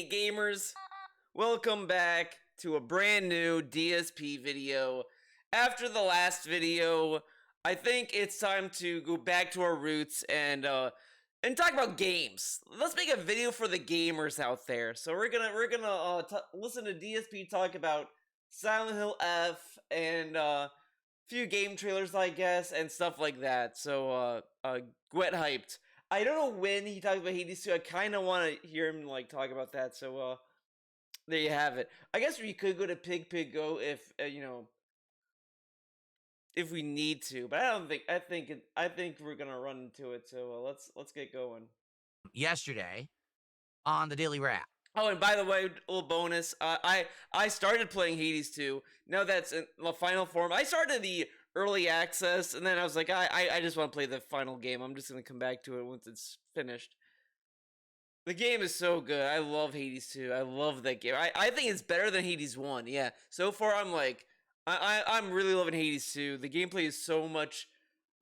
Hey gamers, welcome back to a brand new DSP video. After the last video, I think it's time to go back to our roots and talk about games. Let's make a video for the gamers out there. So we're gonna listen to DSP talk about Silent Hill F and few game trailers, I guess, and stuff like that. So get hyped. I don't know when he talks about Hades 2. I kind of want to hear him like talk about that. So there you have it. I guess we could go to Pig Go if if we need to, but I don't think. I think we're gonna run into it. So let's get going. Yesterday on the Daily Wrap. Oh, and by the way, a little bonus. I started playing Hades 2. Now that's in the final form. I started the early access, and then I was like, I just want to play the final game. I'm just gonna come back to it once it's finished. The game is so good. I love Hades 2. I love that game. I think it's better than Hades 1. Yeah. So far, I'm like, I'm really loving Hades 2. The gameplay is so much,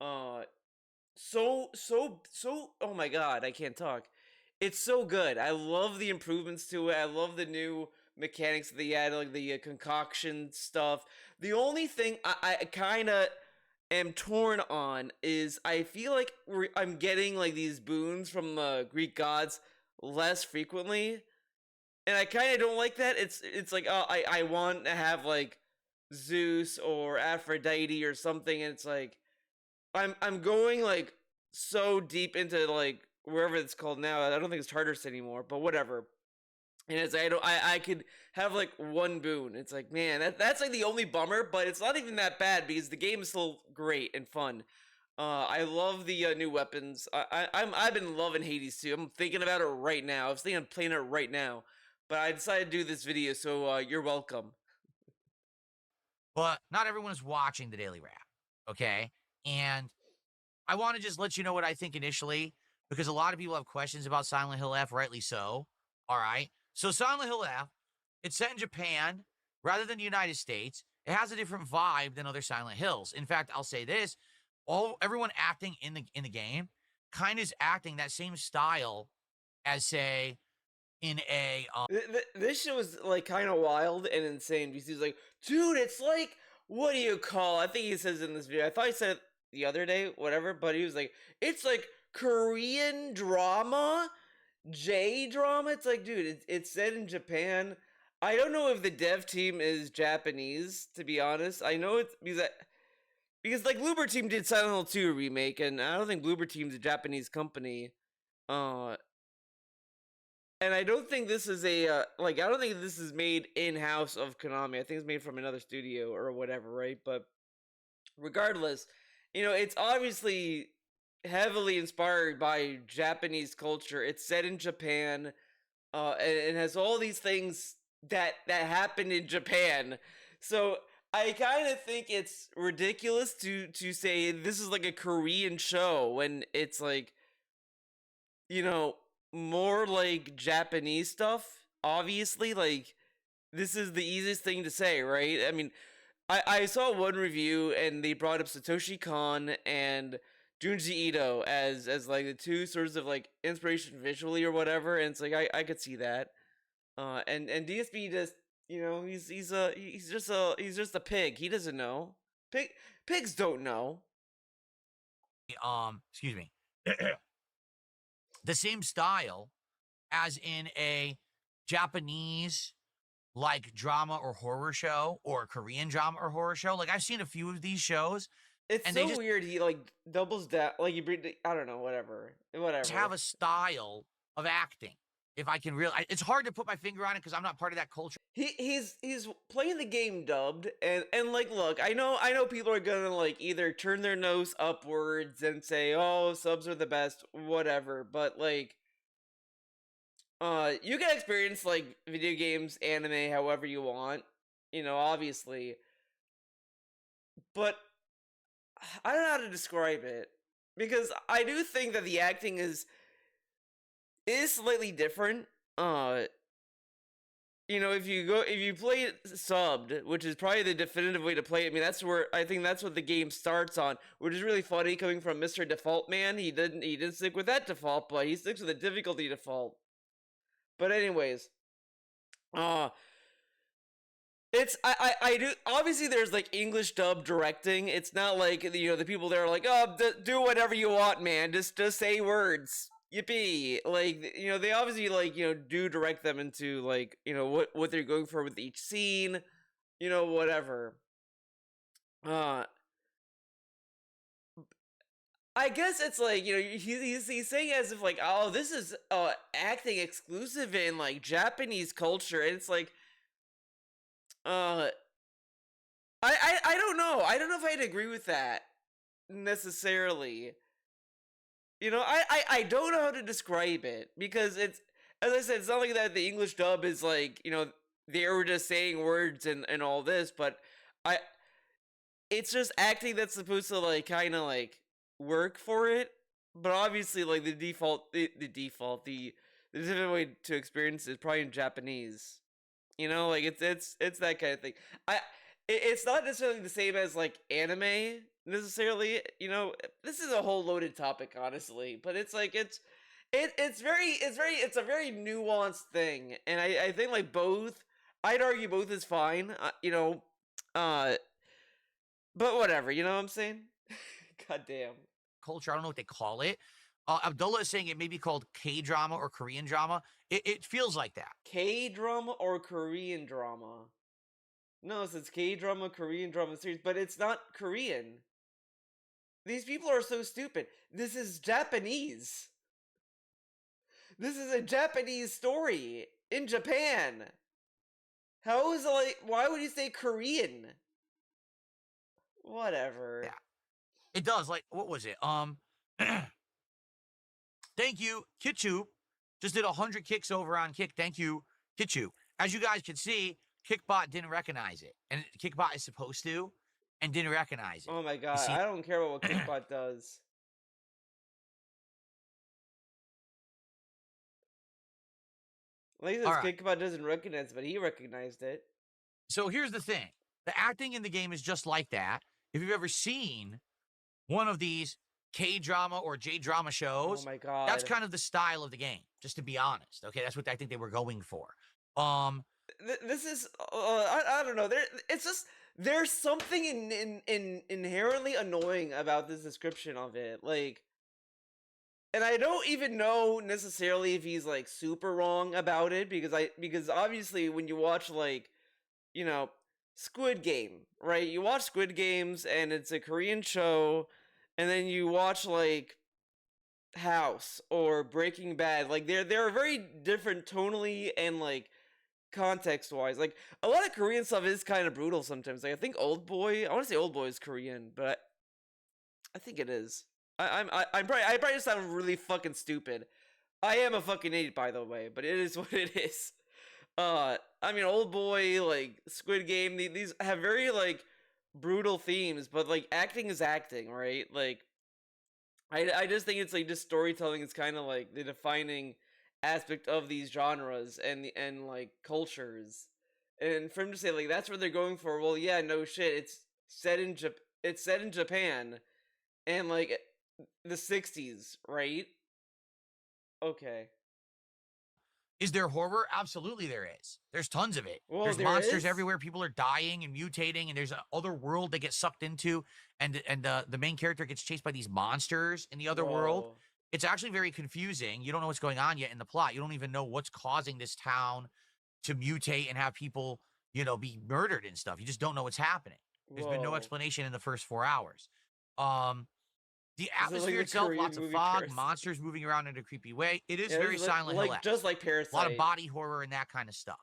so. Oh my god, I can't talk. It's so good. I love the improvements to it. I love the new mechanics that they add, like the concoction stuff. The only thing I kind of am torn on is I feel like I'm getting like these boons from the Greek gods less frequently, and I kind of don't like that. It's like, oh, I want to have like Zeus or Aphrodite or something, and it's like I'm going like so deep into like wherever it's called now. I don't think it's Tartarus anymore, but whatever. And it's like, I could have like one boon. It's like, man, that's like the only bummer, but it's not even that bad because the game is still great and fun. I love the new weapons. I've been loving Hades 2. I'm thinking about it right now. I was thinking of playing it right now, but I decided to do this video, so you're welcome. But not everyone is watching the Daily Wrap, okay? And I want to just let you know what I think initially, because a lot of people have questions about Silent Hill F, rightly so. All right. So Silent Hill F, it's set in Japan rather than the United States. It has a different vibe than other Silent Hills. In fact, I'll say this: everyone acting in the game kind of is acting that same style as, say, in a This shit was like kind of wild and insane because he's like, dude, it's like, what do you call? I think he says in this video. I thought he said it the other day, whatever, but he was like, it's like Korean drama, J drama. It's like, dude, it's set in Japan. I don't know if the dev team is Japanese, to be honest. I know it's because like Bloober Team did Silent Hill 2 remake, and I don't think Bloober Team's a Japanese company. And I don't think this is I don't think this is made in-house of Konami. I think it's made from another studio or whatever, right? But regardless, it's obviously heavily inspired by Japanese culture. It's set in Japan, and has all these things that happen in Japan. So I kind of think it's ridiculous to say this is like a Korean show when it's like, more like Japanese stuff. Obviously, like, this is the easiest thing to say, right? I mean, I saw one review and they brought up Satoshi Kon and Junji Ito as like the two sources of like inspiration visually or whatever, and it's like I could see that. And DSP just, he's just a pig. He doesn't know. Pigs don't know. excuse me. The same style as in a Japanese like drama or horror show, or a Korean drama or horror show. Like, I've seen a few of these shows. It's and so weird. He like doubles down, like I don't know, whatever. Just have a style of acting. If I can really, it's hard to put my finger on it because I'm not part of that culture. He's playing the game dubbed, and like, look, I know people are gonna like either turn their nose upwards and say, oh, subs are the best, whatever, but like, you can experience like video games, anime, however you want, obviously, but I don't know how to describe it, because I do think that the acting is slightly different. If you play it subbed, which is probably the definitive way to play it. I mean, I think that's what the game starts on, which is really funny coming from Mr. Default Man. He didn't stick with that default, but he sticks with the difficulty default. But anyways, Uh it's I do obviously there's like English dub directing. It's not like the people there are like, oh, do whatever you want, man. Just say words. Yippee! Like they obviously like do direct them into like what they're going for with each scene. Whatever. Uh, I guess it's like he's saying as if like, oh, this is acting exclusive in like Japanese culture, and it's like uh I don't know. I don't know if I'd agree with that necessarily. I don't know how to describe it because it's, as I said, it's not like that the English dub is like, they were just saying words and all this, but I it's just acting that's supposed to like kind of like work for it. But obviously like the different way to experience it is probably in Japanese. Like it's that kind of thing. It's not necessarily the same as like anime necessarily. This is a whole loaded topic, honestly. But it's like it's a very nuanced thing, and I think like both. I'd argue both is fine. Uh, but whatever. You know what I'm saying? God damn. Culture. I don't know what they call it. Abdullah is saying it may be called K drama or Korean drama. It feels like that. K drama or Korean drama? No, it's K drama, Korean drama series, but it's not Korean. These people are so stupid. This is Japanese. This is a Japanese story in Japan. How is it like? Why would you say Korean? Whatever. Yeah, it does. Like, what was it? Thank you, Kitchu. Just did 100 kicks over on Kick. Thank you, Kitchu. As you guys can see, Kickbot didn't recognize it, and Kickbot is supposed to, and didn't recognize it. Oh my god! I don't care about what Kickbot does. Like this, Kickbot doesn't recognize, but he recognized it. So here's the thing: the acting in the game is just like that. If you've ever seen one of these K drama or J drama shows, oh my god, that's kind of the style of the game. Just to be honest, okay, that's what I think they were going for. This is I don't know. It's just there's something in inherently annoying about this description of it, like. And I don't even know necessarily if he's like super wrong about it because obviously when you watch like Squid Game, right? You watch Squid Games and it's a Korean show, and then you watch like House or Breaking Bad. Like they're very different tonally and like context wise. Like a lot of Korean stuff is kind of brutal sometimes. Like I think Old Boy. I want to say Old Boy is Korean, but I think it is. I probably just sound really fucking stupid. I am a fucking idiot, by the way, but it is what it is. I mean, Old Boy, like Squid Game, these have very like brutal themes, but like acting is acting, right? Like, I just think it's like just storytelling is kind of like the defining aspect of these genres and like cultures. And for him to say like that's what they're going for, well, yeah, no shit, it's set in Japan, and like the 60s, right? Okay. Is there horror? Absolutely there is. There's tons of it. Well, there's monsters everywhere. People are dying and mutating, and there's another world they get sucked into, and the main character gets chased by these monsters in the other world. It's actually very confusing. You don't know what's going on yet in the plot. You don't even know what's causing this town to mutate and have people, be murdered and stuff. You just don't know what's happening. There's been no explanation in the first 4 hours. The atmosphere itself, lots of fog, monsters moving around in a creepy way. It is very Silent Hill-esque. Just like Parasite. A lot of body horror and that kind of stuff.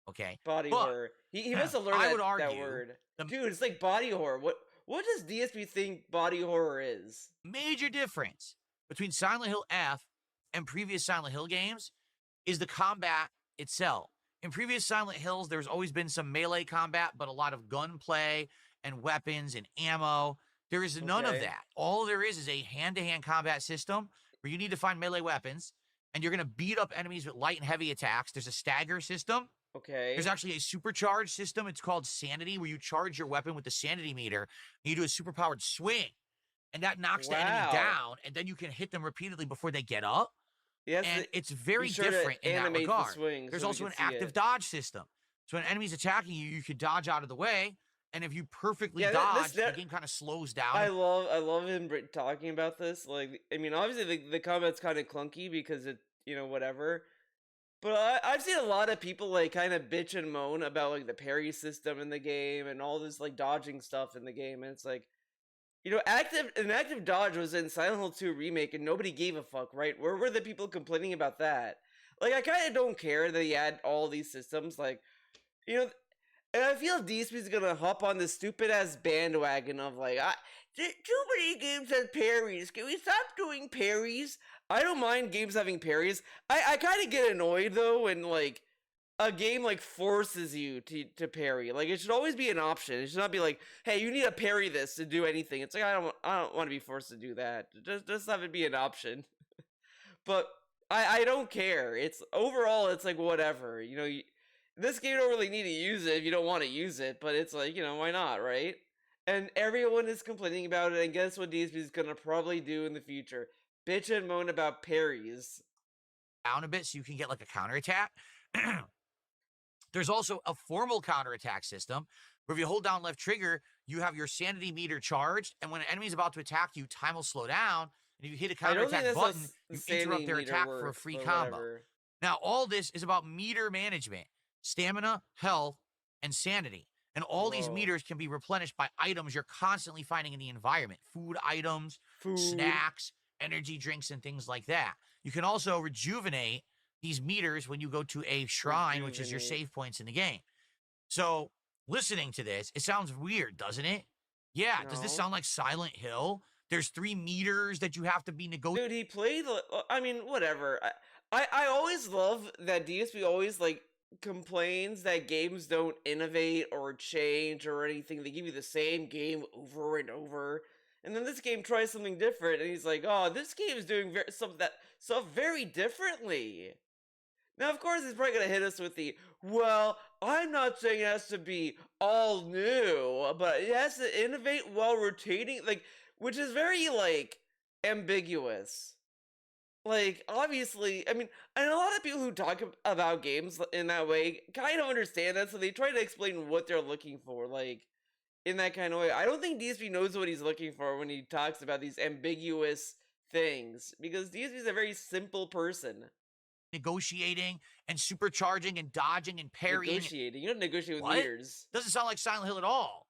Okay. Body horror. He must have learned that word. Dude, it's like body horror. What does DSP think body horror is? Major difference between Silent Hill F and previous Silent Hill games is the combat itself. In previous Silent Hills, there's always been some melee combat, but a lot of gunplay and weapons and ammo. There is none of that. All there is a hand-to-hand combat system where you need to find melee weapons, and you're going to beat up enemies with light and heavy attacks. There's a stagger system. Okay. There's actually a supercharged system. It's called Sanity, where you charge your weapon with the Sanity meter, and you do a superpowered swing, and that knocks the enemy down, and then you can hit them repeatedly before they get up. And it's Be very sure to different in that animate the regard. swing There's so we also can an see active it. dodge system. So when enemies attacking you, you could dodge out of the way. And if you perfectly Yeah, dodge, the game kind of slows down. I love him talking about this. Like, I mean, obviously the combat's kind of clunky because it, whatever. But I've seen a lot of people like kind of bitch and moan about like the parry system in the game and all this like dodging stuff in the game, and it's like, an active dodge was in Silent Hill 2 remake, and nobody gave a fuck, right? Where were the people complaining about that? Like, I kind of don't care that he had all these systems, like, you know, and I feel DSP's gonna hop on this stupid ass bandwagon of like, too many games have parries. Can we stop doing parries? I don't mind games having parries. I kind of get annoyed though when like a game like forces you to parry. Like, it should always be an option. It should not be like, hey, you need to parry this to do anything. It's like, I don't want to be forced to do that. Just have it be an option. But I don't care. It's overall, it's like whatever. This game, you don't really need to use it if you don't want to use it. But it's like, why not, right? And everyone is complaining about it. And guess what DSP is gonna probably do in the future? Bitch and moan about parries. Down a bit so you can get like a counterattack. There's also a formal counterattack system where if you hold down left trigger, you have your sanity meter charged, and when an enemy is about to attack you, time will slow down, and if you hit a counterattack button, you interrupt their attack for a free combo. Whatever. Now, all this is about meter management, stamina, health, and sanity. And all these meters can be replenished by items you're constantly finding in the environment. Food items, snacks, energy drinks, and things like that. You can also rejuvenate these meters when you go to a shrine, which is your save points in the game. So, listening to this, it sounds weird, doesn't it? Yeah, No. Does this sound like Silent Hill? There's 3 meters that you have to be negotiating. Dude, he played. I mean, whatever. I always love that DSP always like complains that games don't innovate or change or anything. They give you the same game over and over, and then this game tries something different, and he's like, "Oh, this game is doing stuff very differently." Now, of course, he's probably gonna hit us with the, "Well, I'm not saying it has to be all new, but it has to innovate while retaining," like, which is very like ambiguous. Like, obviously, I mean, and a lot of people who talk about games in that way kind of understand that, so they try to explain what they're looking for, like, in that kind of way. I don't think DSP knows what he's looking for when he talks about these ambiguous things, because DSP is a very simple person. Negotiating and supercharging and dodging and parrying. Negotiating? You don't negotiate with meters. Doesn't sound like Silent Hill at all.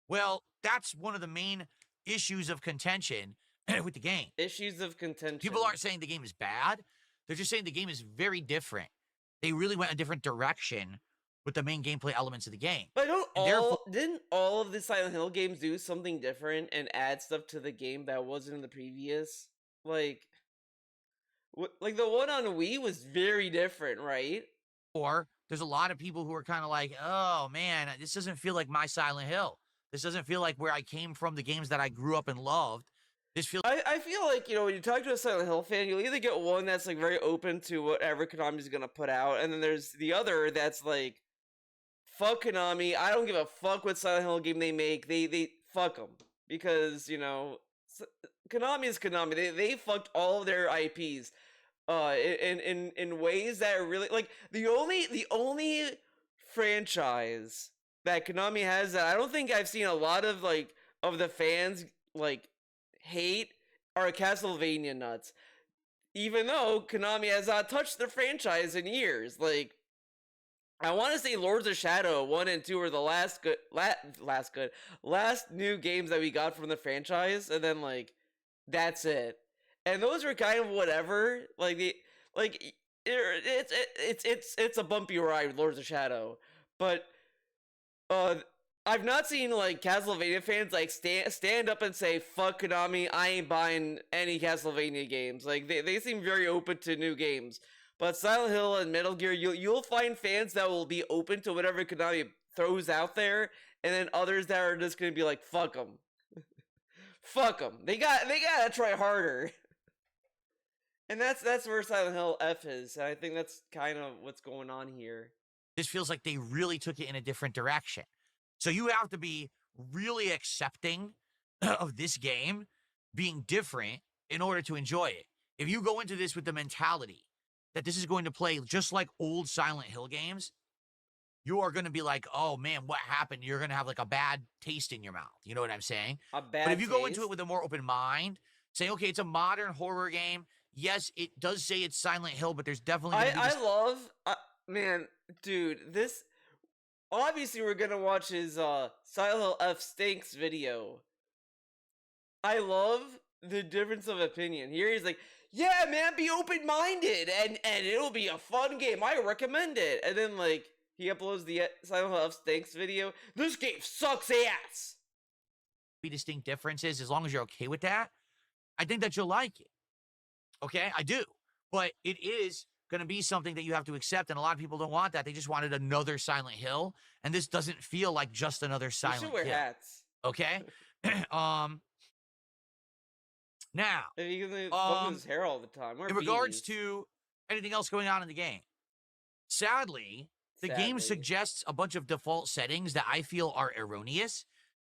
Well, that's one of the main issues of contention with the game. Issues of contention. People aren't saying the game is bad. They're just saying the game is very different. They really went a different direction with the main gameplay elements of the game. But didn't all of the Silent Hill games do something different and add stuff to the game that wasn't in the previous? Like the one on Wii was very different, right? Or there's a lot of people who are kind of like, oh man, this doesn't feel like my Silent Hill. This doesn't feel like where I came from, the games that I grew up and loved. This feels. I feel like, when you talk to a Silent Hill fan, you'll either get one that's like very open to whatever Konami's gonna put out, and then there's the other that's like, fuck Konami, I don't give a fuck what Silent Hill game they make, they fuck them. Because, Konami is Konami. They fucked all of their IPs in ways that are really like the only franchise that Konami has that I don't think I've seen a lot of like of the fans like hate are Castlevania nuts. Even though Konami has not touched the franchise in years. Like, I want to say Lords of Shadow 1 and 2 are the last new games that we got from the franchise, and then like that's it. And those were kind of whatever. It's a bumpy ride with Lords of Shadow, but I've not seen like Castlevania fans like stand up and say fuck Konami, I ain't buying any Castlevania games. Like they seem very open to new games. But Silent Hill and Metal Gear, you'll find fans that will be open to whatever Konami throws out there, and then others that are just gonna be like, "Fuck them, fuck them." They gotta try harder, and that's where Silent Hill F is. And I think that's kind of what's going on here. This feels like they really took it in a different direction. So you have to be really accepting of this game being different in order to enjoy it. If you go into this with the mentality that this is going to play just like old Silent Hill games, you are going to be like, oh man, what happened? You're going to have like a bad taste in your mouth. You know what I'm saying? A But if bad you go into it taste. with a more open mind, say, okay, it's a modern horror game. Yes, it does say it's Silent Hill, but there's definitely going to be I this. love, man, dude. This obviously we're gonna watch his Silent Hill F Stinks video. I love the difference of opinion. Here he's like, yeah, man, be open minded, and it'll be a fun game. I recommend it. And then like he uploads the Silent Hill F Stinks video. This game sucks ass. Be distinct differences. As long as you're okay with that, I think that you'll like it. Okay, I do. But it is going to be something that you have to accept, and a lot of people don't want that. They just wanted another Silent Hill, and this doesn't feel like just another You Silent should wear Hill. hats. Okay. Now, If he can fuck his hair all the time. in regards to anything else going on in the game, sadly, the game suggests a bunch of default settings that I feel are erroneous.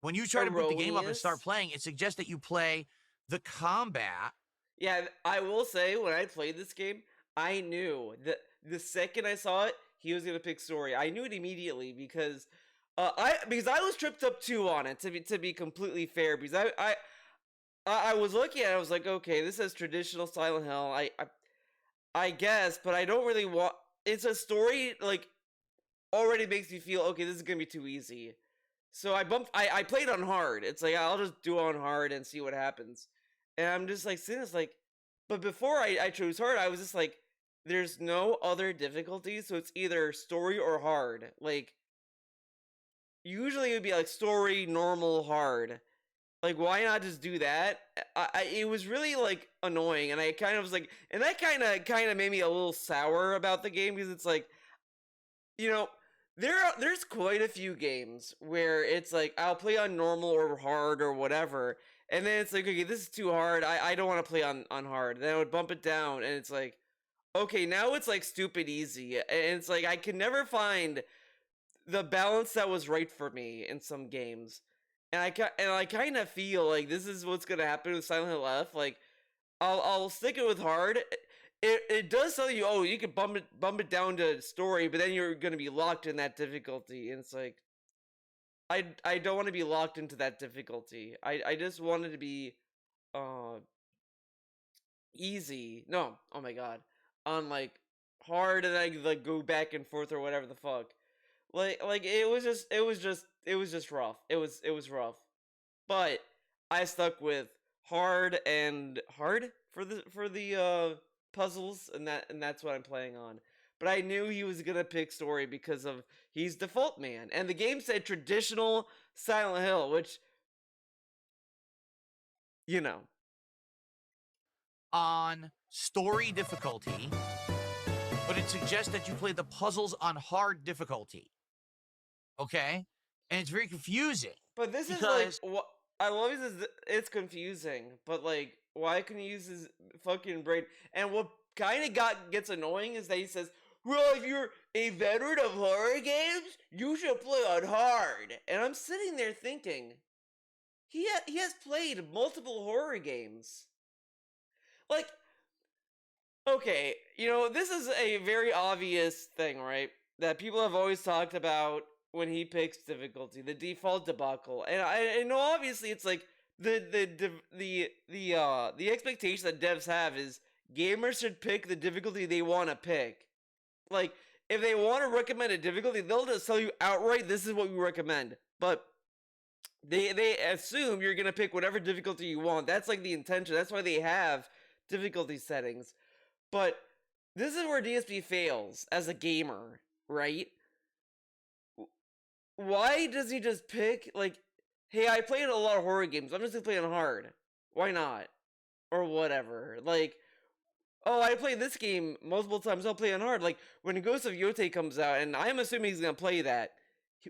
When you try to boot the game up and start playing, it suggests that you play the combat. Yeah, I will say, when I played this game, I knew that the second I saw it, he was gonna pick story. I knew it immediately because I was tripped up too on it, to be completely fair, because I was looking at it, I was like, okay, this is traditional Silent Hill. I guess, but I don't really want. It's a story like already makes me feel okay. This is gonna be too easy. So I played on hard. It's like I'll just do on hard and see what happens. And I'm just like sitting, it's like, but before I chose hard, I was just like, there's no other difficulty, so it's either story or hard. Like usually it would be like story, normal, hard. Like, why not just do that? It was really like annoying, and I kind of was like, and that kind of made me a little sour about the game, because it's like, you know, there's quite a few games where it's like I'll play on normal or hard or whatever, and then it's like, okay, this is too hard. I don't want to play on hard. Then I would bump it down, and it's like, okay, now it's like stupid easy, and it's like I can never find the balance that was right for me in some games. And I kind of feel like this is what's gonna happen with Silent Hill F. Like, I'll stick it with hard. It does tell you, oh, you can bump it down to story, but then you're gonna be locked in that difficulty, and it's like, I don't want to be locked into that difficulty. I just wanted to be, uh, easy. No, oh my god, on like hard, and I like go back and forth or whatever the fuck. Like it was just rough. It was rough. But I stuck with hard for the puzzles, and that's what I'm playing on. But I knew he was gonna pick story because of he's default man, and the game said traditional Silent Hill, which, you know. On story difficulty, but it suggests that you play the puzzles on hard difficulty. Okay? And it's very confusing. But this is like what I love is it's confusing, but like why can you use his fucking brain? And what kind of gets annoying is that he says, "Well, if you're a veteran of horror games, you should play on hard." And I'm sitting there thinking, he has played multiple horror games. Like, okay, you know, this is a very obvious thing, right? That people have always talked about when he picks difficulty, the default debacle. And I know obviously it's like the expectation that devs have is gamers should pick the difficulty they want to pick. Like, if they want to recommend a difficulty, they'll just tell you outright, this is what we recommend. But they assume you're gonna pick whatever difficulty you want. That's like the intention. That's why they have difficulty settings. But this is where DSP fails as a gamer, right? Why does he just pick, like, hey, I played a lot of horror games, I'm just gonna play on hard. Why not? Or whatever. Like, oh, I played this game multiple times, I'll play on hard. Like, when Ghost of Yotei comes out, and I'm assuming he's gonna play that,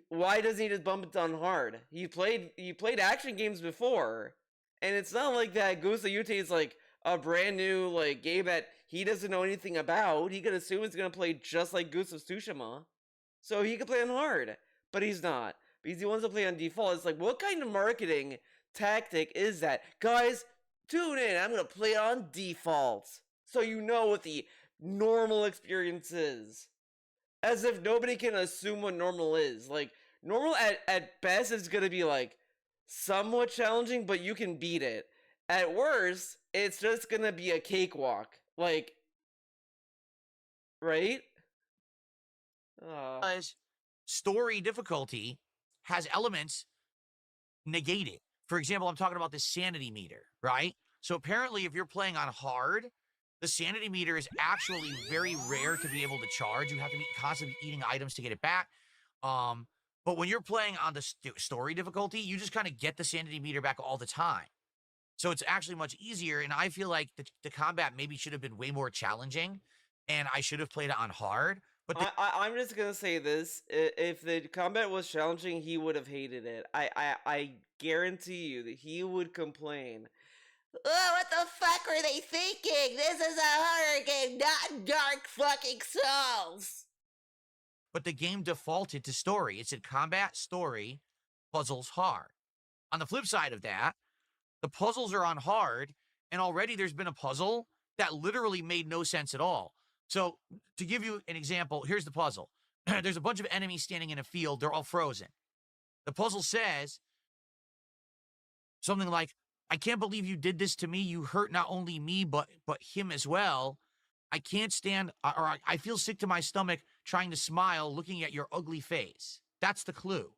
why doesn't he just bump it on hard? He played action games before, and it's not like that Ghost of Yotei is like a brand new like game that he doesn't know anything about. He could assume it's gonna play just like Ghost of Tsushima, so he could play on hard, but he's not because he wants to play on default. It's like, what kind of marketing tactic is that, guys? Tune in. I'm gonna play on default. so you know what the normal experience is. As if nobody can assume what normal is. Like, normal at best is gonna be like somewhat challenging, but you can beat it. At worst, it's just gonna be a cakewalk. Like, right? Uh, Because story difficulty has elements negated. For example, I'm talking about the sanity meter, right? So apparently, if you're playing on hard, the sanity meter is actually very rare to be able to charge. You have to be constantly eating items to get it back. Um, but when you're playing on the story difficulty, you just kind of get the sanity meter back all the time. So it's actually much easier. And I feel like the combat maybe should have been way more challenging, and I should have played it on hard. But I'm just gonna say this: if the combat was challenging, he would have hated it. I guarantee you that he would complain. Oh, what the fuck were they thinking? This is a horror game, not Dark fucking Souls. the game defaulted to story. It said combat, story, puzzles, hard. On the flip side of that, the puzzles are on hard, and already there's been a puzzle that literally made no sense at all. So, to give you an example, here's the puzzle. There's a bunch of enemies standing in a field, they're all frozen. The puzzle says something like, I can't believe you did this to me. You hurt not only me, but him as well. I can't stand, or I feel sick to my stomach trying to smile looking at your ugly face. That's the clue.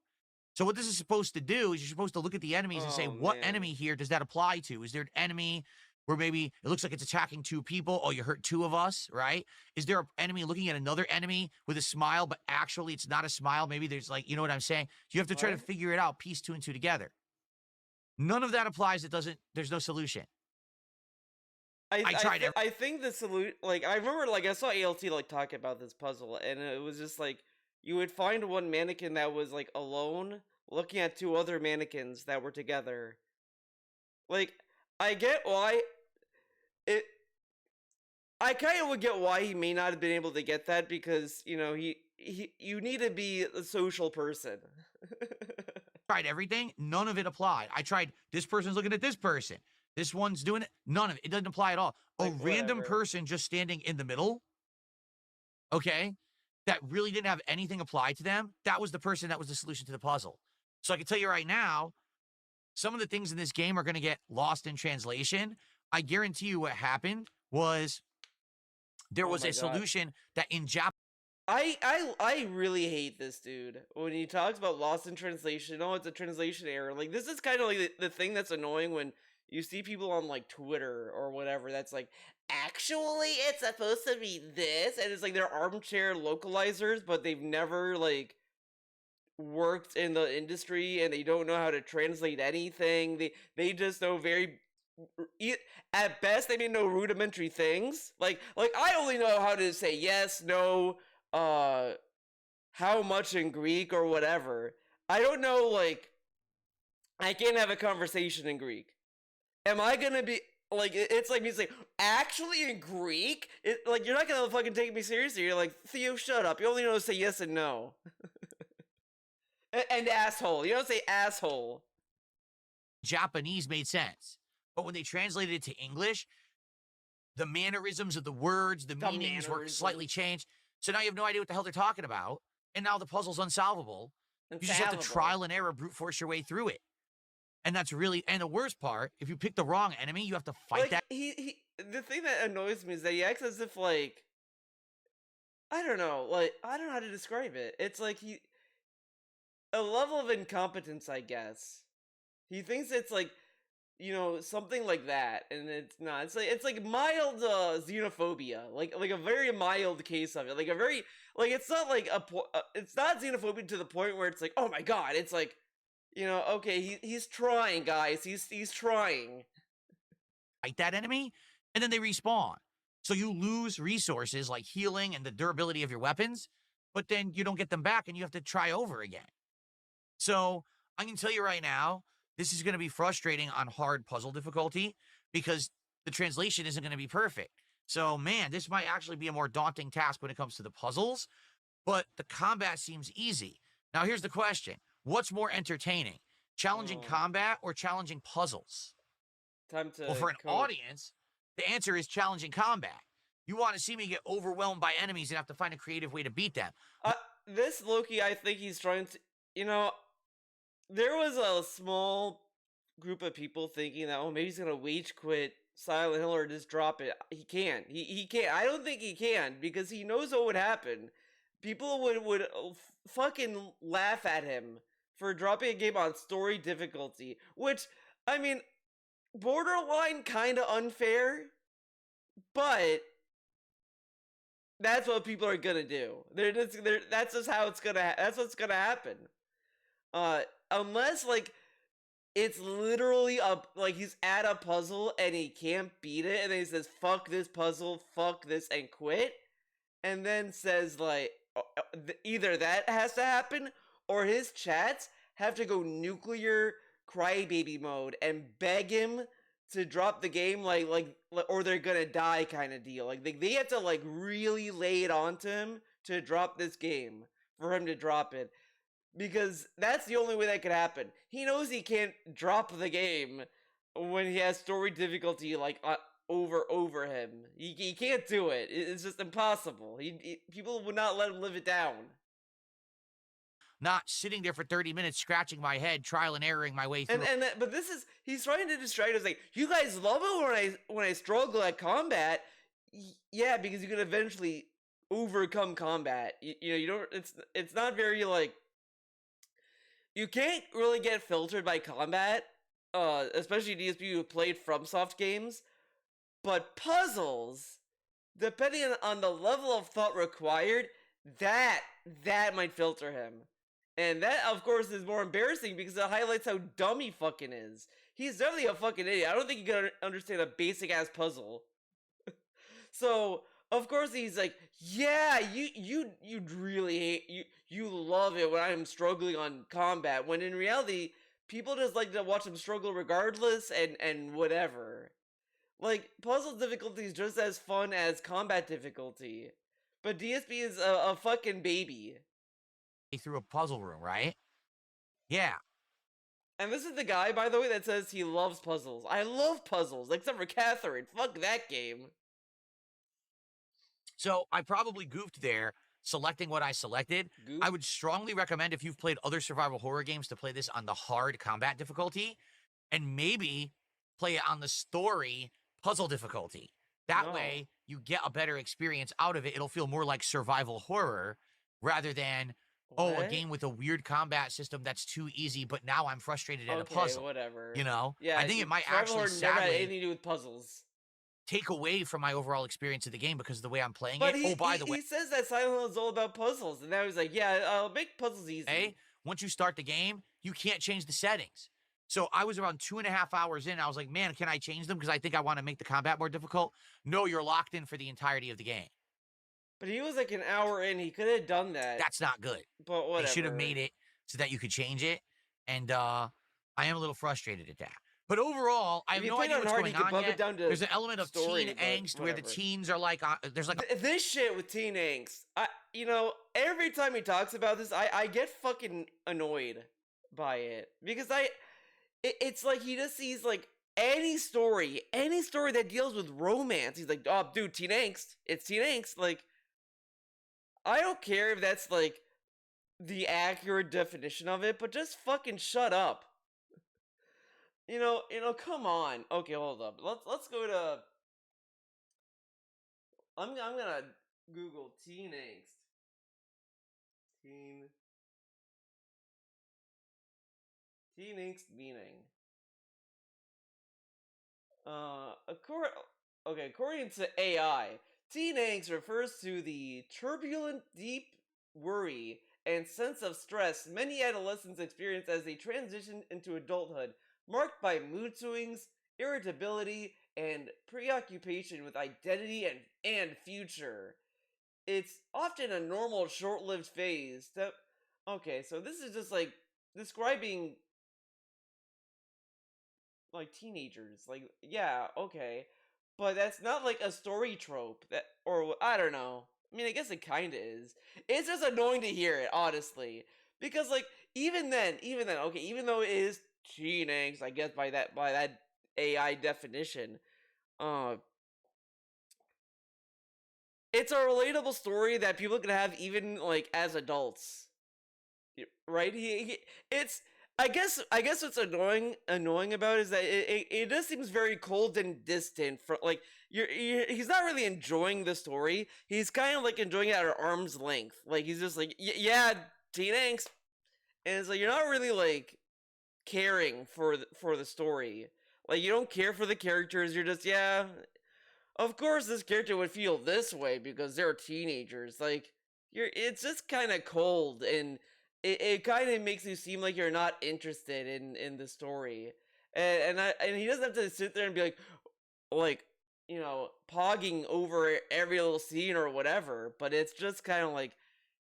So what this is supposed to do is you're supposed to look at the enemies and say, Oh, what man. enemy here does that apply to? Is there an enemy where maybe it looks like it's attacking two people? Oh, you hurt two of us, right? Is there an enemy looking at another enemy with a smile, but actually it's not a smile? Maybe there's like, you know what I'm saying? You have to try to What? figure it out, piece two and two together. None of that applies. There's no solution. I tried everything. I think the solution, like, I remember, like, I saw ALT, like, talk about this puzzle, and it was just, like, you would find one mannequin that was, like, alone, looking at two other mannequins that were together. Like, I get why it. I kind of would get why he may not have been able to get that, because, you know, you need to be a social person. Tried everything. None of it applied. I tried this person's looking at this person. This one's doing it. None of it. It doesn't apply at all. Like, A random whatever. person just standing in the middle, okay, that really didn't have anything applied to them. That was the person that was the solution to the puzzle. So I can tell you right now, some of the things in this game are going to get lost in translation. I guarantee you what happened was there Oh was my a God. solution that in Japanese. I really hate this dude when he talks about lost in translation. Oh, it's a translation error. Like, this is kind of like the thing that's annoying when you see people on, like, Twitter or whatever that's like, actually it's supposed to be this, and it's like they're armchair localizers, but they've never, like, worked in the industry, and they don't know how to translate anything. They just know very at best they may know rudimentary things. Like I only know how to say yes, no, how much in Greek or whatever. I don't know, like, I can't have a conversation in Greek. Am I gonna be like, it's like me saying, actually in Greek? Like, you're not gonna fucking take me seriously. You're like, Theo, shut up. You only know to say yes and no. And asshole. You don't say asshole. Japanese made sense. But when they translated it to English, the mannerisms of the words, the meanings were slightly changed. So now you have no idea what the hell they're talking about. And now the puzzle's unsolvable. You just have to trial and error, brute force your way through it. And that's really, and the worst part, if you pick the wrong enemy, you have to fight Like, that. the thing that annoys me is that he acts as if, like, I don't know, like, I don't know how to describe it. It's like a level of incompetence, I guess. He thinks it's like, you know, something like that, and it's not. It's like mild xenophobia, like a very mild case of it, like a very, like, it's not like it's not xenophobia to the point where it's like, oh my God, it's like, you know, okay, he's trying, guys, he's trying. Fight that enemy, and then they respawn. So you lose resources like healing and the durability of your weapons, but then you don't get them back and you have to try over again. So I can tell you right now, this is going to be frustrating on hard puzzle difficulty because the translation isn't going to be perfect. So, man, this might actually be a more daunting task when it comes to the puzzles, but the combat seems easy. Now, here's the question. What's more entertaining, challenging combat or challenging puzzles? Time to Well, for an audience, The answer is challenging combat. You want to see me get overwhelmed by enemies and have to find a creative way to beat them. Uh, this Loki, I think he's trying to, you know, there was a small group of people thinking that, oh, maybe he's gonna wage quit Silent Hill or just drop it. He can't. He can't. I don't think he can because he knows what would happen. People would fucking laugh at him for dropping a game on story difficulty, which I mean, borderline kind of unfair, but that's what people are gonna do. That's just how it's gonna. That's what's gonna happen. Uh, unless like it's literally like he's at a puzzle and he can't beat it, and then he says "fuck this puzzle, fuck this," and quit, and then says like either that has to happen or his chats have to go nuclear crybaby mode and beg him to drop the game like or they're gonna die kind of deal. Like they have to like really lay it onto him to drop this game for him to drop it, because that's the only way that could happen. He knows he can't drop the game when he has story difficulty like over him. He can't do it. It's just impossible. People would not let him live it down. Not sitting there for 30 minutes scratching my head, trial and erroring my way through. But this is, he's trying to distract us. Like, you guys love it when I struggle at combat. Yeah, because you can eventually overcome combat. You know, you don't. It's not very like. You can't really get filtered by combat, especially DSP who played FromSoft games. But puzzles, depending on the level of thought required, that might filter him. And that, of course, is more embarrassing because it highlights how dumb he fucking is. He's definitely a fucking idiot. I don't think he can understand a basic-ass puzzle. So, of course, he's like, yeah, you really hate, you love it when I'm struggling on combat, when in reality, people just like to watch him struggle regardless, and whatever. Like, puzzle difficulty is just as fun as combat difficulty. But DSP is a fucking baby. Through a puzzle room, right? Yeah. And this is the guy, by the way, that says he loves puzzles. I love puzzles, except for Catherine. Fuck that game. So I probably goofed there selecting what I selected. Goof. I would strongly recommend, if you've played other survival horror games, to play this on the hard combat difficulty and maybe play it on the story puzzle difficulty. That way you get a better experience out of it. It'll feel more like survival horror rather than, a game with a weird combat system that's too easy, but now I'm frustrated at a puzzle. Whatever. You know? Yeah, I think it might survival actually horror never had sadly anything to do with puzzles. take away from my overall experience of the game because of the way I'm playing But it. By the way, he says that Silent Hill is all about puzzles, and now he's like, yeah, I'll make puzzles easy. Once you start the game, you can't change the settings. So I was around 2.5 hours in. I was like, man, can I change them? Because I think I want to make the combat more difficult. No, you're locked in for the entirety of the game. But he was like an hour in. He could have done that. That's not good. But whatever. They should have made it so that you could change it. And I am a little frustrated at that. But overall, I have no idea what's going on yet. There's an element of teen angst where the teens are like, there's like this shit with teen angst. Every time he talks about this, I get fucking annoyed by it because it's like he just sees like any story that deals with romance. He's like, oh, dude, teen angst. It's teen angst. Like, I don't care if that's like the accurate definition of it, but just fucking shut up. You know, come on. Okay, hold up. Let's go to. I'm gonna Google teen angst. Teen angst meaning. According to AI, teen angst refers to the turbulent, deep worry and sense of stress many adolescents experience as they transition into adulthood, marked by mood swings, irritability, and preoccupation with identity and future. It's often a normal, short-lived phase. So this is just like describing like teenagers. Like, yeah, okay. But that's not like a story trope or I don't know. I mean, I guess it kind of is. It's just annoying to hear it, honestly. Because like even then, okay, even though it is teen angst, I guess by that AI definition, it's a relatable story that people can have even like as adults, right? It's I guess what's annoying about it is that it just seems very cold and distant. For like he's not really enjoying the story. He's kind of like enjoying it at arm's length. Like he's just like yeah, teen angst, and it's like you're not really like caring for the story. Like you don't care for the characters. You're just yeah. Of course, this character would feel this way because they're teenagers. Like it's just kind of cold, and it kind of makes you seem like you're not interested in the story. And he doesn't have to sit there and be like pogging over every little scene or whatever. But it's just kind of like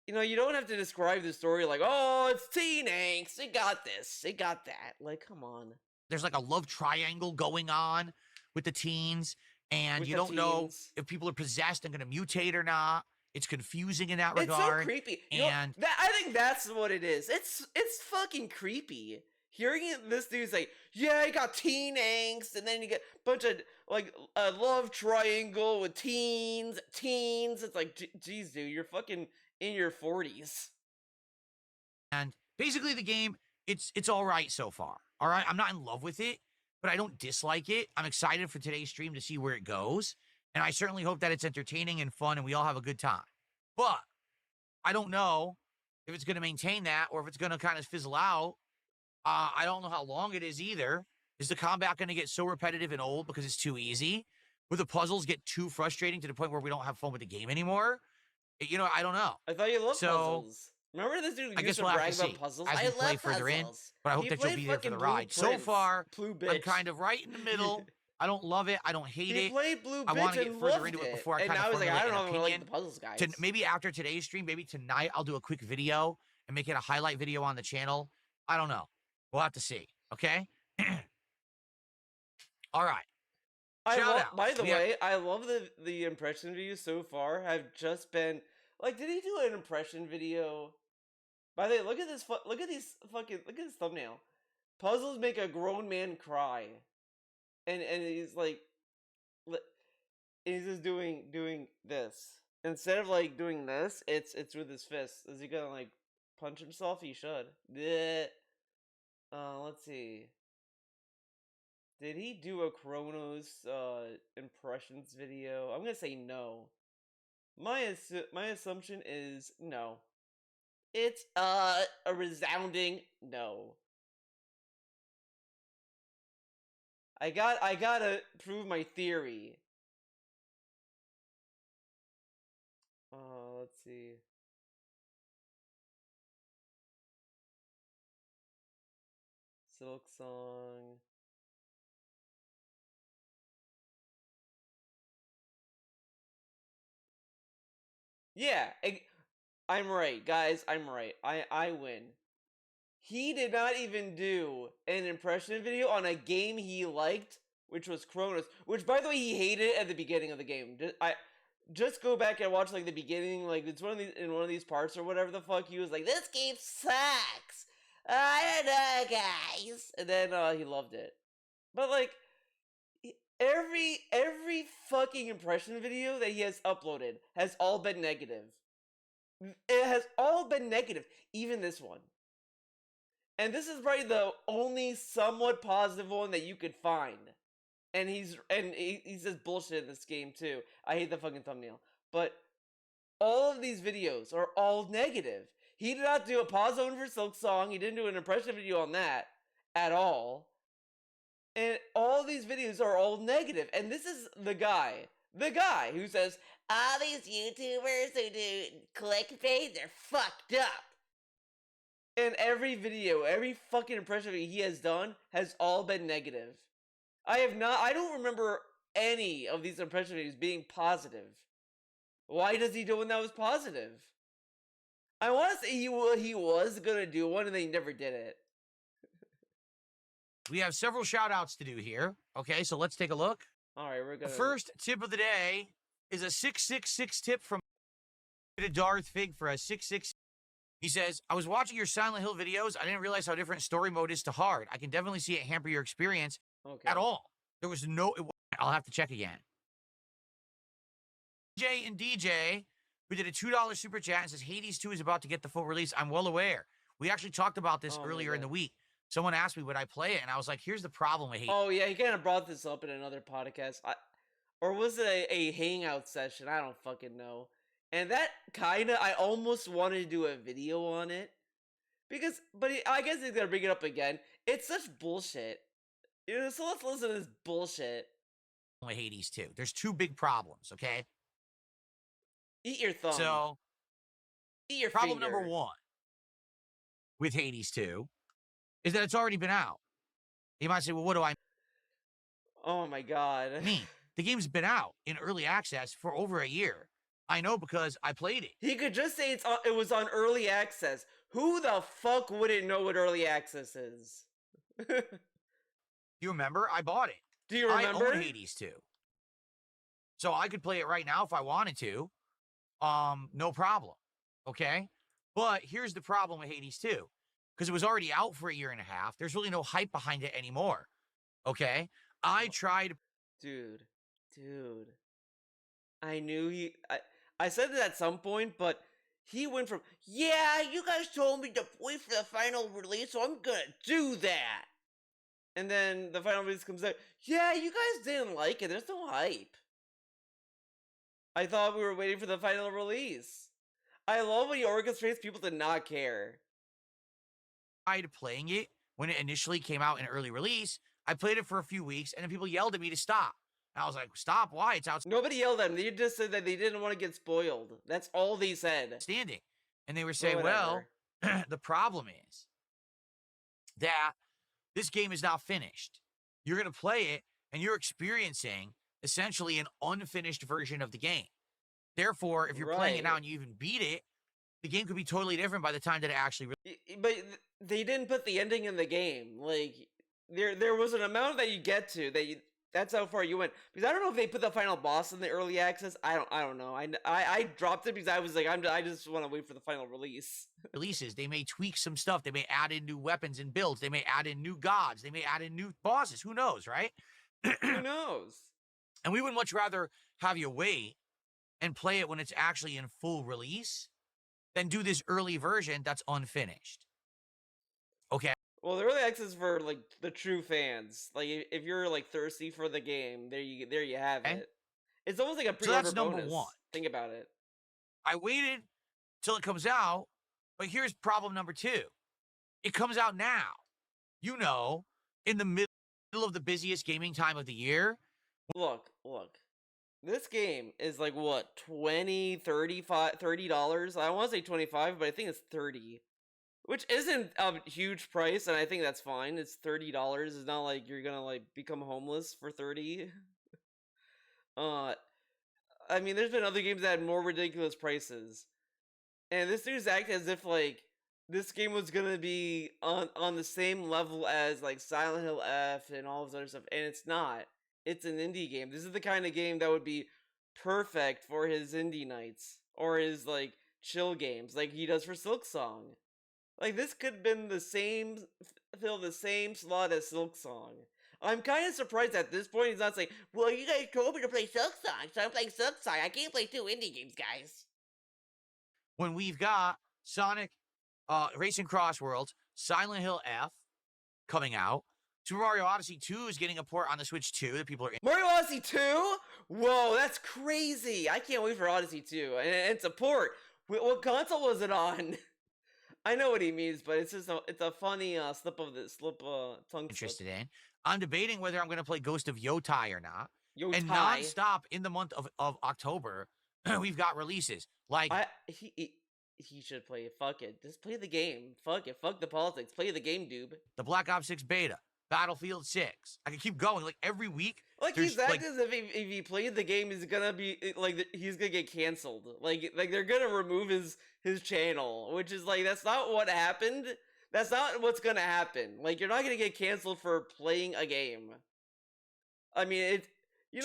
you don't have to describe the story like, oh, it's teen angst. It got this. It got that. Like, come on. There's like a love triangle going on with the teens, and With you the don't know teens. if people are possessed and going to mutate or not. It's confusing in that It's so regard. creepy. And That I think that's what it is. It's fucking creepy. Hearing this dude's like, yeah, I got teen angst, and then you get a bunch of like a love triangle with teens. It's like, geez, dude, you're fucking in your 40s. and basically the game, it's all right so far. All right, I'm not in love with it, but I don't dislike it. I'm excited for today's stream to see where it goes, and I certainly hope that it's entertaining and fun, and we all have a good time. But I don't know if it's going to maintain that or if it's going to kind of fizzle out. I don't know how long it is either. Is the combat going to get so repetitive and old because it's too easy? Will the puzzles get too frustrating to the point where we don't have fun with the game anymore? I don't know. I thought you loved So puzzles. Remember this dude I used guess to we'll have brag to about see puzzles? as I we play love further in, puzzles. but I hope He that you'll played be there for fucking the ride. So Blueprints. far, Blue I'm bitch. kind of right in the middle. I don't love it. I don't hate He it. played Blue I want Bitch to get and further loved into it it. before I And kind now of he's like, formulate I an don't know if I like opinion. the puzzles, guys. Maybe after today's stream, maybe tonight, I'll do a quick video and make it a highlight video on the channel. I don't know. We'll have to see. Okay? All right. Shout outs. By the way, I love the impression videos so far have just been like, did he do an impression video? By the way, look at this. Look at look at this thumbnail. Puzzles make a grown man cry, and he's like, he's just doing this instead of like doing this. It's with his fist. Is he gonna like punch himself? He should. Bleh. Let's see. Did he do a Chronos impressions video? I'm gonna say no. My assumption is no. It's a resounding no. I gotta prove my theory. Let's see. Silk Song. Yeah, I'm right, guys. I'm right. I win. He did not even do an impression video on a game he liked, which was Chronos. Which, by the way, he hated at the beginning of the game. Just go back and watch like the beginning. Like it's in one of these parts or whatever the fuck. He was like, "This game sucks. I don't know, guys." And then he loved it. But like every fucking impression video that he has uploaded has all been negative. It has all been negative, even this one. And this is probably the only somewhat positive one that you could find. And he says bullshit in this game too. I hate the fucking thumbnail. But all of these videos are all negative. He did not do a positive one for Silk Song. He didn't do an impression video on that at all. And all these videos are all negative. And this is the guy who says, all these YouTubers who do clickbait, they're fucked up. And every video, every fucking impression video he has done has all been negative. I don't remember any of these impression videos being positive. Why does he do one that was positive? I want to say he was gonna do one and they never did it. We have several shout outs to do here. Okay, so let's take a look. All right, we're gonna. The first tip of the day is a 666 tip from Darth Fig for a 66. He says, I was watching your Silent Hill videos. I didn't realize how different story mode is to hard. I can definitely see it hamper your experience at all. There was no, I'll have to check again. Jay and DJ, who did a $2 super chat and says Hades 2 is about to get the full release. I'm well aware. We actually talked about this Oh my earlier in the god. week. Someone asked me, would I play it? And I was like, here's the problem with Hades. Oh yeah, he kind of brought this up in another podcast. Or was it a hangout session? I don't fucking know. And that kinda, I almost wanted to do a video on it. Because, but I guess he's gonna bring it up again. It's such bullshit. You know, so let's listen to this bullshit. With Hades 2. There's two big problems, okay? Eat your thumb. So, Eat your problem finger. number one with Hades 2 is that it's already been out. You might say, well, what do I Oh my god. mean? The game's been out in early access for over a year. I know because I played it. He could just say it was on early access. Who the fuck wouldn't know what early access is? You remember? I bought it. Do you remember? I own Hades 2. So I could play it right now if I wanted to. No problem. Okay? But here's the problem with Hades 2. Because it was already out for a year and a half. There's really no hype behind it anymore. Okay? I tried. Dude. I knew I said it at some point, but he went from, yeah, you guys told me to wait for the final release, so I'm gonna do that. And then the final release comes out, yeah, you guys didn't like it, there's no hype. I thought we were waiting for the final release. I love when he orchestrates people to not care. Tried playing it when it initially came out in early release. I played it for a few weeks, and then people yelled at me to stop. And I was like, stop, why? It's Nobody yelled at them. They just said that they didn't want to get spoiled. That's all they said. outstanding. And they were saying, Well, well, the problem is that this game is not finished. You're going to play it, and you're experiencing essentially an unfinished version of the game. Therefore, if you're playing it now Right. and you even beat it, the game could be totally different by the time that it actually But they didn't put the ending in the game. Like there was an amount that you get to that's how far you went. Because I don't know if they put the final boss in the early access. I don't know. I dropped it because I was like I just want to wait for the final release. releases. They may tweak some stuff. They may add in new weapons and builds. They may add in new gods. They may add in new bosses. Who knows, right? Who knows? And we would much rather have you wait and play it when it's actually in full release than do this early version that's unfinished. Okay? Well, the early access for like the true fans. Like if you're like thirsty for the game, there you have Okay. it. It's almost like a So pre-order that's number bonus. one. Think about it. I waited till it comes out, but here's problem number two. It comes out now. You know, in the middle of the busiest gaming time of the year. Look. This game is like what, $20, $35, $30? I want to say 25, but I think it's 30. Which isn't a huge price, and I think that's fine. It's $30. It's not like you're gonna like become homeless for 30. I mean, there's been other games that had more ridiculous prices. And this news act as if like this game was gonna be on the same level as like Silent Hill F and all this other stuff, and it's not. It's an indie game. This is the kind of game that would be perfect for his indie nights or his like chill games, like he does for Silksong. Like this could have been the same, fill the same slot as Silksong. I'm kind of surprised at this point he's not saying, "Well, you guys told me to play Silksong, so I'm playing Silksong. I can't play two indie games, guys." When we've got Sonic Racing Cross Worlds, Silent Hill F coming out, Super Mario Odyssey 2 is getting a port on the Switch 2 that people are in. Mario Odyssey 2? Whoa, that's crazy! I can't wait for Odyssey 2. And it's a port. What console was it on? I know what he means, but it's just it's a funny tongue slip. Interested in. I'm debating whether I'm going to play Ghost of Yotai or not. Yotai. And nonstop in the month of October, we've got releases like he should play it. Fuck it. Just play the game. Fuck it. Fuck the politics. Play the game, dude. the Black Ops 6 beta, Battlefield 6. I can keep going. Like every week. Like there's, he's acting as if he played the game, he's gonna be like he's gonna get canceled. Like they're gonna remove his channel, which is like that's not what happened. That's not what's gonna happen. Like you're not gonna get canceled for playing a game. I mean, it's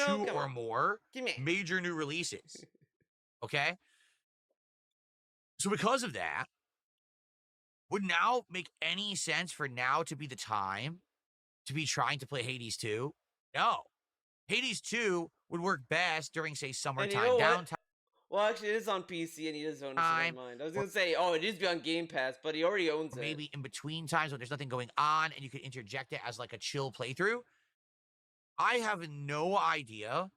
two or more Give me. major new releases. Okay? So because of that, would now make any sense for now to be the time to be trying to play Hades 2? No. Hades 2 would work best during, say, summertime, what? downtime. Well, actually, it is on PC and he does own it, so never time, mind. I was or, gonna say, oh, it needs to be on Game Pass, but he already owns or it. maybe in between times when there's nothing going on and you could interject it as like a chill playthrough. I have no idea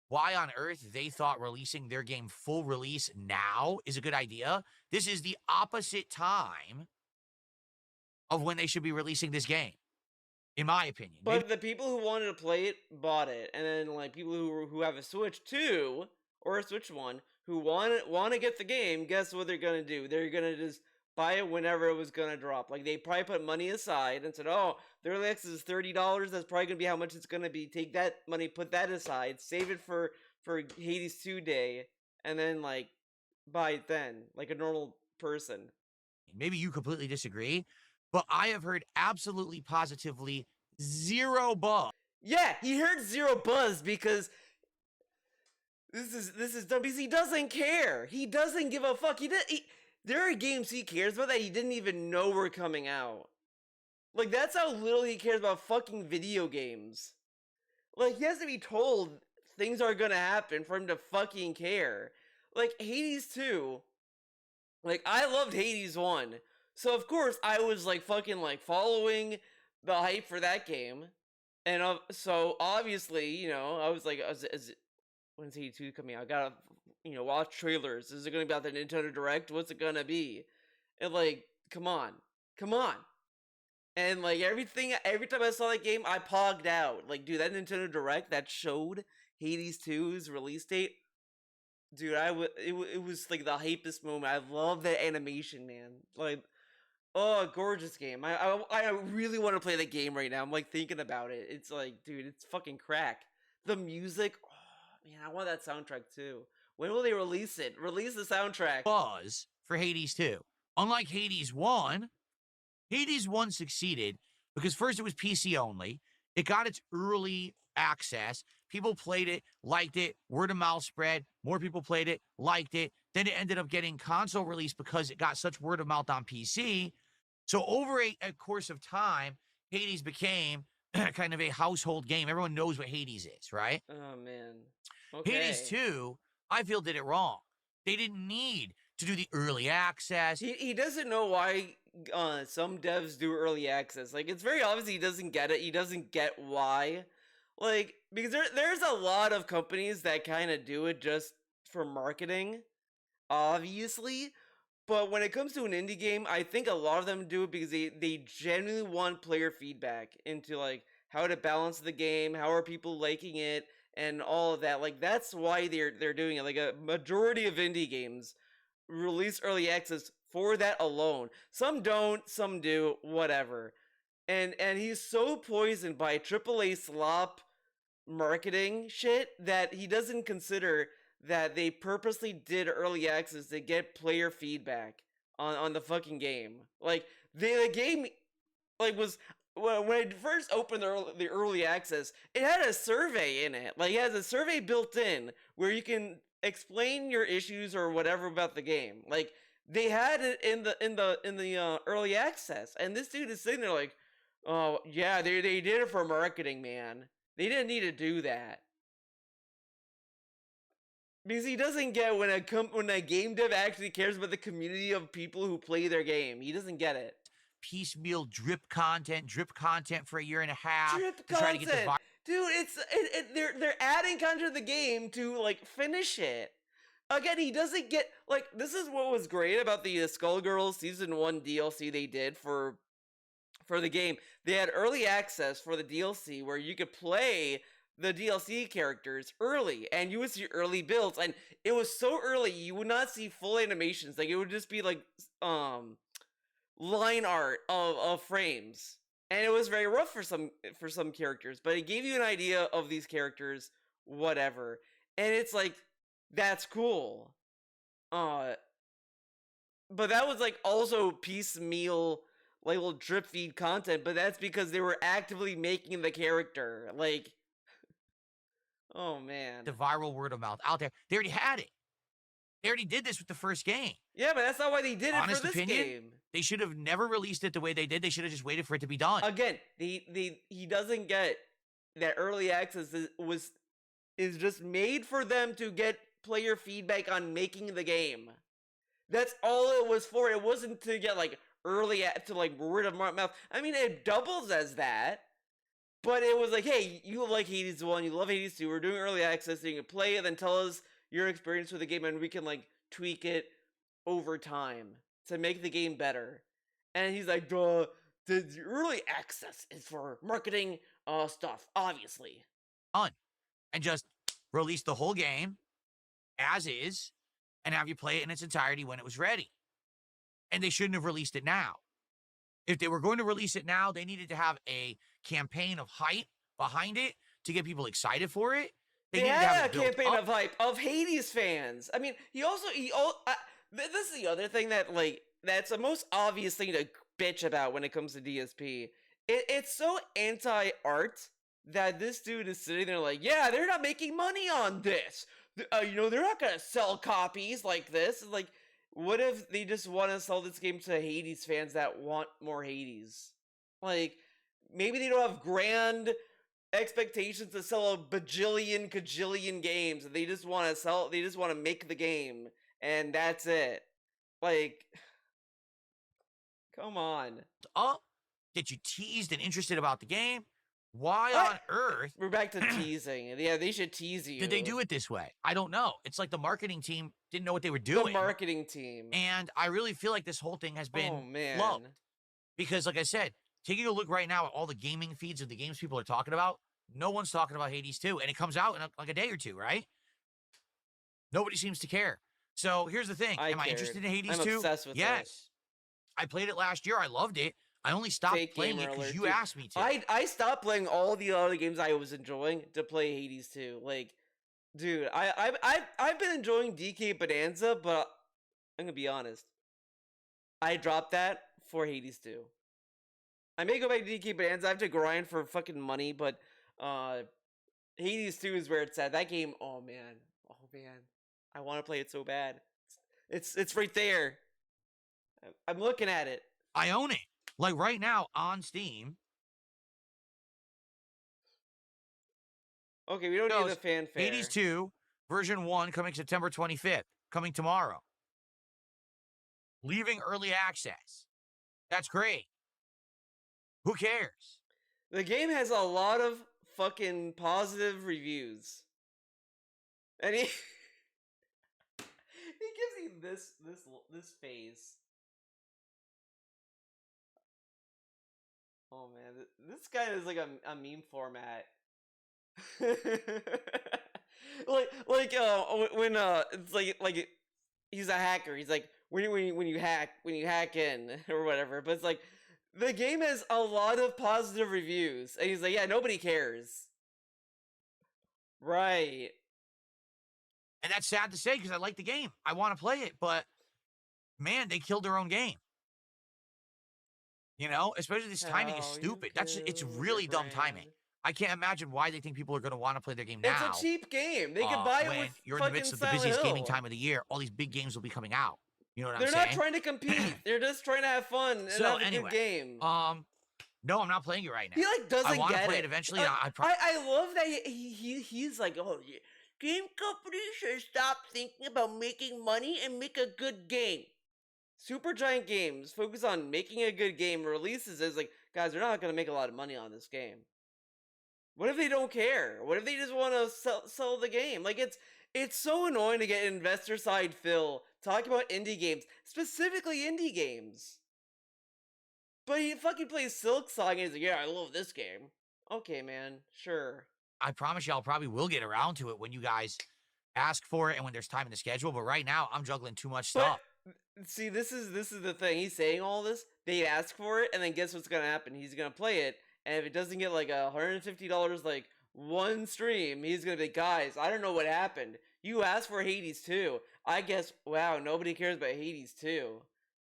why on earth they thought releasing their game full release now is a good idea. This is the opposite time of when they should be releasing this game, in my opinion. Maybe But the people who wanted to play it bought it, and then like people who have a Switch 2 or a Switch 1 who want to get the game, guess what they're gonna do? They're gonna just buy it whenever it was gonna drop. Like they probably put money aside and said, "Oh, the early access is $30. That's probably gonna be how much it's gonna be. Take that money, put that aside, save it for Hades 2 day, and then like buy it then, like a normal person." maybe you completely disagree, but I have heard absolutely positively zero buzz. Yeah, he heard zero buzz because this is dumb because he doesn't care. He doesn't give a fuck. There are games he cares about that he didn't even know were coming out. Like that's how little he cares about fucking video games. Like he has to be told things are gonna happen for him to fucking care. Like Hades 2. Like I loved Hades 1. So of course I was like fucking like following the hype for that game. And so obviously, I was like, when's Hades 2 coming out? I gotta, watch trailers. Is it gonna be about the Nintendo Direct? What's it gonna be? And like, come on. And like every time I saw that game, I pogged out. Like, dude, that Nintendo Direct that showed Hades 2's release date, dude, it was like the hypest moment. I love that animation, man. Like, oh, gorgeous game. I really want to play the game right now. I'm like thinking about it. It's like, dude, it's fucking crack. The music, oh man, I want that soundtrack too. When will they release it? Release the soundtrack. Buzz for Hades 2. Unlike Hades 1, Hades 1 succeeded because first it was PC only. It got its early access. People played it, liked it, word of mouth spread. More people played it, liked it. Then it ended up getting console release because it got such word of mouth on PC. So over a course of time, Hades became kind of a household game. Everyone knows what Hades is, right? Oh man. Okay. Hades 2, I feel, did it wrong. They didn't need to do the early access. He doesn't know why some devs do early access. Like it's very obvious he doesn't get it. He doesn't get why. Like because there's a lot of companies that kind of do it just for marketing, obviously. But when it comes to an indie game, I think a lot of them do it because they genuinely want player feedback into like how to balance the game, how are people liking it, and all of that. Like that's why they're doing it. Like a majority of indie games release early access for that alone. Some don't, some do, whatever. And he's so poisoned by AAA slop marketing shit that he doesn't consider that they purposely did early access to get player feedback on the fucking game. Like the game like was when I first opened the early access, it had a survey in it. Like it has a survey built in where you can explain your issues or whatever about the game. Like they had it in the early access, and this dude is sitting there like, oh yeah, they did it for marketing, man. They didn't need to do that. Because he doesn't get when a game dev actually cares about the community of people who play their game. He doesn't get it. Piecemeal drip content for a year and a half. Drip to try to get the content, dude. They're adding content to the game to like finish it. Again, he doesn't get like this is what was great about the Skullgirls Season 1 DLC they did for the game. They had early access for the DLC where you could play the DLC characters early and you would see early builds, and it was so early you would not see full animations. Like it would just be like line art of frames, and it was very rough for some characters, but it gave you an idea of these characters, whatever. And it's like that's cool. But that was like also piecemeal, like little drip feed content, but that's because they were actively making the character. Like, oh man. The viral word of mouth out there. They already had it. They already did this with the first game. Yeah, but that's not why they did it for this game. They should have never released it the way they did. They should have just waited for it to be done. Again, he doesn't get that early access is just made for them to get player feedback on making the game. That's all it was for. It wasn't to get like to like word of mouth. I mean, it doubles as that, but it was like, hey, you like Hades 1, you love Hades 2, we're doing early access, so you can play it, then tell us your experience with the game, and we can like tweak it over time to make the game better. And he's like, duh, the early access is for marketing stuff, obviously. Done. And just release the whole game as is and have you play it in its entirety when it was ready. And they shouldn't have released it now. If they were going to release it now, they needed to have a campaign of hype behind it to get people excited for it. They needed to had have a it built campaign up. of hype of Hades fans. I mean, this is the other thing that like that's the most obvious thing to bitch about when it comes to DSP. It's so anti-art that this dude is sitting there like, yeah, they're not making money on this. They're not gonna sell copies like this. It's like, what if they just want to sell this game to Hades fans that want more Hades? Like, maybe they don't have grand expectations to sell a bajillion, cajillion games. They just want to make the game, and that's it. Like, come on. Up, get you teased and interested about the game. Why on earth? We're back to teasing. Yeah, they should tease you. Did they do it this way? I don't know. It's like the marketing team didn't know what they were doing. The marketing team. And I really feel like this whole thing has been flubbed. Because, like I said, taking a look right now at all the gaming feeds of the games people are talking about, no one's talking about Hades 2. And it comes out in like a day or two, right? Nobody seems to care. So here's the thing. Am I interested in Hades 2? I'm obsessed with yes. this. I played it last year. I loved it. I only stopped playing it because you asked me to. I stopped playing all the other games I was enjoying to play Hades 2. Like, dude, I've been enjoying DK Bonanza, but I'm gonna be honest. I dropped that for Hades 2. I may go back to DK Bonanza. I have to grind for fucking money, but Hades 2 is where it's at. That game, oh man. I want to play it so bad. It's right there. I'm looking at it. I own it. Like right now on Steam. Okay, we don't need the fanfare. Hades 2, version 1, coming September 25th. Coming tomorrow. Leaving early access. That's great. Who cares? The game has a lot of fucking positive reviews. And he gives you this face. Oh man, this guy is like a meme format. When it's like he's a hacker. He's like when you hack in or whatever. But it's like the game has a lot of positive reviews, and he's like, yeah, nobody cares. Right. And that's sad to say because I like the game. I want to play it, but man, they killed their own game. You know, especially this timing is stupid. It's really dumb timing. I can't imagine why they think people are going to want to play their game now. It's a cheap game. They can buy it with you're in the midst of the busiest gaming time of the year. All these big games will be coming out. You know what I'm saying? They're not trying to compete. They're just trying to have fun and have a good game. No, I'm not playing it right now. He like doesn't get it. I want to play it eventually. I love that he's like, oh, yeah. Game companies should stop thinking about making money and make a good game. Supergiant Games focus on making a good game. Releases is like, guys, they're not going to make a lot of money on this game. What if they don't care? What if they just want to sell the game? Like, it's so annoying to get investor side Phil talking about indie games, specifically indie games. But he fucking plays Silk Song and he's like, yeah, I love this game. Okay, man, sure. I promise y'all probably will get around to it when you guys ask for it and when there's time in the schedule. But right now, I'm juggling too much stuff. See, this is the thing. He's saying all this. They ask for it, and then guess what's gonna happen? He's gonna play it, and if it doesn't get like $150 like one stream, he's gonna be, guys, I don't know what happened. You asked for Hades 2. I guess, wow, nobody cares about Hades 2.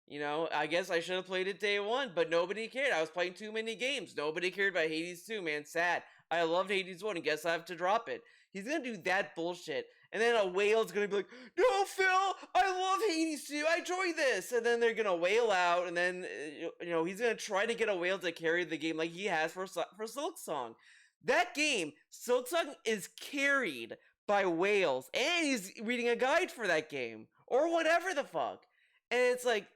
You know, I guess I should have played it day one, but nobody cared. I was playing too many games. Nobody cared about Hades 2, man. Sad. I loved Hades 1, and guess I have to drop it. He's gonna do that bullshit. And then a whale's gonna be like, no, Phil, I love Hades 2, I enjoy this. And then they're gonna wail out, and then, he's gonna try to get a whale to carry the game like he has for Silk Song. That game, Silk Song, is carried by whales, and he's reading a guide for that game or whatever the fuck. And it's like,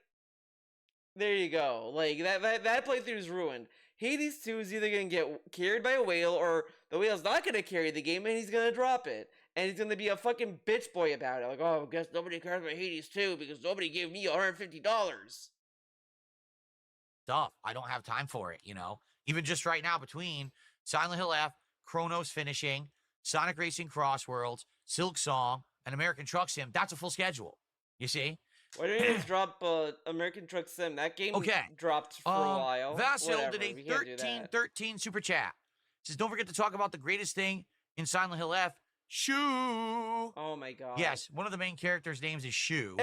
there you go. Like that playthrough is ruined. Hades 2 is either gonna get carried by a whale, or the whale's not gonna carry the game and he's gonna drop it. And he's gonna be a fucking bitch boy about it. Like, oh, I guess nobody cares about Hades 2 because nobody gave me $150. Stuff. I don't have time for it, you know? Even just right now, between Silent Hill F, Chronos finishing, Sonic Racing Cross Worlds, Silk Song, and American Truck Sim, that's a full schedule. You see? Why don't you just drop American Truck Sim? That game dropped for a while. Vasil did a 1313 super chat. Says, don't forget to talk about the greatest thing in Silent Hill F, Shu. Oh my god. Yes, one of the main characters' names is Shu.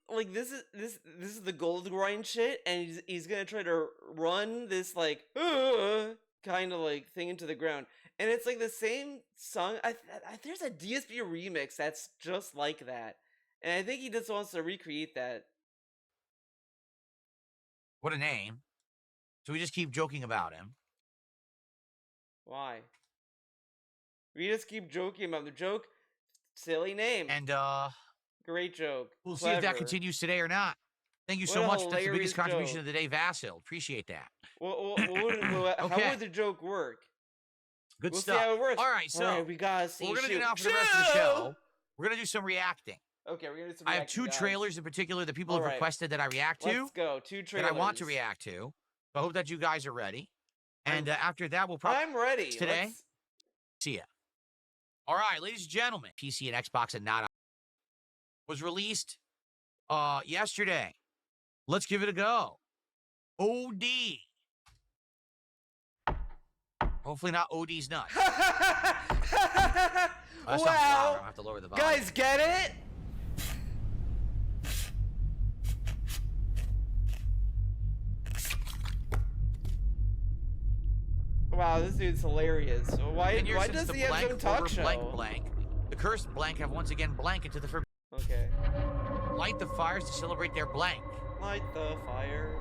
Like this is the gold grind shit, and he's gonna try to run this like kind of like thing into the ground, and it's like the same song. There's a DSP remix that's just like that, and I think he just wants to recreate that. What a name! So we just keep joking about him. Why? We just keep joking about the joke. Silly name. And great joke. We'll see if that continues today or not. Thank you so much. That's the biggest contribution of the day, Vasil. Appreciate that. How would the joke work? Good stuff. See how it works. All right, so we gotta see. What we're gonna do now for the rest of the show, we're gonna do some reacting. Okay, we're gonna do some. I have two trailers in particular that people have requested that I react to. Let's go. Two trailers that I want to react to. So I hope that you guys are ready. And after that, we'll probably. I'm ready. Today. See ya. All right, ladies and gentlemen, PC and Xbox and not was released yesterday. Let's give it a go. OD. Hopefully not OD's nuts. Wow. I'm gonna have to lower the volume. Guys, get it? Wow, this dude's hilarious. Why does he have some talk show? Blank. The cursed blank have once again blank into the forbidden. Okay. Light the fires to celebrate their blank. Light the fire.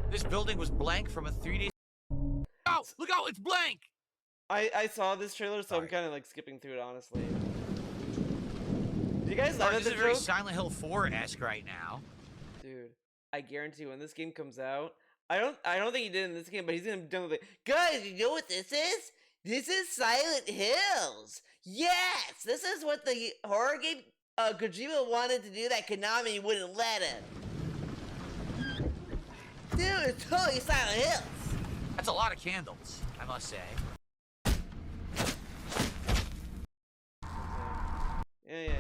This building was blank from a 3-day. Oh, look out! It's blank. I saw this trailer, so I'm kind of like skipping through it, honestly. Do you guys love this is very Silent Hill 4-esque right now. Dude, I guarantee when this game comes out, I don't think he did in this game, but he's gonna be done with it. Guys, you know what this is? This is Silent Hills. Yes, this is what the horror game Kojima wanted to do that Konami wouldn't let him. Dude, it's totally Silent Hills. That's a lot of candles, I must say. Yeah.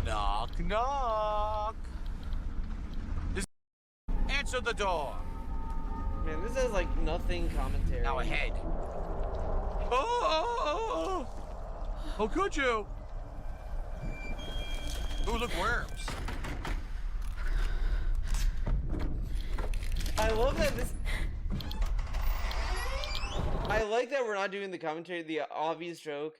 Knock, knock. Answer the door. Man, this is like nothing commentary. Now ahead. Oh, how could you? Ooh, look, worms. I love that this... I like that we're not doing the commentary, the obvious joke.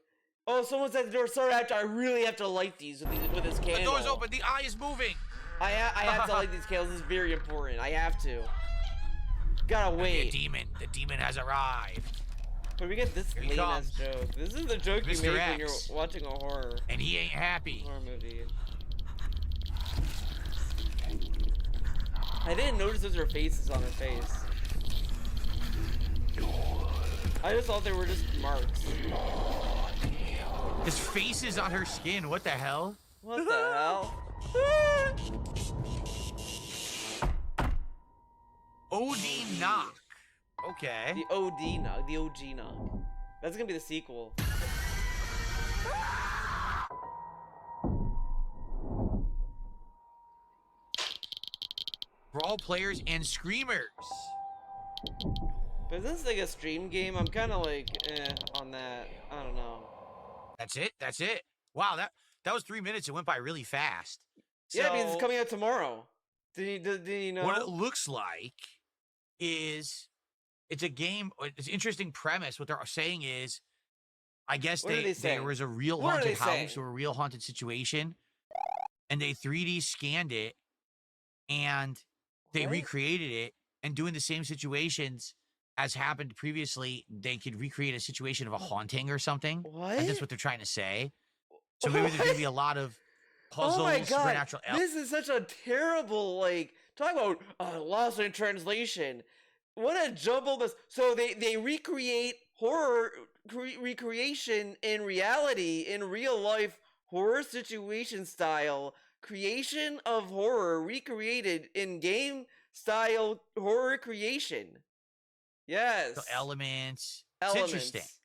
Oh, someone's at the door. Sorry, I really have to light these with this candle. The door's open. The eye is moving. I have to light these candles. This is very important. I have to. Gotta wait. The demon has arrived. But we get this lame-ass joke. This is the joke you make when you're watching a horror. And he ain't happy. Horror movie. I didn't notice those were faces on her face. I just thought they were just marks. His face is on her skin. What the hell? What the hell? OD knock. Okay. The OD knock. The OG knock. That's gonna be the sequel. For all players and screamers. But is this like a stream game? I'm kind of like, on that. I don't know. That's it. That's it. Wow, that was 3 minutes. It went by really fast. Yeah, because it's coming out tomorrow. Did you know? What it looks like is it's a game. It's an interesting premise. What they're saying is, I guess there was a real haunted house or a real haunted situation, and they 3D scanned it, and they recreated it, and doing the same situations as happened previously, they could recreate a situation of a haunting or something. I think that's What? what they're trying to say. So maybe there's going to be What? a lot of Oh my puzzles, god, supernatural. this is such a terrible, like, talk about lost in translation. What a jumble this. So they recreate horror recreation in reality, in real life horror situation style, creation of horror recreated in game style horror creation. Yes, Elements. It's interesting. elements.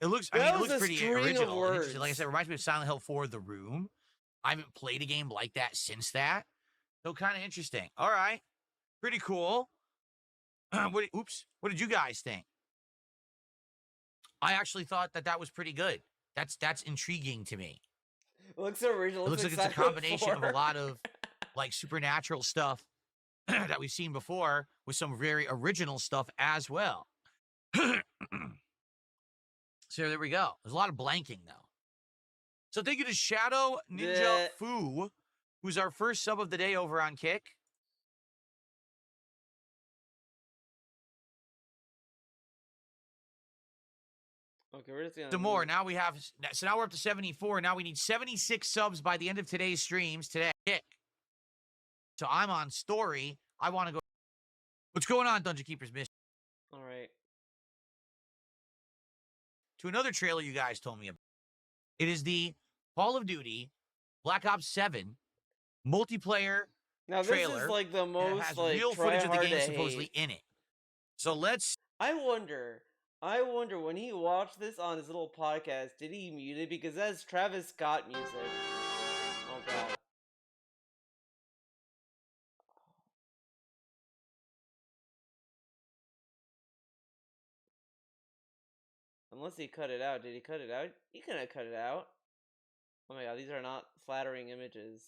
It looks. I mean, That it was looks a pretty string of original and interesting. Like I said, it words. reminds me of Silent Hill 4: The Room. I haven't played a game like that since that. So kind of interesting. All right, pretty cool. Oops. What did you guys think? I actually thought that was pretty good. That's intriguing to me. Looks original. It looks Looks like it's a like Silent combination of a 4. lot of like supernatural stuff that we've seen before with some very original stuff as well. So there we go. There's a lot of blanking though. So thank you to Shadow Ninja The- Fu, who's our first sub of the day over on Kick. Okay, we're just gonna Some more. Now we have, so now we're up to 74. Now we need 76 subs by the end of today's streams today. Kick. So I'm on story. I want to go. What's going on, Dungeon Keepers Mission? All right. To another trailer you guys told me about. It is the Call of Duty Black Ops 7 multiplayer Now this trailer. is like the And it most has like real try footage of the hard game to supposedly hate. in it. So let's. I wonder when he watched this on his little podcast, did he mute it because that's Travis Scott music? Oh god. Unless he cut it out. Did he cut it out? He couldn't have cut it out. Oh my god, these are not flattering images.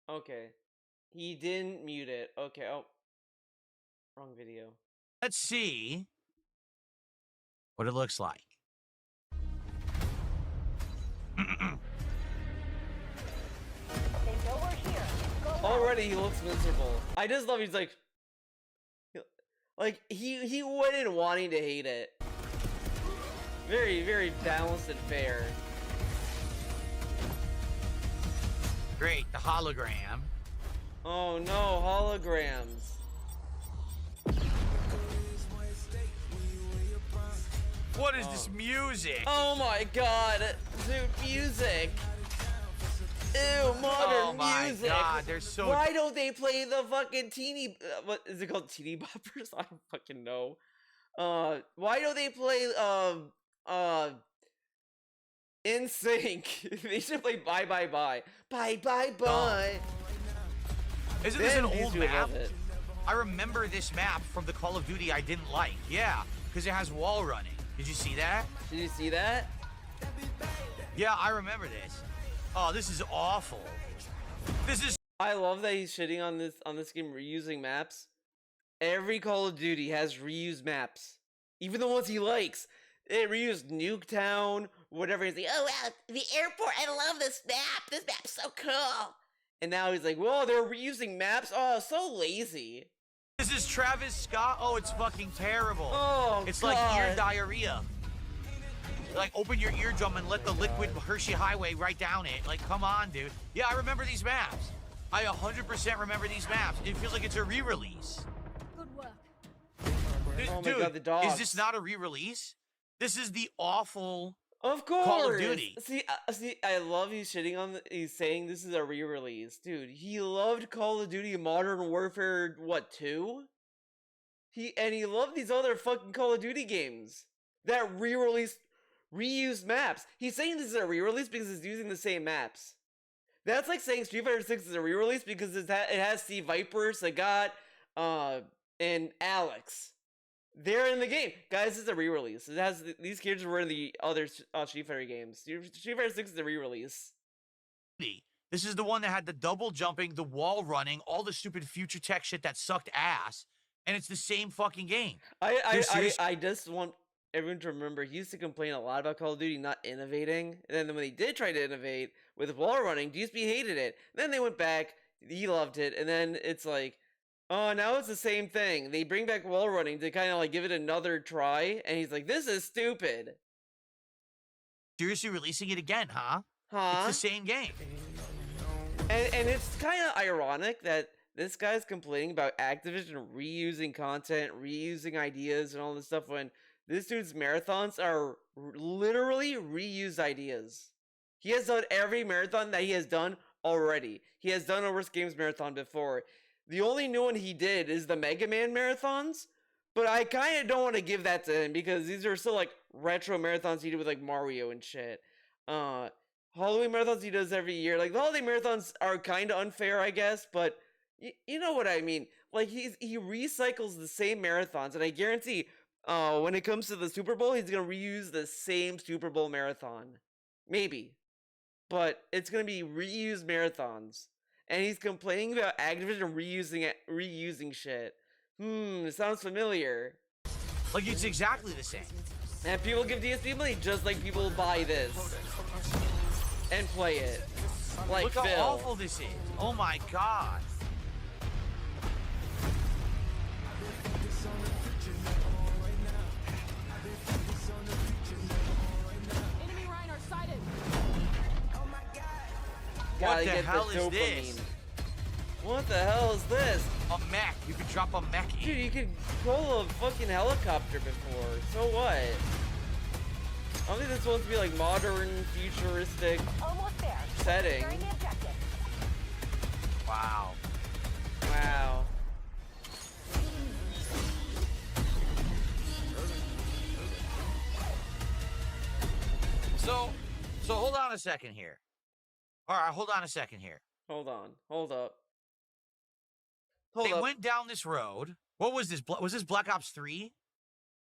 Okay. He didn't mute it. Okay, oh. Wrong video. Let's see what it looks like. Already he looks miserable. I just love he's like he went in wanting to hate it. Very, very balanced and fair. Great, the hologram. Oh no, holograms. What is this music? Oh my god, dude, music. Ew, modern Oh my music. god, they're so. Why don't they play the fucking teeny? What is it called? Teeny boppers? I don't fucking know. Why don't they play In Sync? They should play Bye Bye Bye. Bye Bye Bye. Isn't this an Then these old people map? love it. I remember this map from the Call of Duty I didn't like. Yeah, because it has wall running. Did you see that? Did you see that? Yeah, I remember this. Oh, this is awful. This is. I love that he's shitting on this game reusing maps. Every Call of Duty has reused maps, even the ones he likes. It reused Nuketown, whatever. He's like, oh wow, the airport. I love this map. This map's so cool. And now he's like, whoa, they're reusing maps. Oh, so lazy. This is Travis Scott. Oh, it's fucking terrible. Oh, it's God. like ear diarrhea. Like, open your eardrum and let the liquid Hershey Highway right down it. Like, come on, dude. Yeah, I remember these maps. I 100% remember these maps. It feels like it's a re-release. Good work. Oh my Dude, God, the dogs. is this not a re-release? This is the awful. Of course. Call of Duty. See, I love he's shitting on. He's saying this is a re-release, dude. He loved Call of Duty Modern Warfare 2. He loved these other fucking Call of Duty games that re-released, reused maps. He's saying this is a re-release because it's using the same maps. That's like saying Street Fighter 6 is a re-release because it has Steve Viper, Sagat, and Alex. They're in the game, guys. It's a re-release. It has these characters were in the other Street Fighter games. Street Fighter 6 is a re-release. This is the one that had the double jumping, the wall running, all the stupid future tech shit that sucked ass. and it's the same fucking game. I just want everyone to remember he used to complain a lot about Call of Duty not innovating, and then when they did try to innovate with wall running, DSP hated it. Then they went back, he loved it, and then it's like, oh, now it's the same thing. They bring back wall running to kind of like give it another try, and he's like, this is stupid. Seriously releasing it again, huh? Huh? It's the same game. And it's kind of ironic that this guy's complaining about Activision reusing content, reusing ideas, and all this stuff when this dude's marathons are literally reused ideas. He has done every marathon that he has done already. He has done a Worst Games marathon before. The only new one he did is the Mega Man marathons, but I kind of don't want to give that to him because these are still like retro marathons he did with like Mario and shit. Halloween marathons he does every year. Like the holiday marathons are kind of unfair, I guess, but you know what I mean. Like he recycles the same marathons, and I guarantee, when it comes to the Super Bowl, he's gonna reuse the same Super Bowl marathon, maybe, but it's gonna be reused marathons, and he's complaining about Activision reusing shit. It sounds familiar. Like, it's exactly the same. And people give DSP money just like people buy this and play it. Like Look Phil. how awful this is. Oh my god. Enemy Rhino sighted. Gotta What the get hell the is dopamine. this? What the hell is this? A mech. You could drop a mech Dude, in. you could control a fucking helicopter before. So what? I don't think this wants to be like modern, futuristic Almost there. setting. Securing the objective. Wow. Wow. So hold on a second here. All right, hold on a second here. Hold on. Hold up. Hold They up. went down this road. What was this? Was this Black Ops 3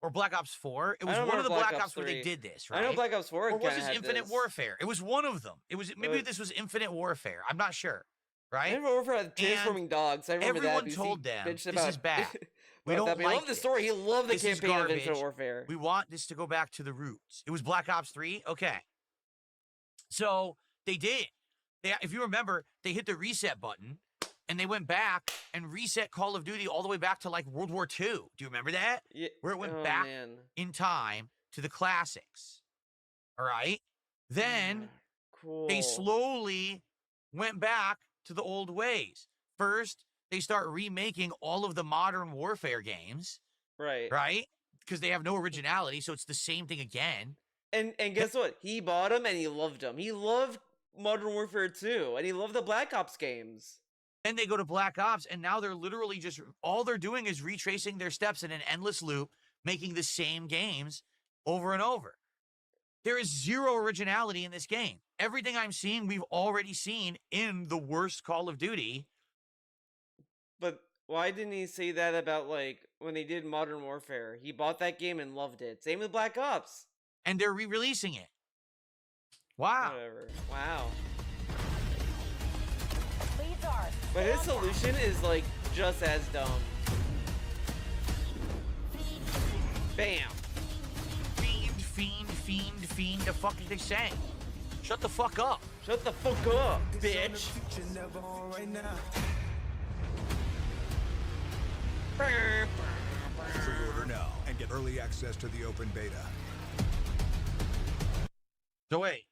or Black Ops 4? It I was don't one of the remember Black Black Ops Ops where they 3. did this, right? I know Black Ops 4 Or was kinda this had Infinite this. Warfare? It was one of them. It was maybe Uh, this was Infinite Warfare. I'm not sure, right? Infinite Warfare had transforming dogs. I remember that. everyone because told he them, bitched "This about- is bad. We about don't that, but he like loved the story. He this. loved the This is campaign of Infinite garbage. Warfare. We want this to go back to the roots." It was Black Ops 3? Okay. So they did. If you remember, they hit the reset button and they went back and reset Call of Duty all the way back to like World War II. Do you remember that? Yeah. Where it went Oh, back man. in time to the classics. All right. Then Cool. they slowly went back to the old ways. First, they start remaking all of the modern warfare games, Right. right? Because they have no originality, so it's the same thing again. And guess what? He bought them and he loved them. He loved Modern Warfare 2 and he loved the Black Ops games. Then they go to Black Ops, and now they're literally just, all they're doing is retracing their steps in an endless loop, making the same games over and over. There is zero originality in this game. Everything I'm seeing, we've already seen in the worst Call of Duty. But why didn't he say that about like when they did Modern Warfare? He bought that game and loved it. Same with Black Ops. And they're re-releasing it. Wow. Whatever. Wow. Leads are. But his solution is like just as dumb. Bam. Fiend, fiend, fiend, fiend. The fuck is they saying? Shut the fuck up. Shut the fuck up, bitch. Pre-order now and get early access to the open beta. So wait.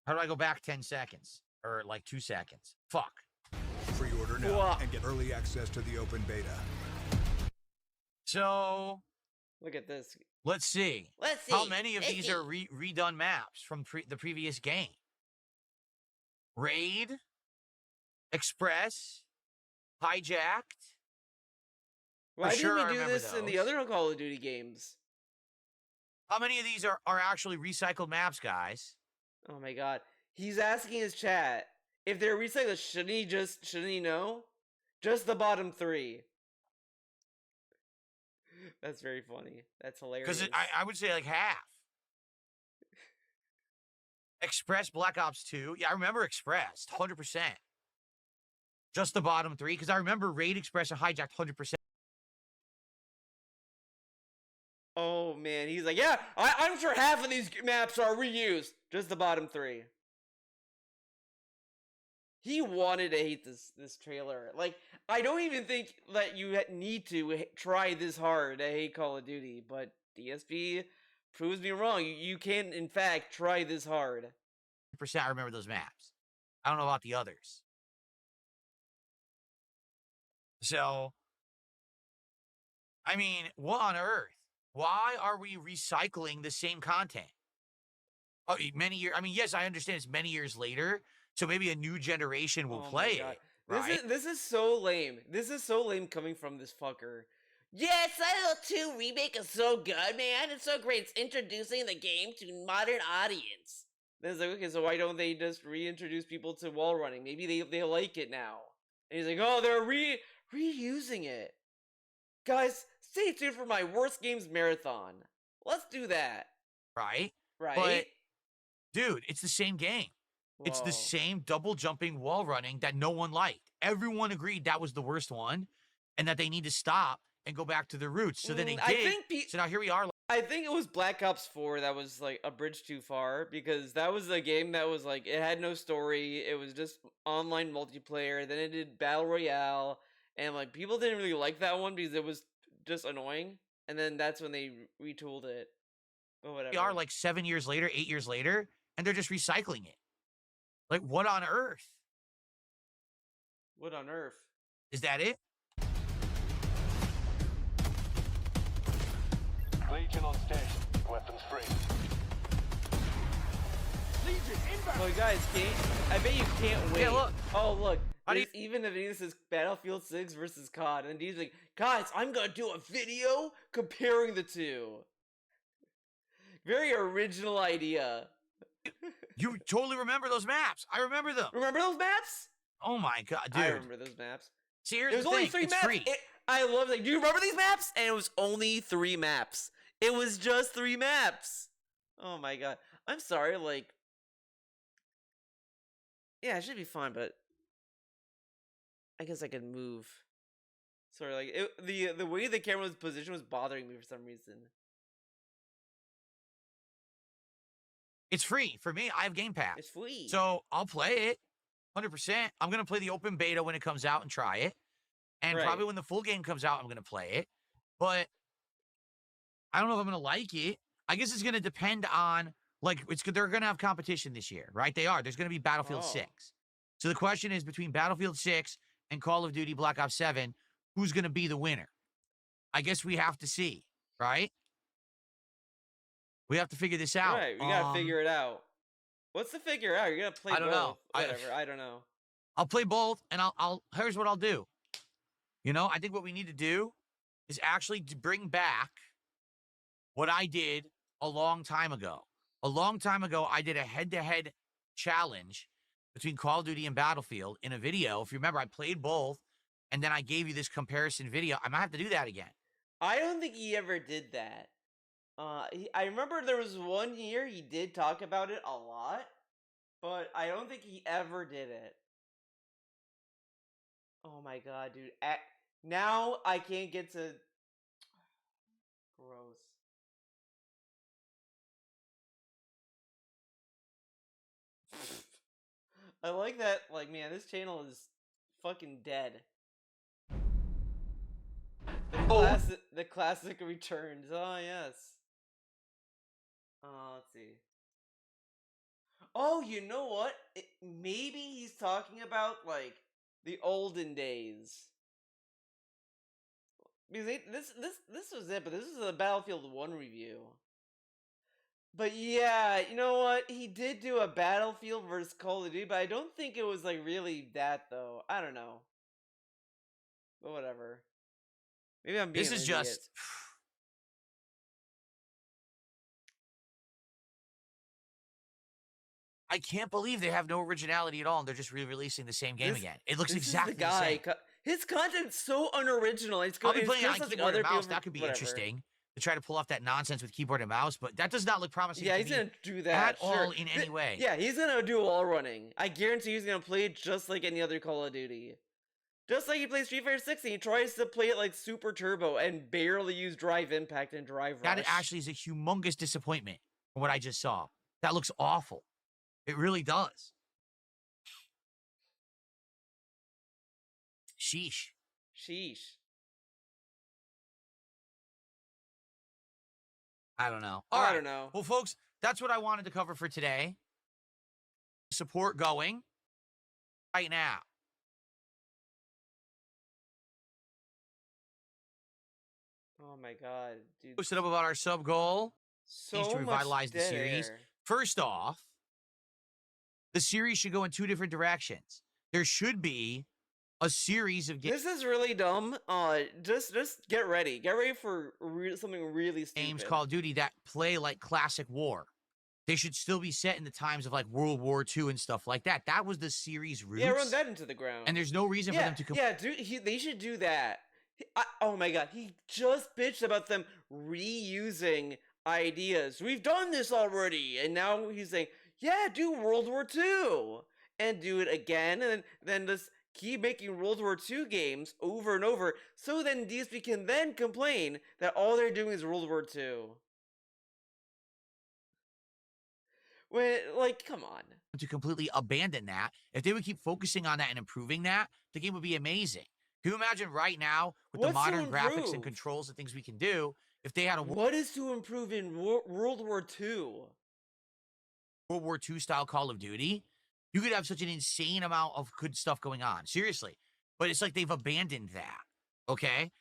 How do I go back 10 seconds? Or like 2 seconds? Fuck. Pre-order now Whoa. and get early access to the open beta. So, Look at this. let's see. Let's see. How many of these are redone maps from the previous game? Raid, Express, Hijacked. Why sure I didn't we do remember this in the those. other Call of Duty games? How many of these are actually recycled maps, guys? Oh my god. He's asking his chat if they're recycled. Shouldn't he know? Just the bottom 3. That's very funny. That's hilarious. Because I would say like half. Express, Black Ops 2. Yeah, I remember Express, 100%. Just the bottom 3, because I remember Raid, Express, and Hijacked 100%. man, he's like, yeah, I'm sure half of these maps are reused. Just the bottom 3. He wanted to hate this trailer. Like, I don't even think that you need to try this hard to hate Call of Duty, but DSP proves me wrong. You can, in fact, try this hard. I remember those maps. I don't know about the others. So, I mean, what on earth? Why are we recycling the same content? Oh, many years. I mean, yes, I understand it's many years later, so maybe a new generation will Oh my play God. it, right? This is so lame. This is so lame coming from this fucker. Yeah, Silent Hill 2 remake is so good, man. It's so great. It's introducing the game to modern audience. Then it's like, okay, so why don't they just reintroduce people to wall running? Maybe they like it now. And he's like, oh, they're reusing it. Guys, stay tuned for my worst games marathon. Let's do that. Right? Right? But, dude, it's the same game. It's the Whoa. same double jumping wall running that no one liked. Everyone agreed that was the worst one and that they need to stop and go back to their roots. So then they I did. think So now here we are. I think it was Black Ops 4 that was like a bridge too far, because that was a game that was like, it had no story, it was just online multiplayer, then it did Battle Royale, and like people didn't really like that one because it was just annoying, and then that's when they retooled it. But whatever. We are like 7 years later, 8 years later, and they're just recycling it. Like, what on earth? What on earth? Is that it? Legion on station. Weapons free. Legion inbound. Well, guys, I bet you can't wait. Yeah, look. Oh, look. How do you- Even if this is Battlefield 6 versus COD, and he's like, guys, I'm gonna do a video comparing the two. Very original idea. You totally remember those maps. I remember them. Remember those maps? Oh my God, dude. I remember those maps. See, here's It was the only thing. 3 It's maps. free. I love it. Do you remember these maps? And it was only 3 maps. It was just 3 maps. Oh my God. I'm sorry, like... Yeah, it should be fun, but... I guess I could move. Sorry, like, the way the camera was positioned was bothering me for some reason. It's free. For me, I have Game Pass. It's free. So I'll play it 100%. I'm going to play the open beta when it comes out and try it. And Right. probably when the full game comes out, I'm going to play it. But I don't know if I'm going to like it. I guess it's going to depend on, like, they're going to have competition this year, right? They are. There's going to be Battlefield Oh. 6. So the question is, between Battlefield 6 and Call of Duty Black Ops 7, who's going to be the winner? I guess we have to see, right? We have to figure this out. Right, we gotta figure it out. What's the figure out? You're gonna play I don't know. both. Whatever, I don't know. I'll play both, and here's what I'll do. You know, I think what we need to do is actually to bring back what I did a long time ago. A long time ago, I did a head-to-head challenge between Call of Duty and Battlefield in a video. If you remember, I played both, and then I gave you this comparison video. I might have to do that again. I don't think he ever did that. I remember there was one year he did talk about it a lot, but I don't think he ever did it. Oh my God, dude. Now I can't get to... Gross. I like that, like, man, this channel is fucking dead. The classic returns. Oh, yes. Let's see. Oh, you know what? Maybe he's talking about, like, the olden days. Because this was it, but this is a Battlefield 1 review. But yeah, you know what? He did do a Battlefield versus Call of Duty, but I don't think it was, like, really that, though. I don't know. But whatever. Maybe I'm being This is an idiot. just... I can't believe they have no originality at all, and they're just re-releasing the same game again. It looks This exactly is the the guy. same. His content's so unoriginal. It's I'll good. be playing it on like keyboard other and mouse. people- That could be whatever. interesting to try to pull off that nonsense with keyboard and mouse, but that does not look promising Yeah, to he's me gonna do that at all in any way. Yeah, he's gonna do wall running. I guarantee he's gonna play it just like any other Call of Duty. Just like he plays Street Fighter 6 and he tries to play it like Super Turbo and barely use Drive Impact and Drive Rush. That actually is a humongous disappointment from what I just saw. That looks awful. It really does. Sheesh. Sheesh. I don't know. I don't know. Well, folks, that's what I wanted to cover for today. Support going right now. Oh my god, dude. Posted up about our sub goal. So Needs to revitalize much the series. there. First off, the series should go in 2 different directions. There should be a series of This is really dumb. Just get ready. Get ready for something really stupid. games, Call of Duty, that play like classic war. They should still be set in the times of like World War II and stuff like that. That was the series roots. Yeah, run that into the ground. And there's no reason for them to yeah, dude, they should do that. Oh my god, he just bitched about them reusing ideas. We've done this already, and now he's saying, yeah, do World War II and do it again, and then just keep making World War II games over and over, so then DSP can then complain that all they're doing is World War II. When, like, come on. to completely abandon that. If they would keep focusing on that and improving that, the game would be amazing. Can you imagine right now with the What's to modern graphics and improve? controls and things we can do, if they had a What is to improve in World War II? World War II style Call of Duty, you could have such an insane amount of good stuff going on. Seriously. But it's like they've abandoned that. Okay?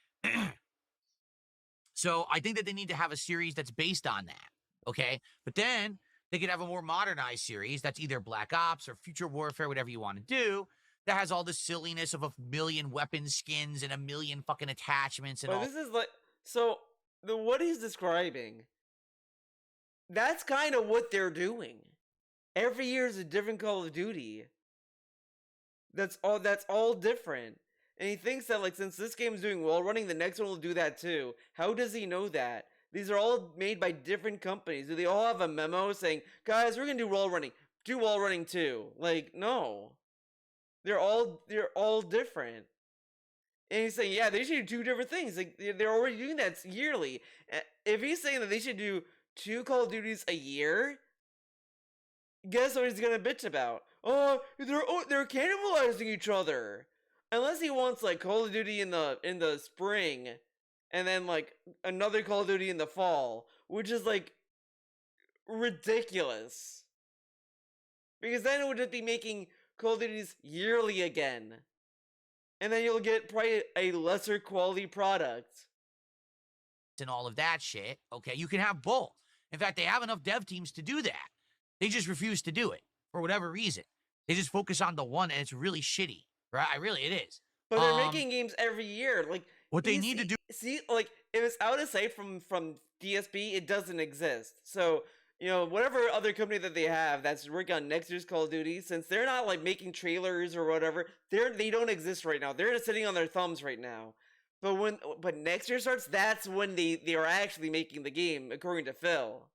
So I think that they need to have a series that's based on that. Okay? But then they could have a more modernized series that's either Black Ops or Future Warfare, whatever you want to do, that has all the silliness of a million weapon skins and a million fucking attachments and But all. this is like, so what he's describing, that's kind of what they're doing. Every year is a different Call of Duty. That's all different. And he thinks that, like, since this game is doing wall running, the next one will do that too. How does he know that? These are all made by different companies. Do they all have a memo saying, guys, we're gonna do wall running. Do wall running too. Like, no. They're all different. And he's saying, yeah, they should do 2 different things. Like, they're already doing that yearly. If he's saying that they should do 2 Call of Duties a year, guess what he's gonna bitch about? Oh, they're cannibalizing each other. Unless he wants, like, Call of Duty in the spring, and then, like, another Call of Duty in the fall, which is, like, ridiculous. Because then it would just be making Call of Duties yearly again. And then you'll get probably a lesser quality product. And all of that shit. Okay, you can have both. In fact, they have enough dev teams to do that. They just refuse to do it for whatever reason. They just focus on the one, and it's really shitty, right? It is. But they're making games every year. Like, what they need to do. See, like, if it's out of sight from DSP, it doesn't exist. So, you know, whatever other company that they have that's working on next year's Call of Duty, since they're not, like, making trailers or whatever, they don't exist right now. They're just sitting on their thumbs right now. But next year starts, that's when they are actually making the game, according to Phil.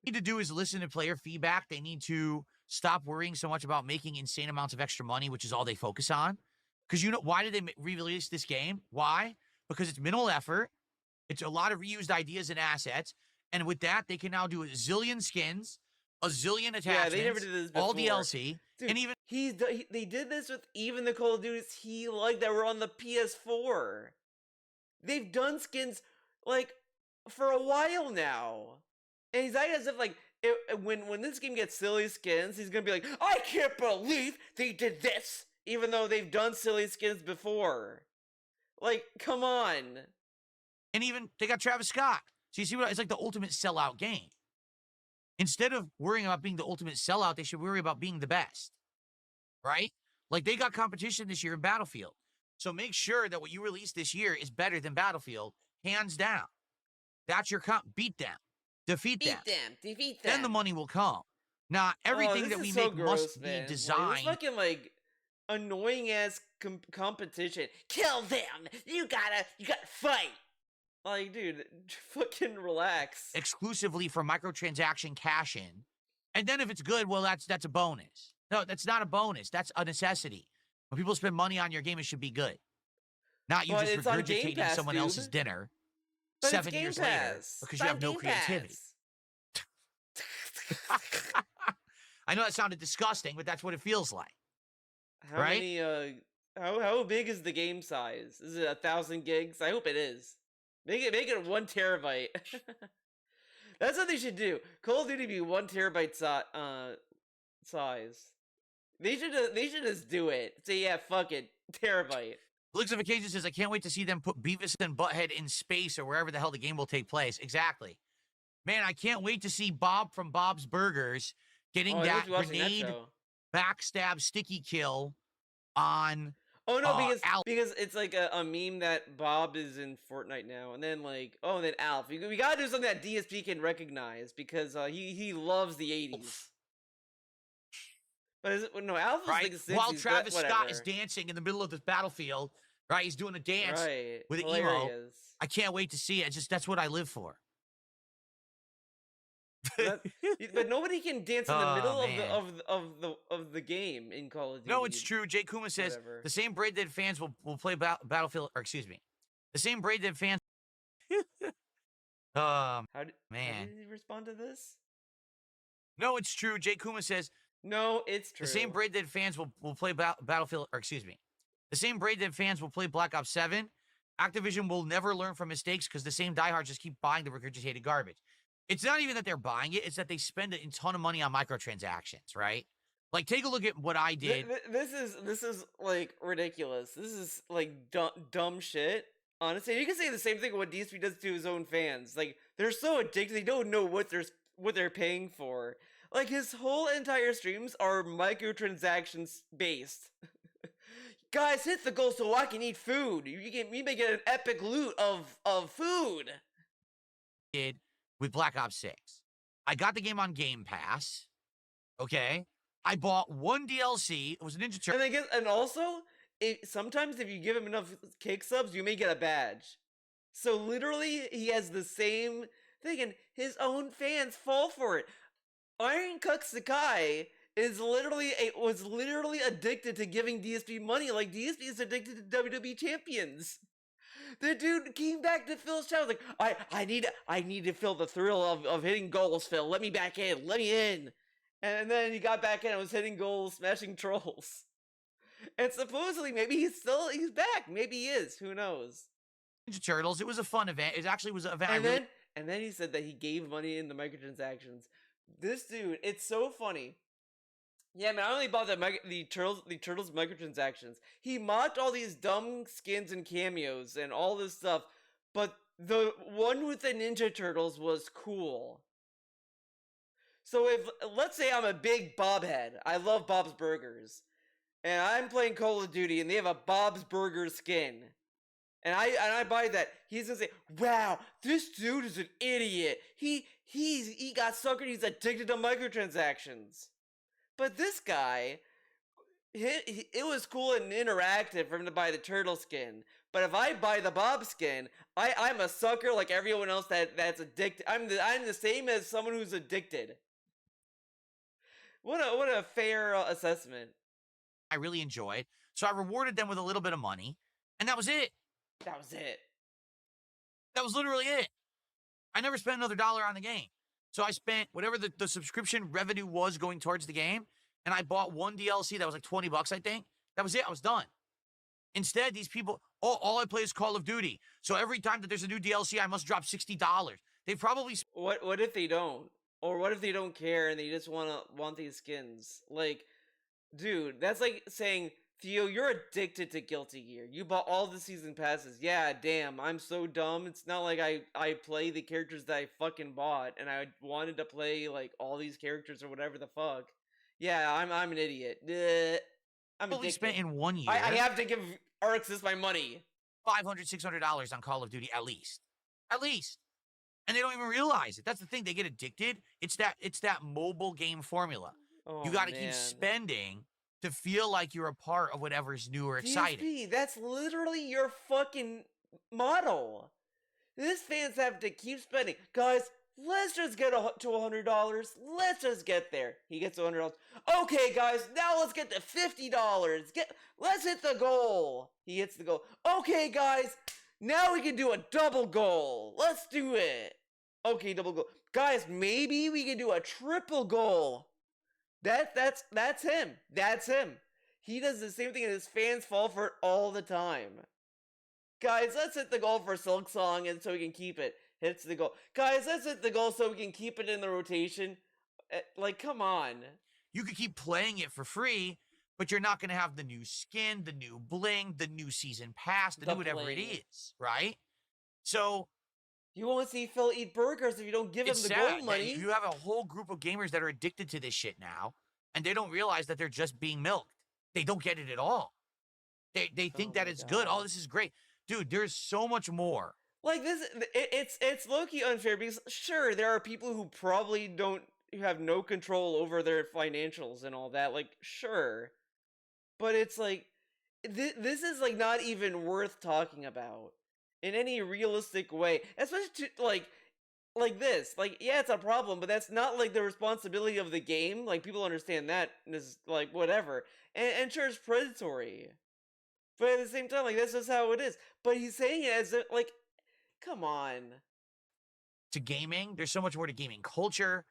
Need to do is listen to player feedback. They need to stop worrying so much about making insane amounts of extra money, which is all they focus on. Because, you know, why did they re-release this game? Why? Because it's minimal effort. It's a lot of reused ideas and assets. And with that, they can now do a zillion skins, a zillion attachments, Yeah, they never did this before. all DLC, Dude, and even they did this with even the Call of Duties he liked that were on the PS4. They've done skins, like, for a while now. And he's acting as if, like, when this game gets silly skins, he's gonna be like, I can't believe they did this! Even though they've done silly skins before. Like, come on. And even they got Travis Scott. So you see what it's like, the ultimate sellout game. Instead of worrying about being the ultimate sellout, they should worry about being the best. Right? Like, they got competition this year in Battlefield. So make sure that what you release this year is better than Battlefield, hands down. That's your comp. Beat them. Defeat them. Defeat them. Then the money will come. Now, everything that we make must be designed. Like, this fucking, like, annoying ass competition. Kill them. You gotta fight. Like, dude, fucking relax. Exclusively for microtransaction cash in. And then if it's good, well, that's a bonus. No, that's not a bonus. That's a necessity. When people spend money on your game, it should be good. Not you But just it's on Game regurgitating Pass, someone dude. else's dinner But it's 7 Game years later Pass. because It's you on have no Game creativity. Pass. I know that sounded disgusting, but that's what it feels like. How Right? many? How big is the game size? Is it 1,000 gigs? I hope it is. Make it 1 terabyte. That's what they should do. Call of Duty be 1 terabyte size. They should just do it. Say yeah, fuck it, terabyte. Looks of Occasion says, I can't wait to see them put Beavis and Butthead in space or wherever the hell the game will take place. Exactly. Man, I can't wait to see Bob from Bob's Burgers getting Oh, I that was watching that grenade show. backstab sticky kill on Oh no, Alf. because it's like a meme that Bob is in Fortnite now, and then like and then Alf. We gotta do something that DSP can recognize because he loves the 80s. But is it, no, Alf is Right? like the 60s. While Travis but Scott is whatever. dancing in the middle of this battlefield, right? He's doing a dance Right, with an emo. hilarious. I can't wait to see it. That's what I live for. But nobody can dance in the Oh, middle man. of the game in Call of Duty. No, it's true. Jay Kuma says Whatever. the same Braid Dead fans will play Battlefield, or excuse me, the same Braid Dead fans. How did Man. he respond to this? No, it's true. Jay Kuma says No, it's true. the same Braid Dead fans will play Battlefield, or excuse me, the same Braid Dead fans will play Black Ops 7. Activision will never learn from mistakes because the same diehards just keep buying the regurgitated garbage. It's not even that they're buying it; it's that they spend a ton of money on microtransactions, right? Like, take a look at what I did. This is like ridiculous. This is like dumb shit. Honestly, you can say the same thing what DSP does to his own fans. Like they're so addicted, they don't know what they're paying for. Like his whole entire streams are microtransactions based. Guys, hit the goal so I can eat food. We may get an epic loot of food. Did with Black Ops 6. I got the game on Game Pass. Okay. I bought one DLC. It was a Ninja Turtle. And also, sometimes if you give him enough cake subs, you may get a badge. So literally, he has the same thing, and his own fans fall for it. Iron Cuck Sakai was literally addicted to giving DSP money, like DSP is addicted to WWE champions. The dude came back to Phil's chat, was like, I need to feel the thrill of hitting goals, Phil. Let me back in. Let me in. And then he got back in and was hitting goals, smashing trolls. And supposedly, maybe he's back. Maybe he is. Who knows? Ninja Turtles. It was a fun event. It actually was an event. And then he said that he gave money in the microtransactions. This dude, it's so funny. Yeah, man, I only bought the turtles microtransactions. He mocked all these dumb skins and cameos and all this stuff, but the one with the Ninja Turtles was cool. So let's say I'm a big Bob head, I love Bob's Burgers, and I'm playing Call of Duty, and they have a Bob's Burgers skin, and I buy that, he's gonna say, "Wow, this dude is an idiot. He got suckered. He's addicted to microtransactions." But this guy, it was cool and interactive for him to buy the turtle skin. But if I buy the Bob skin, I'm a sucker like everyone else that's addicted. I'm the same as someone who's addicted. What a fair assessment. I really enjoyed. So I rewarded them with a little bit of money, and that was it. That was it. That was literally it. I never spent another dollar on the game. So I spent whatever the subscription revenue was going towards the game, and I bought one DLC that was like $20, I think. That was it. I was done. Instead, these people, all I play is Call of Duty. So every time that there's a new DLC, I must drop $60. They probably... What if they don't? Or what if they don't care and they just want these skins? Like, dude, that's like saying, Theo, you're addicted to Guilty Gear. You bought all the season passes. Yeah, damn, I'm so dumb. It's not like I play the characters that I fucking bought, and I wanted to play, like, all these characters or whatever the fuck. Yeah, I'm an idiot. I'm probably addicted. spent in 1 year... I have to give Arxis my money. $500, $600 on Call of Duty, at least. At least. And they don't even realize it. That's the thing. They get addicted. It's that mobile game formula. Oh, you got to keep man. spending to feel like you're a part of whatever's new or exciting. DSP, that's literally your fucking motto. These fans have to keep spending. Guys, let's just get to $100. Let's just get there. He gets $100. Okay, guys, now let's get to $50. Let's hit the goal. He hits the goal. Okay, guys, now we can do a double goal. Let's do it. Okay, double goal. Guys, maybe we can do a triple goal. That's him. That's him. He does the same thing and his fans fall for it all the time. Guys, let's hit the goal for Silk Song and so we can keep it. Hits the goal. Guys, let's hit the goal so we can keep it in the rotation. Like, come on. You could keep playing it for free, but you're not going to have the new skin, the new bling, the new season pass, the new whatever it is, right? So you won't see Phil eat burgers if you don't give him the gold money. You have a whole group of gamers that are addicted to this shit now, and they don't realize that they're just being milked. They don't get it at all. They think that it's good. Oh, this is great. Dude, there's so much more. Like this, it's low-key unfair because sure, there are people who probably who have no control over their financials and all that. Like, sure, but it's like this is like not even worth talking about in any realistic way, especially to, like this. Like, yeah, it's a problem, but that's not like the responsibility of the game. Like, people understand that is like whatever, and sure, it's predatory. But at the same time, like, that's just how it is. But he's saying it as if, like, come on. To gaming, there's so much more to gaming culture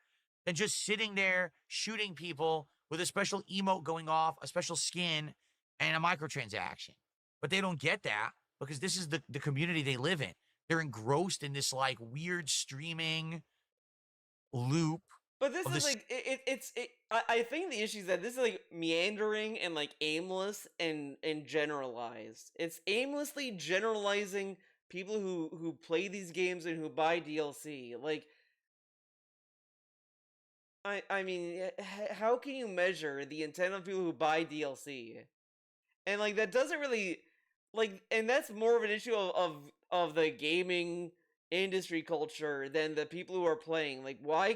than just sitting there shooting people with a special emote going off, a special skin, and a microtransaction. But they don't get that because this is the community they live in. They're engrossed in this, like, weird streaming loop. But this is like I think the issue is that this is like meandering and like aimless and generalized. It's aimlessly generalizing people who play these games and who buy DLC. Like, I mean, how can you measure the intent of people who buy DLC? And like that doesn't really like, and that's more of an issue of the gaming industry culture than the people who are playing. Like, why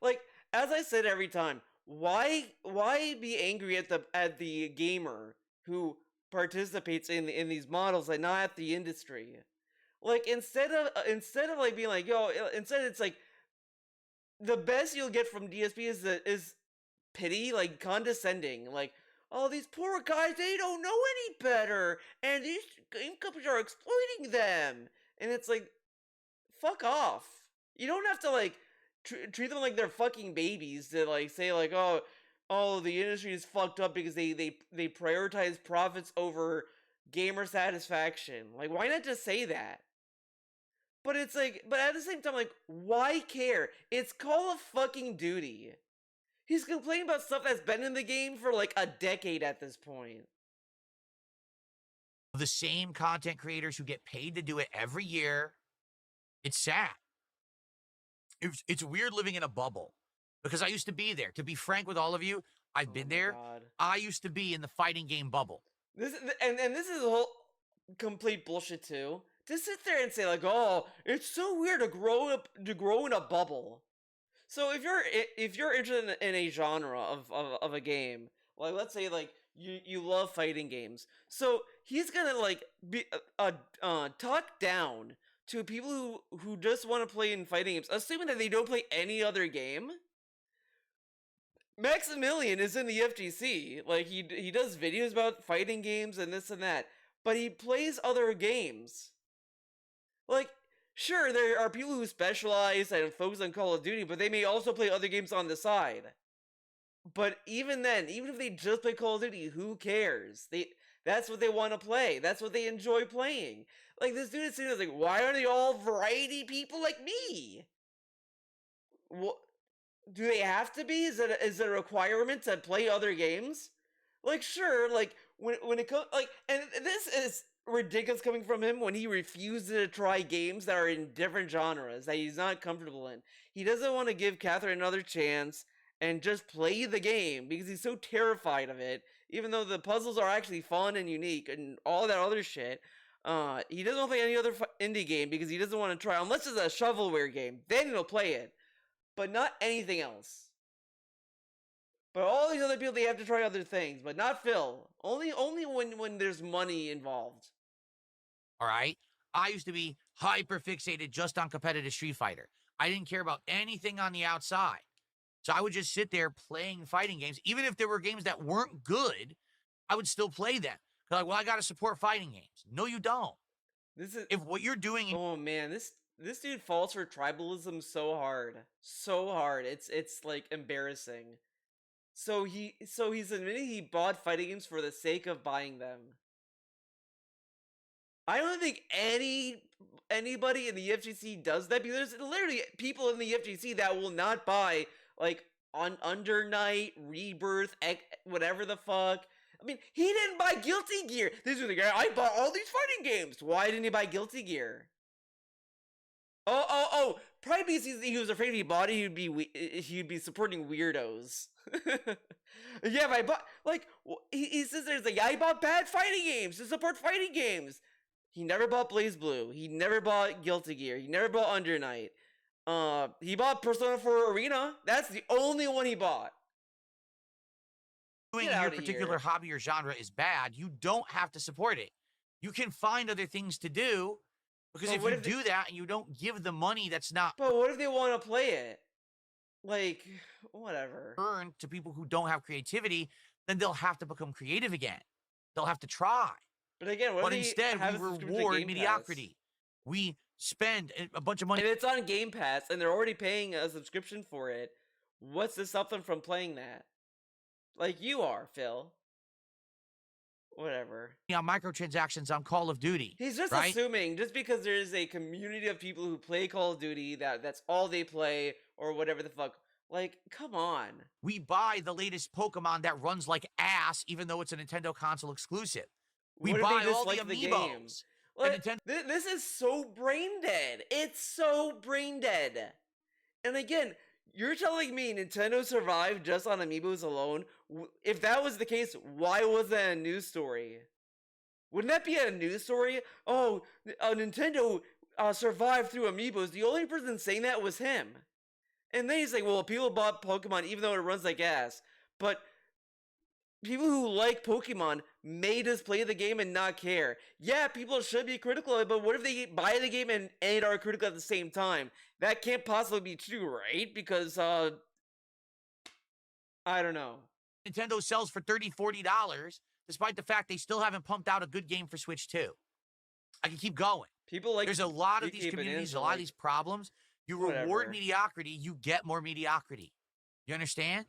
like, as I said every time, why be angry at the gamer who participates in these models and not at the industry? Like, instead of like being like, yo, instead it's like the best you'll get from DSP is pity, like condescending, like, oh, these poor guys, they don't know any better, and these game companies are exploiting them. And it's like, fuck off. You don't have to like treat them like they're fucking babies to like say like, oh, the industry is fucked up because they prioritize profits over gamer satisfaction. Like, why not just say that? But it's like, but at the same time, like, why care? It's Call of fucking Duty. He's complaining about stuff that's been in the game for like a decade at this point. The same content creators who get paid to do it every year. It's sad. It's weird living in a bubble because I used to be there. To be frank with all of you, I've been there. God. I used to be in the fighting game bubble. This and this is a whole complete bullshit too. To sit there and say like, oh, it's so weird to grow in a bubble. So if you're interested in a genre of a game, like let's say like you love fighting games, so he's gonna like be talk down to people who just want to play in fighting games, assuming that they don't play any other game. Maximilian is in the FGC, like he does videos about fighting games and this and that, but he plays other games. Like, sure, there are people who specialize and focus on Call of Duty, but they may also play other games on the side. But even then, even if they just play Call of Duty, who cares? That's what they want to play. That's what they enjoy playing. Like, this dude is sitting there like, why are they all variety people like me? What, do they have to be? Is it a requirement to play other games? Like, sure, like, when it comes, like, and this is ridiculous coming from him when he refuses to try games that are in different genres that he's not comfortable in. He doesn't want to give Catherine another chance and just play the game because he's so terrified of it, even though the puzzles are actually fun and unique and all that other shit. He doesn't want to play any other indie game because he doesn't want to try, unless it's a shovelware game, then he'll play it, but not anything else. But all these other people, they have to try other things, but not Phil. Only when there's money involved. All right? I used to be hyper fixated just on competitive Street Fighter. I didn't care about anything on the outside. So I would just sit there playing fighting games. Even if there were games that weren't good, I would still play them. Like, well, I got to support fighting games. No, you don't. This is If what you're doing, oh man, this dude falls for tribalism so hard. So hard. It's like embarrassing. So he's admitting he bought fighting games for the sake of buying them. I don't think anybody in the FGC does that, because there's literally people in the FGC that will not buy like on Under Night, Rebirth, whatever the fuck. I mean, he didn't buy Guilty Gear. This is the guy, I bought all these fighting games. Why didn't he buy Guilty Gear? Oh! Probably because he was afraid if he bought it, he'd be supporting weirdos. Yeah, but I bought, like, he says there's like, I bought bad fighting games to support fighting games. He never bought Blaze Blue. He never bought Guilty Gear. He never bought Under Night. He bought Persona 4 Arena. That's the only one he bought. doing Get your outta particular here. hobby or genre is bad, you don't have to support it. You can find other things to do, because But if what you if they- do that and you don't give the money that's not But what if they want to play it? Like, whatever. earned to people who don't have creativity, then they'll have to become creative again. They'll have to try. But again, what But if they instead, have we a subscription to reward Game Pass? mediocrity. We spend a bunch of money. And it's on Game Pass, and they're already paying a subscription for it. What's to stop them from playing that? Like you are, Phil. Whatever. On microtransactions on Call of Duty. He's just right? assuming, just because there is a community of people who play Call of Duty, that's all they play, or whatever the fuck. Like, come on. We buy the latest Pokemon that runs like ass, even though it's a Nintendo console exclusive. We What if they buy all the dislike the game? amiibos. Like, Nintendo- this is so brain dead. It's so brain dead. And again, you're telling me Nintendo survived just on amiibos alone? If that was the case, why was that a news story? Wouldn't that be a news story? Oh, Nintendo survived through amiibos. The only person saying that was him. And then he's like, well, people bought Pokemon even though it runs like ass. But people who like Pokemon may just play the game and not care. Yeah, people should be critical of it, but what if they buy the game and are critical at the same time? That can't possibly be true, right? Because, I don't know. Nintendo sells for $30, $40, despite the fact they still haven't pumped out a good game for Switch 2. I can keep going. People like There's a lot of these DK communities, Bonanza, a lot like, of these problems. You reward whatever. mediocrity, you get more mediocrity. You understand?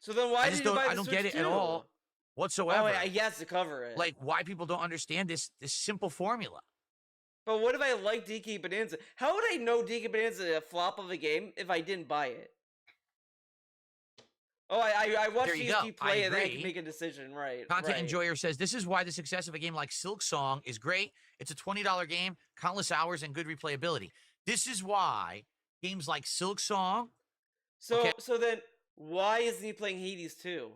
So then why I did just you don't, buy I the don't Switch get it at 2? all whatsoever. Oh, yeah, he has to cover it. Like, why people don't understand this simple formula. But what if I like DK Bonanza? How would I know DK Bonanza is a flop of a game if I didn't buy it? Oh, I watched There you go. DSP play I and then I agree. can make a decision, right? Content right. Enjoyer says, this is why the success of a game like Silk Song is great. It's a $20 game, countless hours, and good replayability. This is why games like Silk Song, So Okay. so then why isn't he playing Hades 2?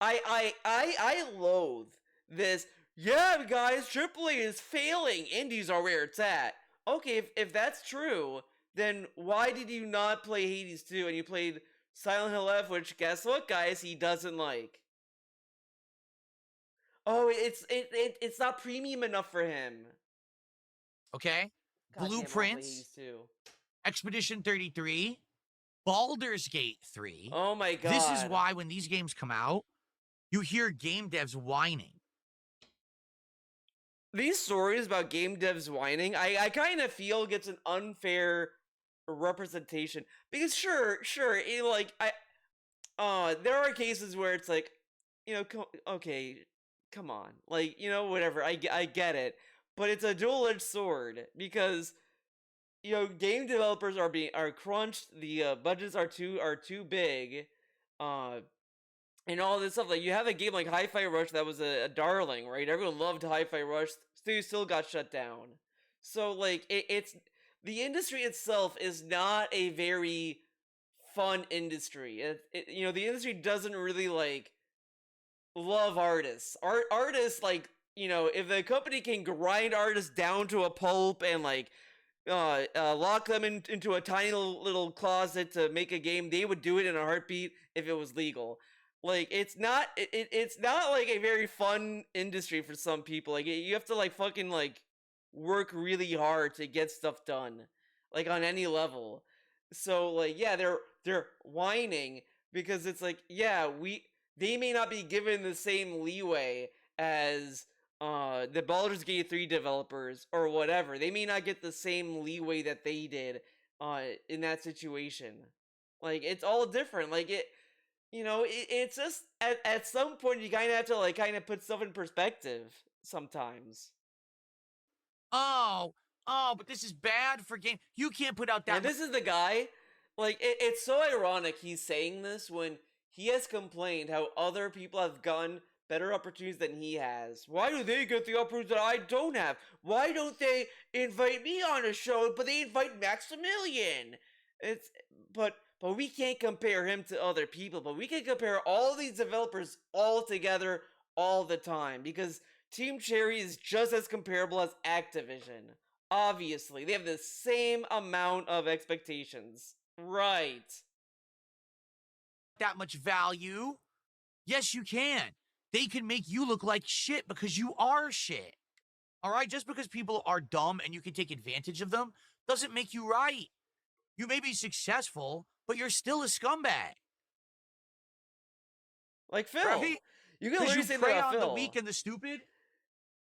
I loathe this. Yeah, guys, AAA is failing. Indies are where it's at. Okay, if that's true, then why did you not play Hades 2 and you played Silent Hill F, which guess what, guys, he doesn't like. Oh, it's not premium enough for him. okay? God damn, I'll play Blueprints, Hades 2. Expedition 33, Baldur's Gate 3. Oh my god. This is why when these games come out, you hear game devs whining. These stories about game devs whining, I kind of feel gets an unfair representation, because sure, there are cases where it's like, okay, come on, like, whatever, I get it, but it's a dual-edged sword, because game developers are crunched, the budgets are too big, and all this stuff. Like, you have a game like Hi-Fi Rush that was a darling, right? Everyone loved Hi-Fi Rush. Still got shut down. So, like, it's the industry itself is not a very fun industry. The industry doesn't really like love artists. Artists, like, if the company can grind artists down to a pulp and like lock them into a tiny little closet to make a game, they would do it in a heartbeat if it was legal. Like, it's not like a very fun industry for some people. Like, you have to like fucking like work really hard to get stuff done. like on any level. So like yeah, they're whining because it's like yeah, they may not be given the same leeway as the Baldur's Gate 3 developers or whatever. They may not get the same leeway that they did in that situation. Like it's all different. Like it's just at some point you kind of have to like kind of put stuff in perspective sometimes. But this is bad for game. You can't put out that. And this is the guy, like, it's so ironic he's saying this when he has complained how other people have gotten better opportunities than he has. Why do they get the opportunities that I don't have? Why don't they invite me on a show, but they invite Maximilian? But we can't compare him to other people, but we can compare all these developers all together all the time, because Team Cherry is just as comparable as Activision. Obviously, they have the same amount of expectations. Right. That much value. Yes, you can. They can make you look like shit because you are shit. All right? Just because people are dumb and you can take advantage of them doesn't make you right. You may be successful, but you're still a scumbag. Like Phil. Right? You can literally say that prey about on Phil. the weak and the stupid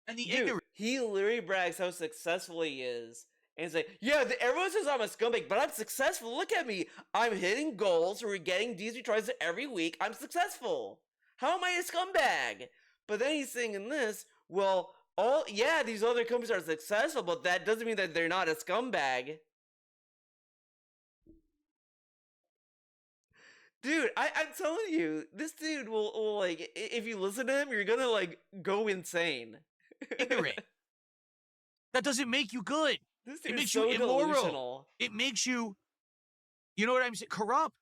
and the Dude, ignorant. he literally brags how successful he is. And he's like, yeah, everyone says I'm a scumbag, but I'm successful. Look at me. I'm hitting goals. We're getting DSP tries every week. I'm successful. How am I a scumbag? But then he's saying this, well, these other companies are successful, but that doesn't mean that they're not a scumbag. Dude, I'm telling you, this dude will like, if you listen to him, you're gonna like go insane. Ignorant. That doesn't make you good. This It dude is makes so you immoral. delusional. It makes you, you know what I'm saying, corrupt.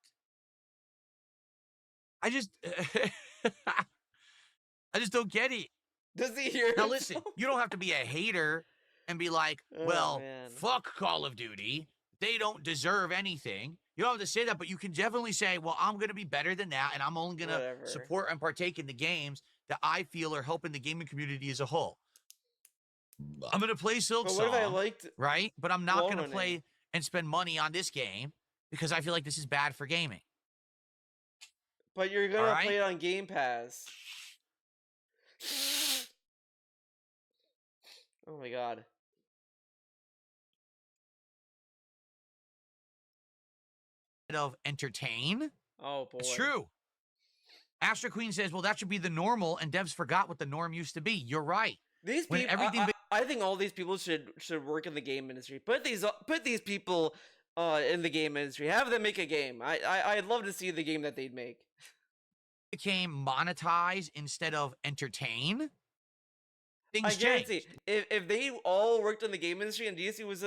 I just don't get it. Does he hear Now himself? listen, you don't have to be a hater and be like, Oh, well, man. fuck Call of Duty. They don't deserve anything. You don't have to say that, but you can definitely say, well, I'm going to be better than that, and I'm only going to Whatever. support and partake in the games that I feel are helping the gaming community as a whole. I'm going to play Silk But Song, what if I liked right? But I'm not going to Warhorning? play and spend money on this game because I feel like this is bad for gaming. But you're gonna Alright? play it on Game Pass. Oh my god. Of entertain. Oh boy. It's true. Astra Queen says, well, that should be the normal, and devs forgot what the norm used to be. You're right. These When people, everything I think all these people should work in the game industry. Put these people in the game industry. Have them make a game. I'd love to see the game that they'd make. became monetize instead of entertain, things I guarantee changed. if they all worked in the game industry and DSP was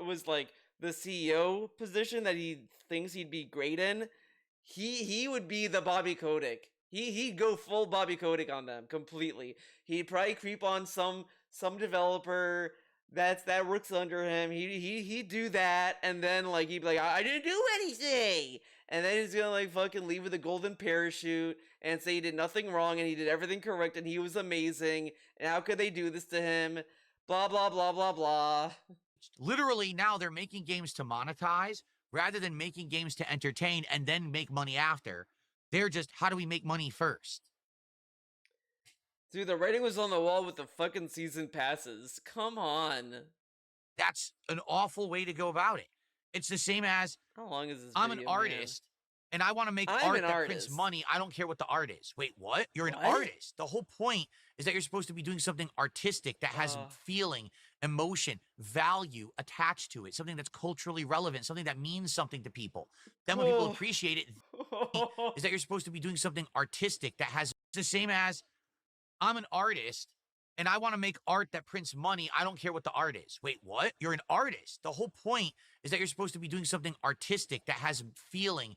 was like the CEO position that he thinks he'd be great in, he would be the Bobby Kotick. He'd go full Bobby Kotick on them completely. He'd probably creep on some developer that works under him. He'd do that, and then like he'd be like, I didn't do anything, and then he's gonna like fucking leave with a golden parachute and say he did nothing wrong and he did everything correct and he was amazing. And how could they do this to him? Blah blah blah blah blah. Literally, now they're making games to monetize rather than making games to entertain and then make money after. They're just, how do we make money first? Dude, the writing was on the wall with the fucking season passes. Come on. That's an awful way to go about it. It's the same as, How long is this I'm an video, man? artist, and I want to make I'm art an that artist. prints money. I don't care what the art is. Wait, what? You're an What? artist. The whole point is that you're supposed to be doing something artistic that has feeling, emotion, value attached to it, something that's culturally relevant, something that means something to people. Then when people Oh. appreciate it, is that you're supposed to be doing something artistic that has, it's the same as, I'm an artist, and I want to make art that prints money. I don't care what the art is. Wait, what? You're an artist. The whole point is that you're supposed to be doing something artistic that has feeling.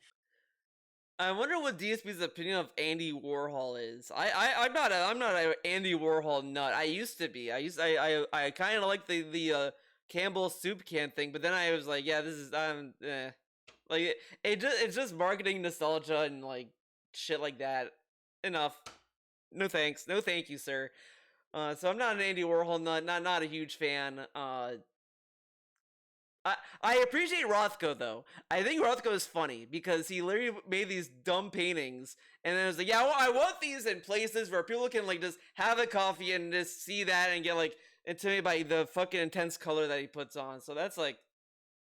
I wonder what DSP's opinion of Andy Warhol is. I'm not a Andy Warhol nut. I used to be. I kind of like the Campbell soup can thing, but then I was like, yeah, this is like it's just marketing nostalgia and like shit like that. Enough. No thanks. No thank you, sir. So I'm not an Andy Warhol nut. Not a huge fan. I appreciate Rothko though. I think Rothko is funny because he literally made these dumb paintings and then it was like, yeah, well, I want these in places where people can like just have a coffee and just see that and get like intimidated by the fucking intense color that he puts on. So that's like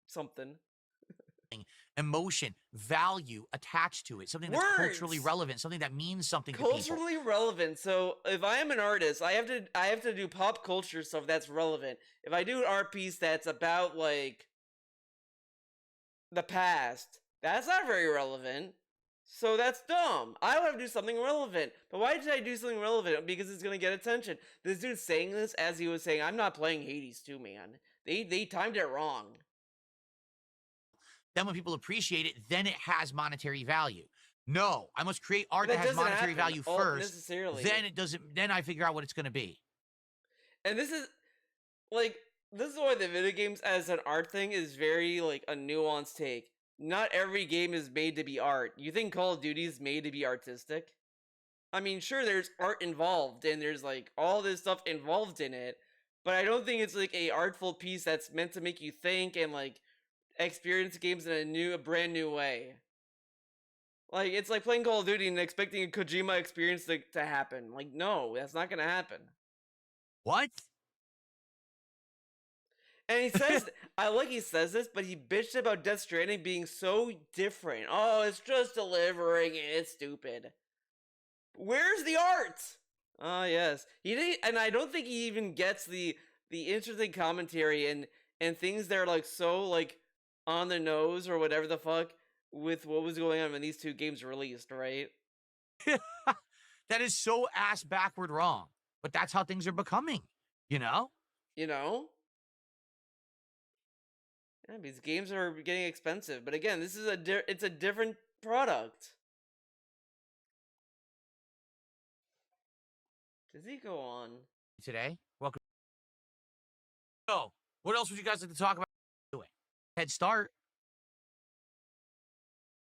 something. Emotion, value attached to it, something that's culturally Words! relevant, something that means something to people. Culturally relevant. So if I am an artist, I have to do pop culture stuff that's relevant. If I do an art piece that's about like the past, that's not very relevant. So that's dumb. I want to do something relevant. But why did I do something relevant? Because it's gonna get attention. This dude's saying this as he was saying, I'm not playing Hades 2, man. They timed it wrong. Then when people appreciate it, then it has monetary value. No, I must create art But that that has doesn't monetary happen value all first. necessarily. Then it doesn't. Then I figure out what it's going to be. And this is like this is why the video games as an art thing is very like a nuanced take. Not every game is made to be art. You think Call of Duty is made to be artistic? I mean, sure, there's art involved and there's like all this stuff involved in it, but I don't think it's like a artful piece that's meant to make you think and like experience games in a brand new way. Like it's like playing Call of Duty and expecting a Kojima experience to happen. Like, no, that's not gonna happen. What? And he says, I like he says this, but he bitched about Death Stranding being so different. Oh, it's just delivering and it's stupid. Where's the art? Ah, yes. He didn't, and I don't think he even gets the interesting commentary and things that are like so like on the nose or whatever the fuck with what was going on when these two games released, right? That is so ass backward wrong. But that's how things are becoming, you know? You know? Yeah, these games are getting expensive, but again, this is it's a different product. Does he go on? Today, welcome. So, what else would you guys like to talk about doing? Head start.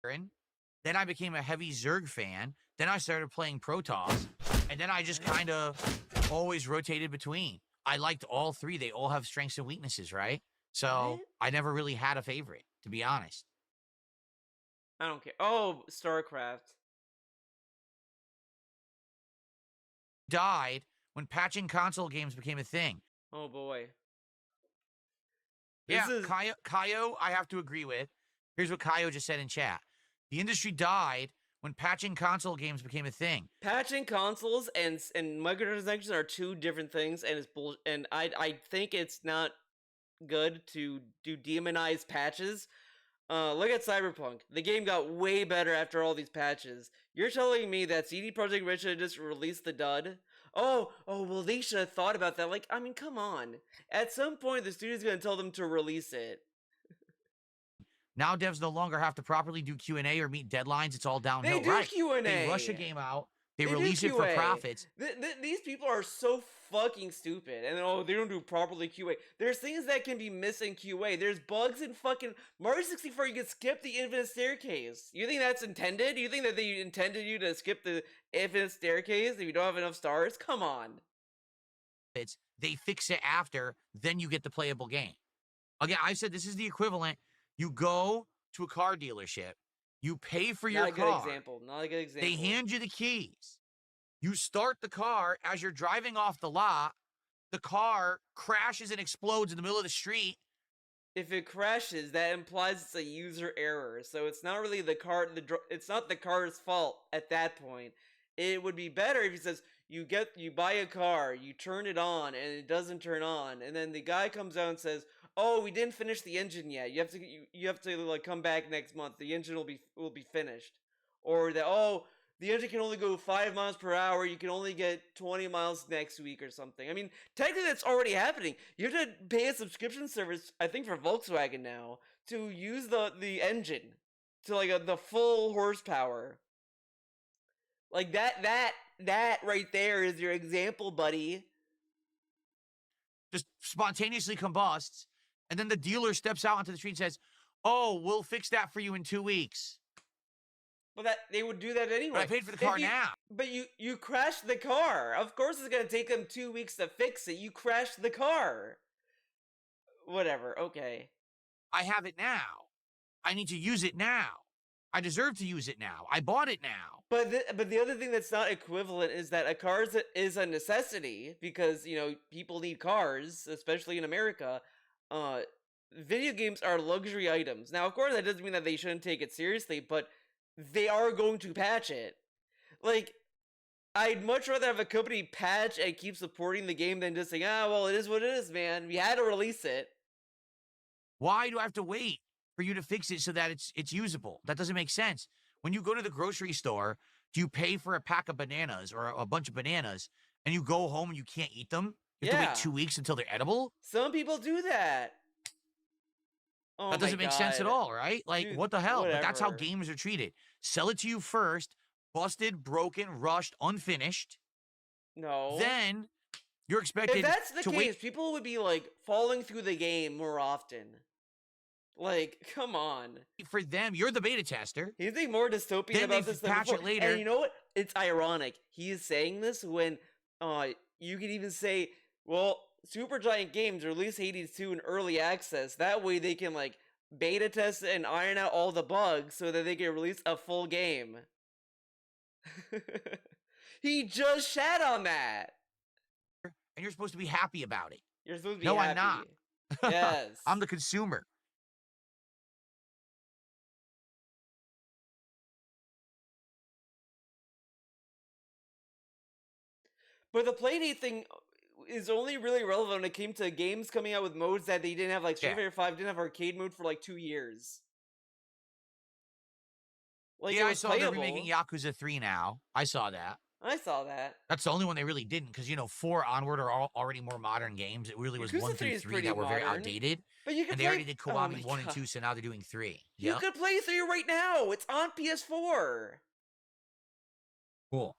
Then I became a heavy Zerg fan. Then I started playing Protoss. And then I just kind of always rotated between. I liked all three. They all have strengths and weaknesses, right? So Right? I never really had a favorite, to be honest. I don't care. Oh, StarCraft. Died when patching console games became a thing. Oh boy. Yeah, This is Kaio, I have to agree with. Here's what Kaio just said in chat. The industry died when patching console games became a thing. patching consoles and microtransactions are two different things, and it's bull. And I think it's not good to demonize patches. Look at Cyberpunk. The game got way better after all these patches. You're telling me that CD Projekt Red should have just released the dud? Oh, well, they should have thought about that. Like, I mean, come on. At some point, the studio's gonna tell them to release it. Now devs no longer have to properly do Q&A or meet deadlines. It's all downhill. They do right. Q&A. They rush a game out. They do release it for QA. profits. These people are so fucking stupid. And oh, they don't do properly QA. There's things that can be missed in QA. There's bugs in fucking Mario 64. You can skip the infinite staircase. You think that's intended? You think that they intended you to skip the infinite staircase if you don't have enough stars? Come on. They fix it after, then you get the playable game. Again, I said this is the equivalent. You go to a car dealership. You pay for your Not a car. good example. Not a good example. They hand you the keys. You start the car. As you're driving off the lot, the car crashes and explodes in the middle of the street. If it crashes, that implies it's a user error. So it's not really the car. It's not the car's fault at that point. It would be better if he says you buy a car, you turn it on, and it doesn't turn on, and then the guy comes out and says, "Oh, we didn't finish the engine yet. You have to like come back next month. The engine will be finished." Or that, "Oh, the engine can only go 5 miles per hour. You can only get 20 miles next week or something." I mean, technically that's already happening. You have to pay a subscription service, I think for Volkswagen now, to use the engine to like the full horsepower. Like that right there is your example, buddy. Just spontaneously combusts. And then the dealer steps out onto the street and says, "Oh, we'll fix that for you in 2 weeks." But that they would do that anyway. But I paid for the car now. But you crashed the car. Of course it's gonna take them 2 weeks to fix it. You crashed the car. Whatever, okay. I have it now. I need to use it now. I deserve to use it now. I bought it now. But the other thing that's not equivalent is that a car is a necessity because people need cars, especially in America. Video games are luxury items. Now, of course, that doesn't mean that they shouldn't take it seriously, but they are going to patch it. Like, I'd much rather have a company patch and keep supporting the game than just saying, well, it is what it is, man. We had to release it. Why do I have to wait for you to fix it so that it's usable? That doesn't make sense. When you go to the grocery store, do you pay for a pack of bananas or a bunch of bananas and you go home and you can't eat them? You have to wait 2 weeks until they're edible? Some people do that. Oh that doesn't make sense at all, right? Like, Dude, what the hell? But that's how whatever. games are treated. Sell it to you first, busted, broken, rushed, unfinished. No. Then you're expected If that's the to case, wait. people would be like falling through the game more often. Like, come on. For them, you're the beta tester. He's being more dystopian Then about they this than patch before. it later. And you know what? It's ironic. He is saying this when you could even say, well, Supergiant Games released Hades 2 in early access. That way they can like beta test it and iron out all the bugs so that they can release a full game. He just shat on that. And you're supposed to be happy about it. You're supposed to be No, happy. I'm not. Yes. I'm the consumer. But the Playdate thing is only really relevant when it came to games coming out with modes that they didn't have. Like Street Yeah. Fighter 5 didn't have arcade mode for like 2 years. Like, Yeah, it I was saw they're playable. remaking Yakuza 3 now. I saw that. I saw that. That's the only one they really didn't, because 4 onward are already more modern games. It really was Yakuza 1 3 through is 3 pretty that were very modern. outdated. But you can And they play. already did Oh Kiwami my 1 and God. 2, so now they're doing 3. You Yep. could play 3 right now. It's on PS4. Cool.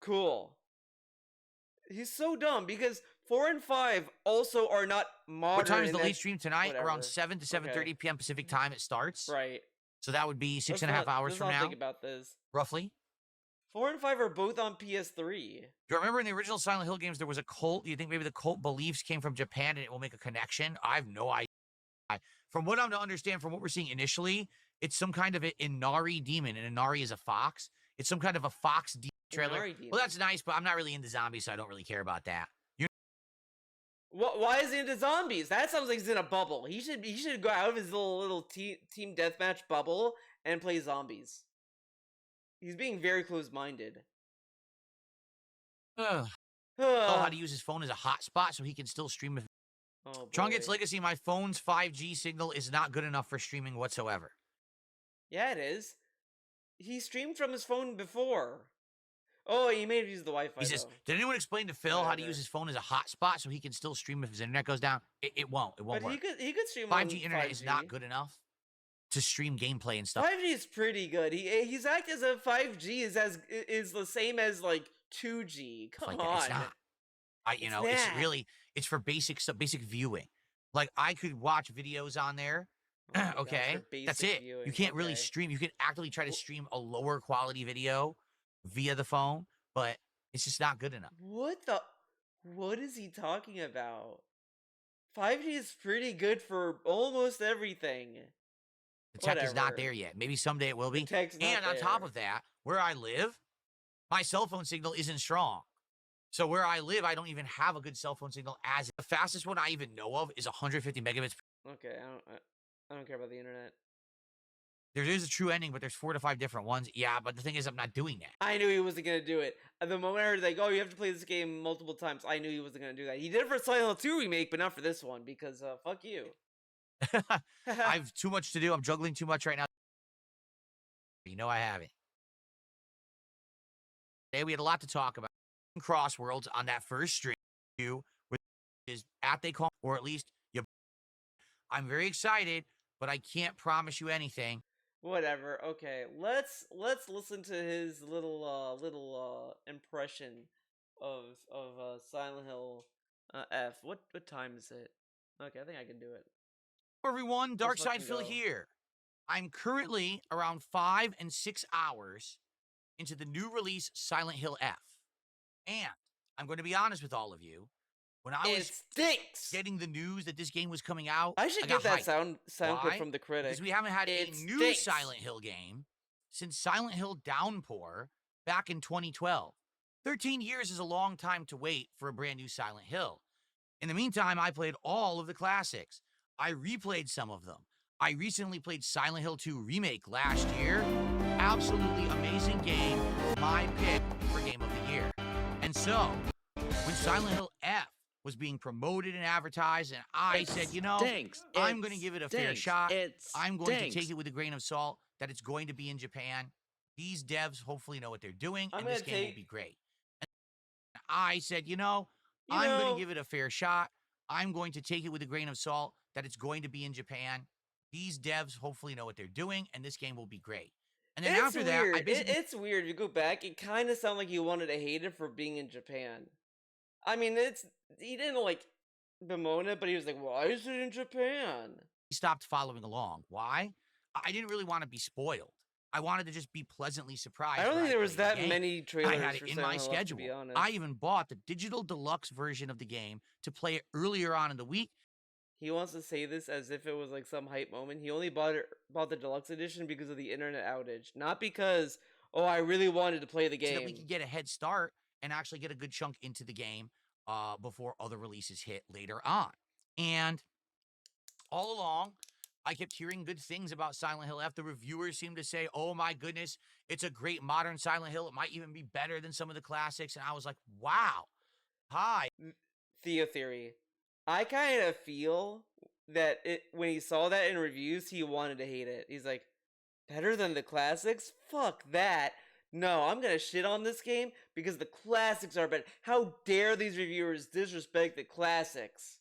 Cool. He's so dumb because 4 and 5 also are not modern. What time is in the that- late stream tonight? whatever. Around 7 to 7:30 p.m. Pacific time it starts. Right. So that would be six Let's and a half not- hours let's from not now, think about this. roughly. 4 and 5 are both on PS3. Do you remember in the original Silent Hill games, there was a cult? Do you think maybe the cult beliefs came from Japan and it will make a connection? I have no idea. From what I'm to understand, from what we're seeing initially, it's some kind of an Inari demon, and Inari is a fox. It's some kind of a fox demon trailer. Inari demon. Well, that's nice, but I'm not really into zombies, so I don't really care about that. Why is he into zombies? That sounds like he's in a bubble. He should go out of his little team deathmatch bubble and play zombies. He's being very close-minded. Ugh. Oh, how to use his phone as a hotspot so he can still stream. Oh, Trungate's boy. Legacy, my phone's 5G signal is not good enough for streaming whatsoever. Yeah, it is. He streamed from his phone before. Oh, he may have used the Wi-Fi. He says, though. did anyone explain to Phil how to Whatever. use his phone as a hotspot so he can still stream if his internet goes down? It won't. It won't But work. he could stream 5G on internet 5G. is not good enough to stream gameplay and stuff. 5G is pretty good. He's acting as if 5G is the same as like 2G. Come like that. on. It's not. It's It's not. really, it's for basic stuff, basic viewing. Like, I could watch videos on there. Oh my gosh, Okay, for that's basic it. viewing, You can't really okay. stream. You can actively try to stream a lower quality video via the phone, but it's just not good enough. What is he talking about? 5G is pretty good for almost everything. The tech is not Whatever. there yet. Maybe someday it will The be. tech's not And on top there. of that, where I live, my cell phone signal isn't strong. So where I live, I don't even have a good cell phone signal. As the fastest one I even know of is 150 megabits. Okay, I don't care about the internet. There is a true ending, but there's 4 to 5 different ones. Yeah, but the thing is, I'm not doing that. I knew he wasn't gonna do it. The moment I heard like, oh, you have to play this game multiple times, I knew he wasn't gonna do that. He did it for Silent Hill 2 remake, but not for this one because fuck you. I have too much to do. I'm juggling too much right now. You know I have it. Today we had a lot to talk about. Crossworlds on that first stream, which is at they call, or at least you. I'm very excited, but I can't promise you anything. Whatever. Okay, let's listen to his little impression of Silent Hill F. What time is it? Okay, I think I can do it. Hello everyone, Let's Darkside fucking Phil go. here. I'm currently around 5 and 6 hours into the new release Silent Hill F. And I'm going to be honest with all of you. When I It was stinks. getting the news that this game was coming out, I should got get that hyped. sound clip Why? from the critic. Because we haven't had It a new stinks. Silent Hill game since Silent Hill Downpour back in 2012. 13 years is a long time to wait for a brand new Silent Hill. In the meantime, I played all of the classics. I replayed some of them. I recently played Silent Hill 2 Remake last year. Absolutely amazing game. My pick for Game of the Year. And so, when Silent Hill F was being promoted and advertised, and I said, you know, I'm going to give it a fair shot. I'm going to take it with a grain of salt that it's going to be in Japan. These devs hopefully know what they're doing, and this game will be great. And I said, you know, I'm going to give it a fair shot. I'm going to take it with a grain of salt that it's going to be in Japan. These devs hopefully know what they're doing, and this game will be great. And then after that, I basically... It's weird. You go back, it kind of sounded like you wanted to hate it for being in Japan. I mean, he didn't, like, bemoan it, but he was like, why is it in Japan? stopped following along. Why? I didn't really want to be spoiled. I wanted to just be pleasantly surprised. I don't when think there was played the that game. many trailers I had it for in Silent my Hill F, to schedule. be honest. I even bought the digital deluxe version of the game to play it earlier on in the week. He wants to say this as if it was like some hype moment. He only bought the deluxe edition because of the internet outage, not because, oh, I really wanted to play the game. So that we could get a head start and actually get a good chunk into the game before other releases hit later on. And all along, I kept hearing good things about Silent Hill F. The reviewers seemed to say, oh my goodness, it's a great modern Silent Hill. It might even be better than some of the classics. And I was like, wow. Hi. Theo theory. I kind of feel that when he saw that in reviews, he wanted to hate it. He's like, better than the classics? Fuck that. No, I'm gonna shit on this game because the classics are better. How dare these reviewers disrespect the classics?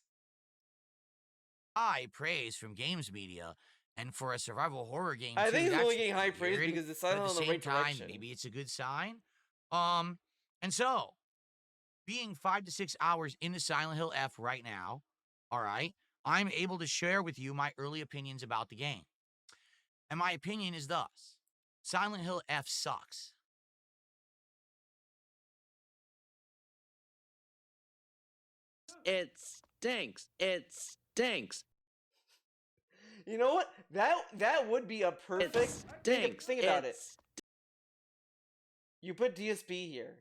High praise from games media, and for a survival horror game, I too, think it's that's only getting high praise weird, because it's but at silent the on the same right time, direction. maybe it's a good sign. And so, being 5 to 6 hours into Silent Hill F right now, all right, I'm able to share with you my early opinions about the game. And my opinion is thus: Silent Hill F sucks. It stinks. It stinks. You know what? That would be a perfect Stinks. think about it. You put DSP here.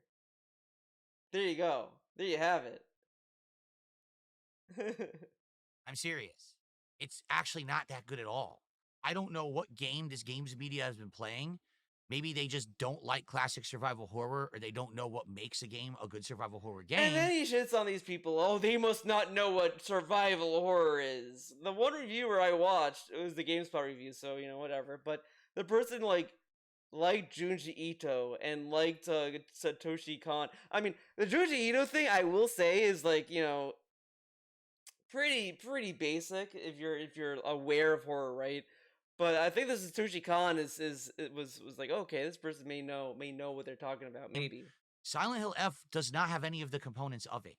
There you go. There you have it. I'm serious. It's actually not that good at all. I don't know what game this games media has been playing. Maybe they just don't like classic survival horror, or they don't know what makes a game a good survival horror game. And then he shits on these people. Oh, they must not know what survival horror is. The one reviewer I watched, it was the GameSpot review, so, you know, whatever. But the person, liked Junji Ito and liked Satoshi Kon. I mean, the Junji Ito thing, I will say, is, pretty basic if you're aware of horror, right? But I think this Satoshi Kon was like, okay, this person may know what they're talking about, maybe. Silent Hill F does not have any of the components of it.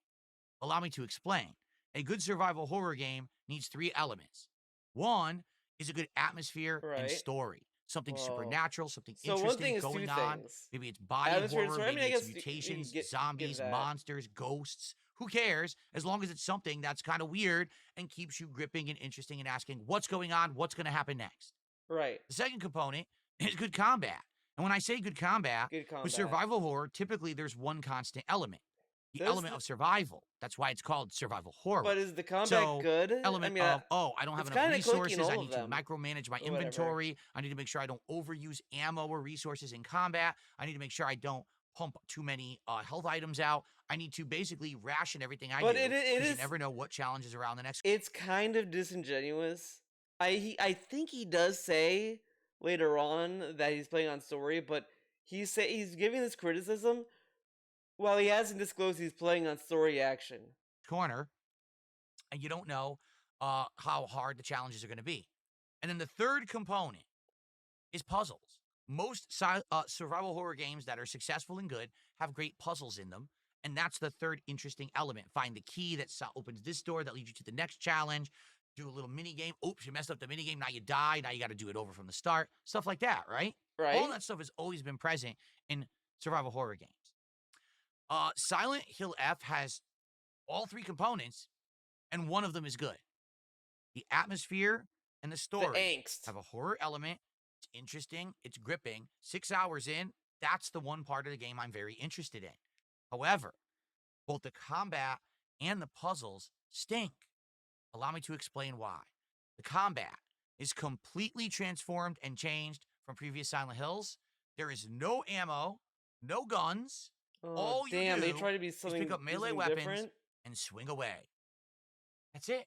Allow me to explain. A good survival horror game needs 3 elements. One is a good atmosphere and story. Something supernatural, something interesting going on. Maybe it's body horror, maybe it's mutations, zombies, monsters, ghosts. Who cares? As long as it's something that's kind of weird and keeps you gripping and interesting and asking, what's going on? What's going to happen next? Right. The second component is good combat. And when I say good combat, with survival horror, typically there's one constant element. The element of survival. That's why it's called survival horror. But is the combat good? Element of, I don't have enough resources. I need to micromanage my inventory. I need to make sure I don't overuse ammo or resources in combat. I need to make sure I don't pump too many health items out. I need to basically ration everything I do. But you never know what challenges around the next. It's kind of disingenuous. I think he does say later on that he's playing on story, but he's giving this criticism while he hasn't disclosed he's playing on story action. Corner, and you don't know how hard the challenges are going to be. And then the third component is puzzles. Most survival horror games that are successful and good have great puzzles in them, and that's the third interesting element. Find the key that opens this door that leads you to the next challenge. Do a little mini game. Oops, you messed up the mini game. Now you die. Now you got to do it over from the start. Stuff like that, right? Right. All that stuff has always been present in survival horror games. Silent Hill F has all 3 components, and one of them is good. The atmosphere and the The story angst. have a horror element. It's interesting. It's gripping. 6 hours in, that's the one part of the game I'm very interested in. However, both the combat and the puzzles stink. Allow me to explain why. The combat is completely transformed and changed from previous Silent Hills. There is no ammo, no guns. Oh, All you damn, they do try to be is something, pick up do melee something weapons different? and swing away. That's it.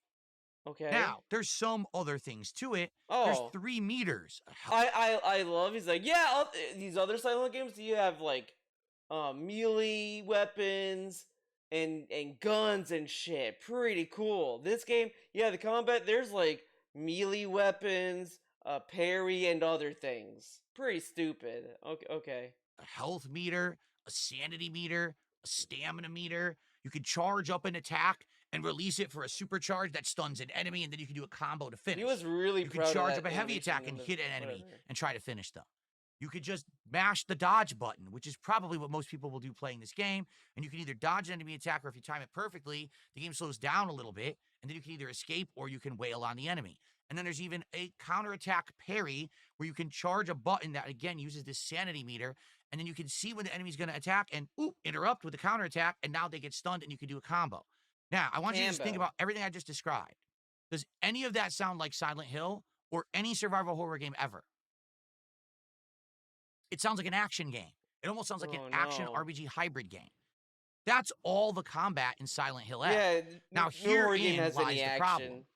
Okay. Now, there's some other things to it. There's Oh. 3 meters. I love, he's like, yeah, these other Silent Hill games, you have, like, melee weapons and guns and shit. Pretty cool. This game, yeah, the combat, there's, like, melee weapons, parry, and other things. Pretty stupid. Okay. A health meter, a sanity meter, a stamina meter. You can charge up an attack and release it for a supercharge that stuns an enemy, and then you can do a combo to finish. He was really You proud could charge of up that a heavy animation attack in and the- hit an enemy whatever. and try to finish them. You could just mash the dodge button, which is probably what most people will do playing this game. And you can either dodge an enemy attack, or if you time it perfectly, the game slows down a little bit, and then you can either escape or you can wail on the enemy. And then there's even a counterattack parry where you can charge a button that, again, uses this sanity meter. And then you can see when the enemy's going to attack and interrupt with a counterattack, and now they get stunned and you can do a combo. Now, I want you to just think Combo. about everything I just described. Does any of that sound like Silent Hill or any survival horror game ever? It sounds like an action game. It almost sounds like an Oh, action no. RPG hybrid game. That's all the combat in Silent Hill F. Yeah, Now, no horror game herein has lies any the action. problem.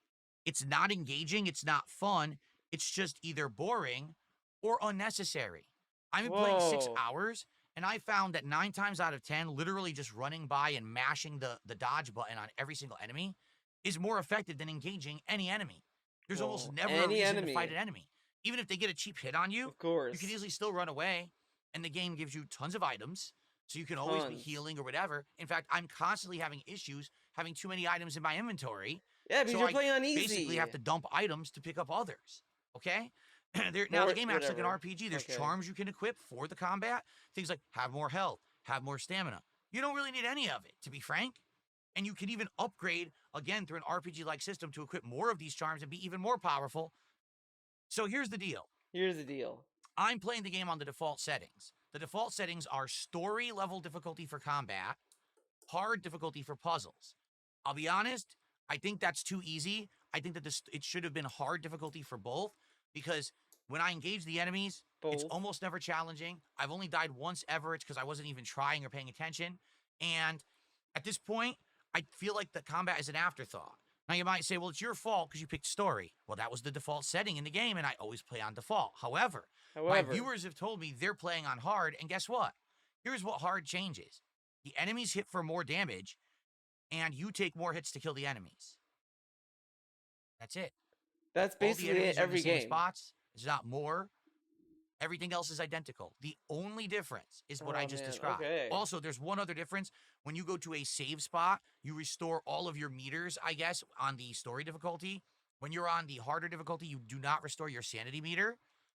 It's not engaging, it's not fun, it's just either boring or unnecessary. I've been playing 6 Whoa. hours, and I found that 9 times out of 10, literally just running by and mashing the dodge button on every single enemy is more effective than engaging any enemy. There's almost Whoa, never a any reason to fight enemy. an enemy. Even if they get a cheap hit on you, Of course. you can easily still run away, and the game gives you tons of items, so you can always be Tons. healing or whatever. In fact, I'm constantly having issues having too many items in my inventory. Yeah, because So you're I playing on easy. basically have to dump items to pick up others. Okay? Now, Or the game acts like an whatever. RPG. There's Okay. charms you can equip for the combat. Things like have more health, have more stamina. You don't really need any of it, to be frank. And you can even upgrade, again, through an RPG-like system to equip more of these charms and be even more powerful. So here's the deal. Here's the deal. I'm playing the game on the default settings. The default settings are story level difficulty for combat, hard difficulty for puzzles. I'll be honest, I think that's too easy. I think that it should have been hard difficulty for both, because when I engage the enemies, it's Both. almost never challenging. I've only died once ever. It's because I wasn't even trying or paying attention. And at this point, I feel like the combat is an afterthought. Now, you might say, well, it's your fault because you picked story. Well, that was the default setting in the game, and I always play on default. However, my viewers have told me they're playing on hard, and guess what? Here's what hard changes. The enemies hit for more damage, and you take more hits to kill the enemies. That's it. That's All the basically enemies it are in every the same game. spots. It's not more. Everything else is identical. The only difference is what I Oh, just man, described. okay. Also, there's one other difference. When you go to a save spot, you restore all of your meters, I guess, on the story difficulty. When you're on the harder difficulty, you do not restore your sanity meter.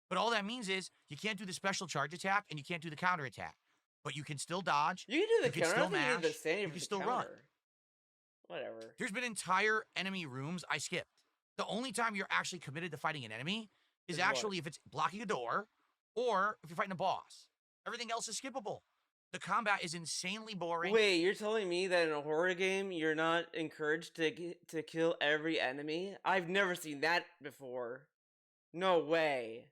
But all that means is you can't do the special charge attack and you can't do the counter attack. But you can still dodge. You can do the You can counter. I still don't think you need the mash, sanity you for can the still run. counter. Whatever. There's been entire enemy rooms I skipped. The only time you're actually committed to fighting an enemy is Is what? actually if it's blocking a door or if you're fighting a boss. Everything else is skippable. The combat is insanely boring. Wait, you're telling me that in a horror game you're not encouraged to kill every enemy? I've never seen that before. No way.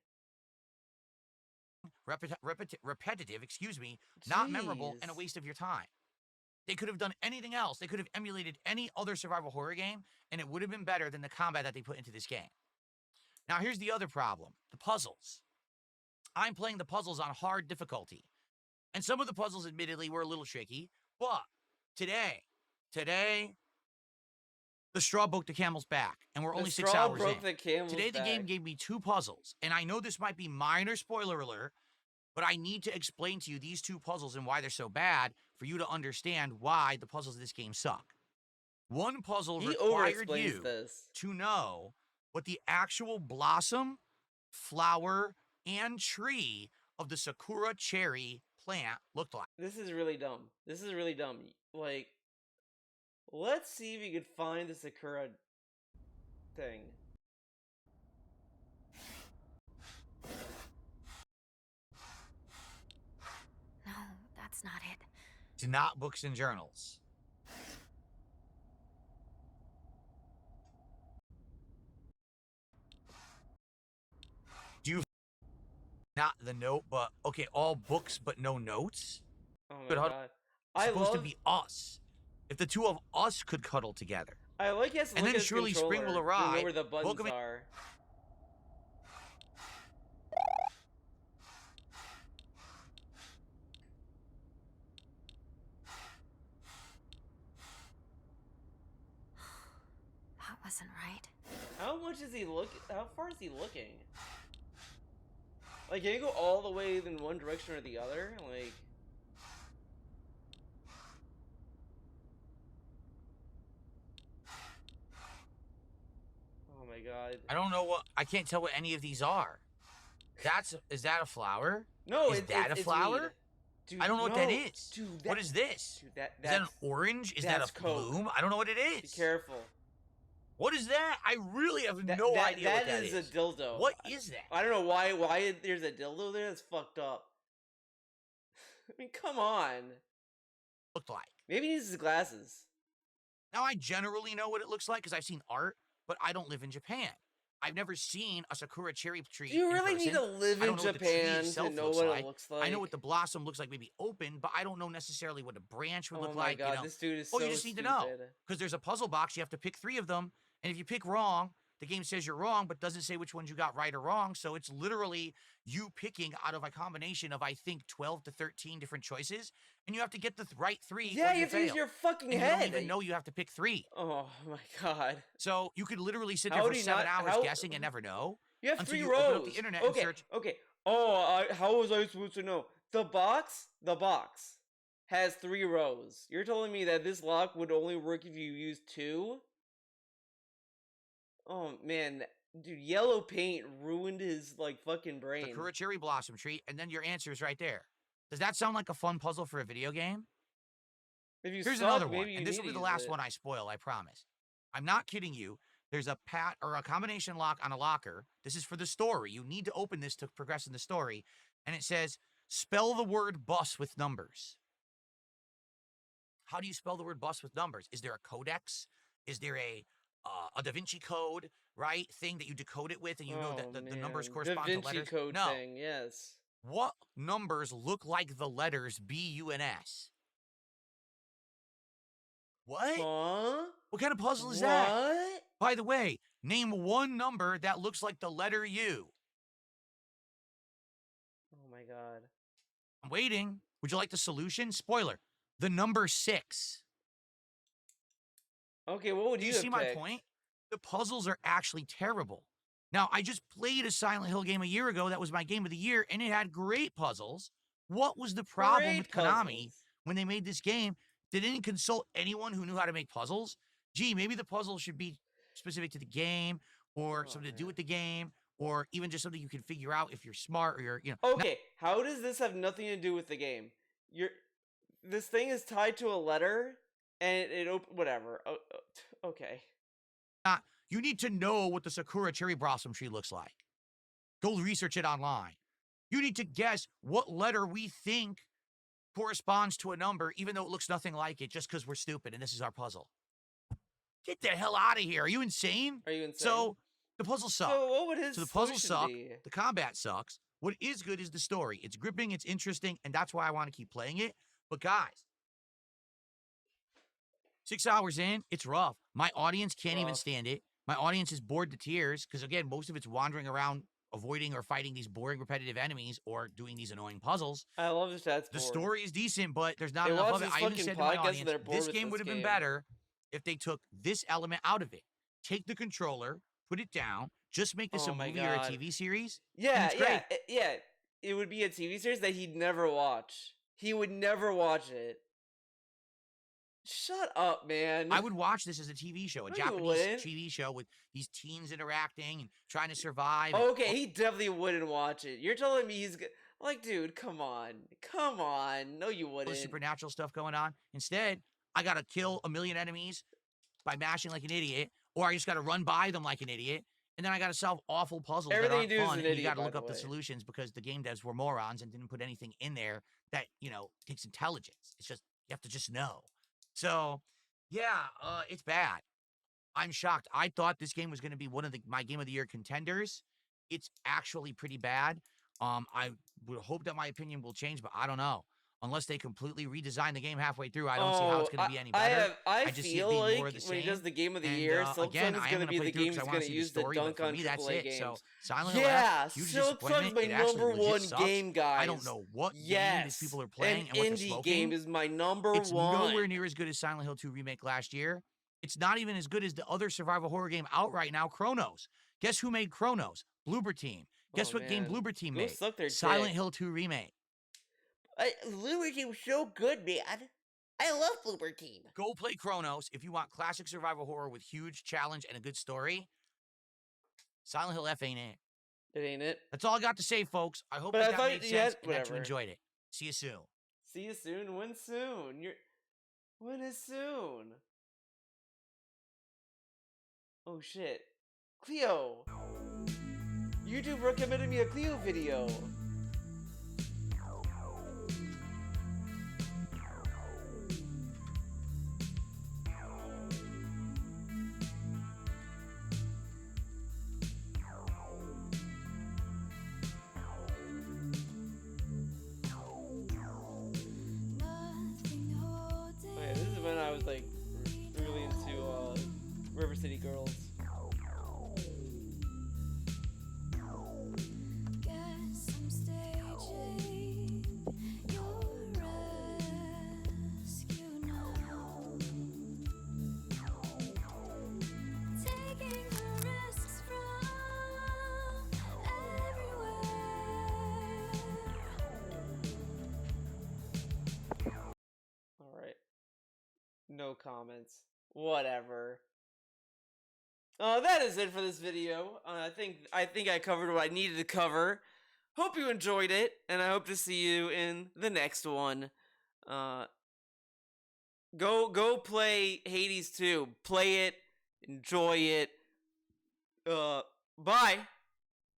Repetitive, not memorable, and a Jeez. waste of your time. They could have done anything else. They could have emulated any other survival horror game, and it would have been better than the combat that they put into this game. Now, here's the other problem. The puzzles. I'm playing the puzzles on hard difficulty. And some of the puzzles, admittedly, were a little tricky. But today, the straw broke the camel's back. And we're The only 6 straw hours broke in. the camel's Today, the game back. gave me 2 puzzles. And I know this might be minor spoiler alert, but I need to explain to you these 2 puzzles and why they're so bad for you to understand why the puzzles of this game suck. One puzzle He required over-explains you this. to know what the actual blossom, flower, and tree of the Sakura cherry plant looked like. This is really dumb. This is really dumb. Like, Let's see if we could find the Sakura thing. No, that's not it. It's not books and journals. Do you not the note, but okay, all books but no notes? Oh my But how- god. It's I supposed to love. be us. If the two of us could cuddle together. I like he has to And look then at his surely spring will controller to arrive. know where the buttons Welcome in- are. That wasn't right. How much is he look? How far is he looking? Like, can you go all the way in one direction or the other? Like, oh my god. I don't know what I can't tell what any of these are. Is that a flower? No, Is that a it's flower? weed. Dude, I don't know what that no. is. Dude, What is this? Dude, Is that an that's orange? Is that that's a Coke. bloom? I don't know what it Be is. careful. What is that? I really have That, no that, idea what that is is. a dildo. What is that? I don't know why there's a dildo there. That's fucked up. I mean, come on. Looked like. Maybe he needs his glasses. Now I generally know what it looks like because I've seen art, but I don't live in Japan. I've never seen a sakura cherry tree. Do you in really need to person. live I in don't know what the tree Japan to itself know looks what like. it looks like? I know what the blossom looks like, maybe open, but I don't know necessarily what a branch would Oh look my like. god, You know, this dude is oh, so you just need stupid. to know because there's a puzzle box. You have to pick 3 of them, and if you pick wrong, the game says you're wrong, but doesn't say which ones you got right or wrong. So it's literally you picking out of a combination of I think 12 to 13 different choices, and you have to get the right 3. Yeah, or you have to use fail. your fucking And head. you don't even know you have to pick 3. Oh my god. So you could literally sit How there do for you 7 not- hours how- guessing and never know. You have Until 3 you rows. open up the internet and okay, search- okay. Oh, how was I supposed to know? The box has 3 rows. You're telling me that this lock would only work if you use 2? Oh man, dude, yellow paint ruined his like fucking brain. Sakura cherry blossom tree, and then your answer is right there. Does that sound like a fun puzzle for a video game? If you Here's suck, another one, maybe you and this need will be to the use last it. one I spoil, I promise. I'm not kidding you. There's a combination lock on a locker. This is for the story. You need to open this to progress in the story. And it says, spell the word bus with numbers. How do you spell the word bus with numbers? Is there a codex? Is there a Da Vinci Code, right? Thing that you decode it with and you know that the numbers man. correspond Da to Vinci letters? Code No. thing, yes. What numbers look like the letters B, U, and S? What? Huh? What kind of puzzle is what? that? By the way, name one number that looks like the letter U. Oh my god. I'm waiting. Would you like the solution? Spoiler. The number 6. Okay, what would Do you you have see my picked? point? The puzzles are actually terrible. Now, I just played a Silent Hill game a year ago. That was my game of the year, and it had great puzzles. What was the problem with Great Konami puzzles. when they made this game? They didn't consult anyone who knew how to make puzzles. Gee, maybe the puzzle should be specific to the game or Oh, something to do man. with the game or even just something you can figure out if you're smart or you're, you know. Okay, how does this have nothing to do with the game? This thing is tied to a letter, and whatever. Okay. You need to know what the Sakura cherry blossom tree looks like. Go research it online. You need to guess what letter we think corresponds to a number, even though it looks nothing like it, just because we're stupid and this is our puzzle. Get the hell out of here. Are you insane? Are you insane? So, the puzzle sucks. So what would his So the puzzles solution suck. be? The combat sucks. What is good is the story. It's gripping, it's interesting, and that's why I want to keep playing it. But guys, 6 hours in, it's rough. My audience can't even Rough. stand it. My audience is bored to tears because, again, most of it's wandering around, avoiding or fighting these boring, repetitive enemies or doing these annoying puzzles. I love this. That's The bored. story is decent, but there's not They enough watch of it. this I even fucking said to my podcast and audience, they're bored this with game this would have been game. better if they took this element out of it. Take the controller, put it down, just make this Oh a my movie or a God. TV series. Yeah, it's yeah, great. yeah. It would be a TV series that he'd never watch. He would never watch it. Shut up, man. I would watch this as a TV show, a No, you Japanese wouldn't. TV show with these teens interacting and trying to survive. Okay, he definitely wouldn't watch it. You're telling me he's like, dude, come on, come on. No, you all the wouldn't. supernatural stuff going on. Instead, I gotta kill a million enemies by mashing like an idiot, or I just gotta run by them like an idiot, and then I gotta solve awful puzzles Everything that you aren't do is fun, an and you idiot, gotta by look the up the way. solutions because the game devs were morons and didn't put anything in there that, takes intelligence. It's just, you have to just know. So, yeah, it's bad. I'm shocked. I thought this game was going to be one of my game of the year contenders. It's actually pretty bad. I would hope that my opinion will change, but I don't know. Unless they completely redesign the game halfway through, I don't see how it's going to be any better. I just see it feel being like more of the when he same. does the game of the And year, again, Silksong is I am going to going to be play the through game because I he's want going to to see the use to story. But dunk for on me, that's AAA it. So games. Silent Hill Yeah, F, huge Silksong's disappointment. my It actually number legit one sucks. game, guys. I don't know what game these Yes, people are playing and what an they're indie smoking. game is my number It's one. nowhere near as good as Silent Hill 2 Remake last year. It's not even as good as the other survival horror game out right now, Chronos. Guess who made Chronos? Bloober Team. Guess what game man. Bloober Team Go made? suck their Silent dick. Hill 2 Remake. Bloober Team was so good, man. I love Bloober Team. Go play Chronos if you want classic survival horror with huge challenge and a good story. Silent Hill F ain't it. It ain't it. That's all I got to say, folks. I hope But I that thought made you sense had- and that you whatever. enjoyed it. See you soon. See you soon. When soon? When is soon? Oh shit. Cleo! YouTube recommended me a Cleo video. Okay, this is when I was like really into River City Girls. Alright. No comments. Whatever. That is it for this video. I think I covered what I needed to cover. Hope you enjoyed it, and I hope to see you in the next one. Go play Hades 2. Play it. Enjoy it. Bye.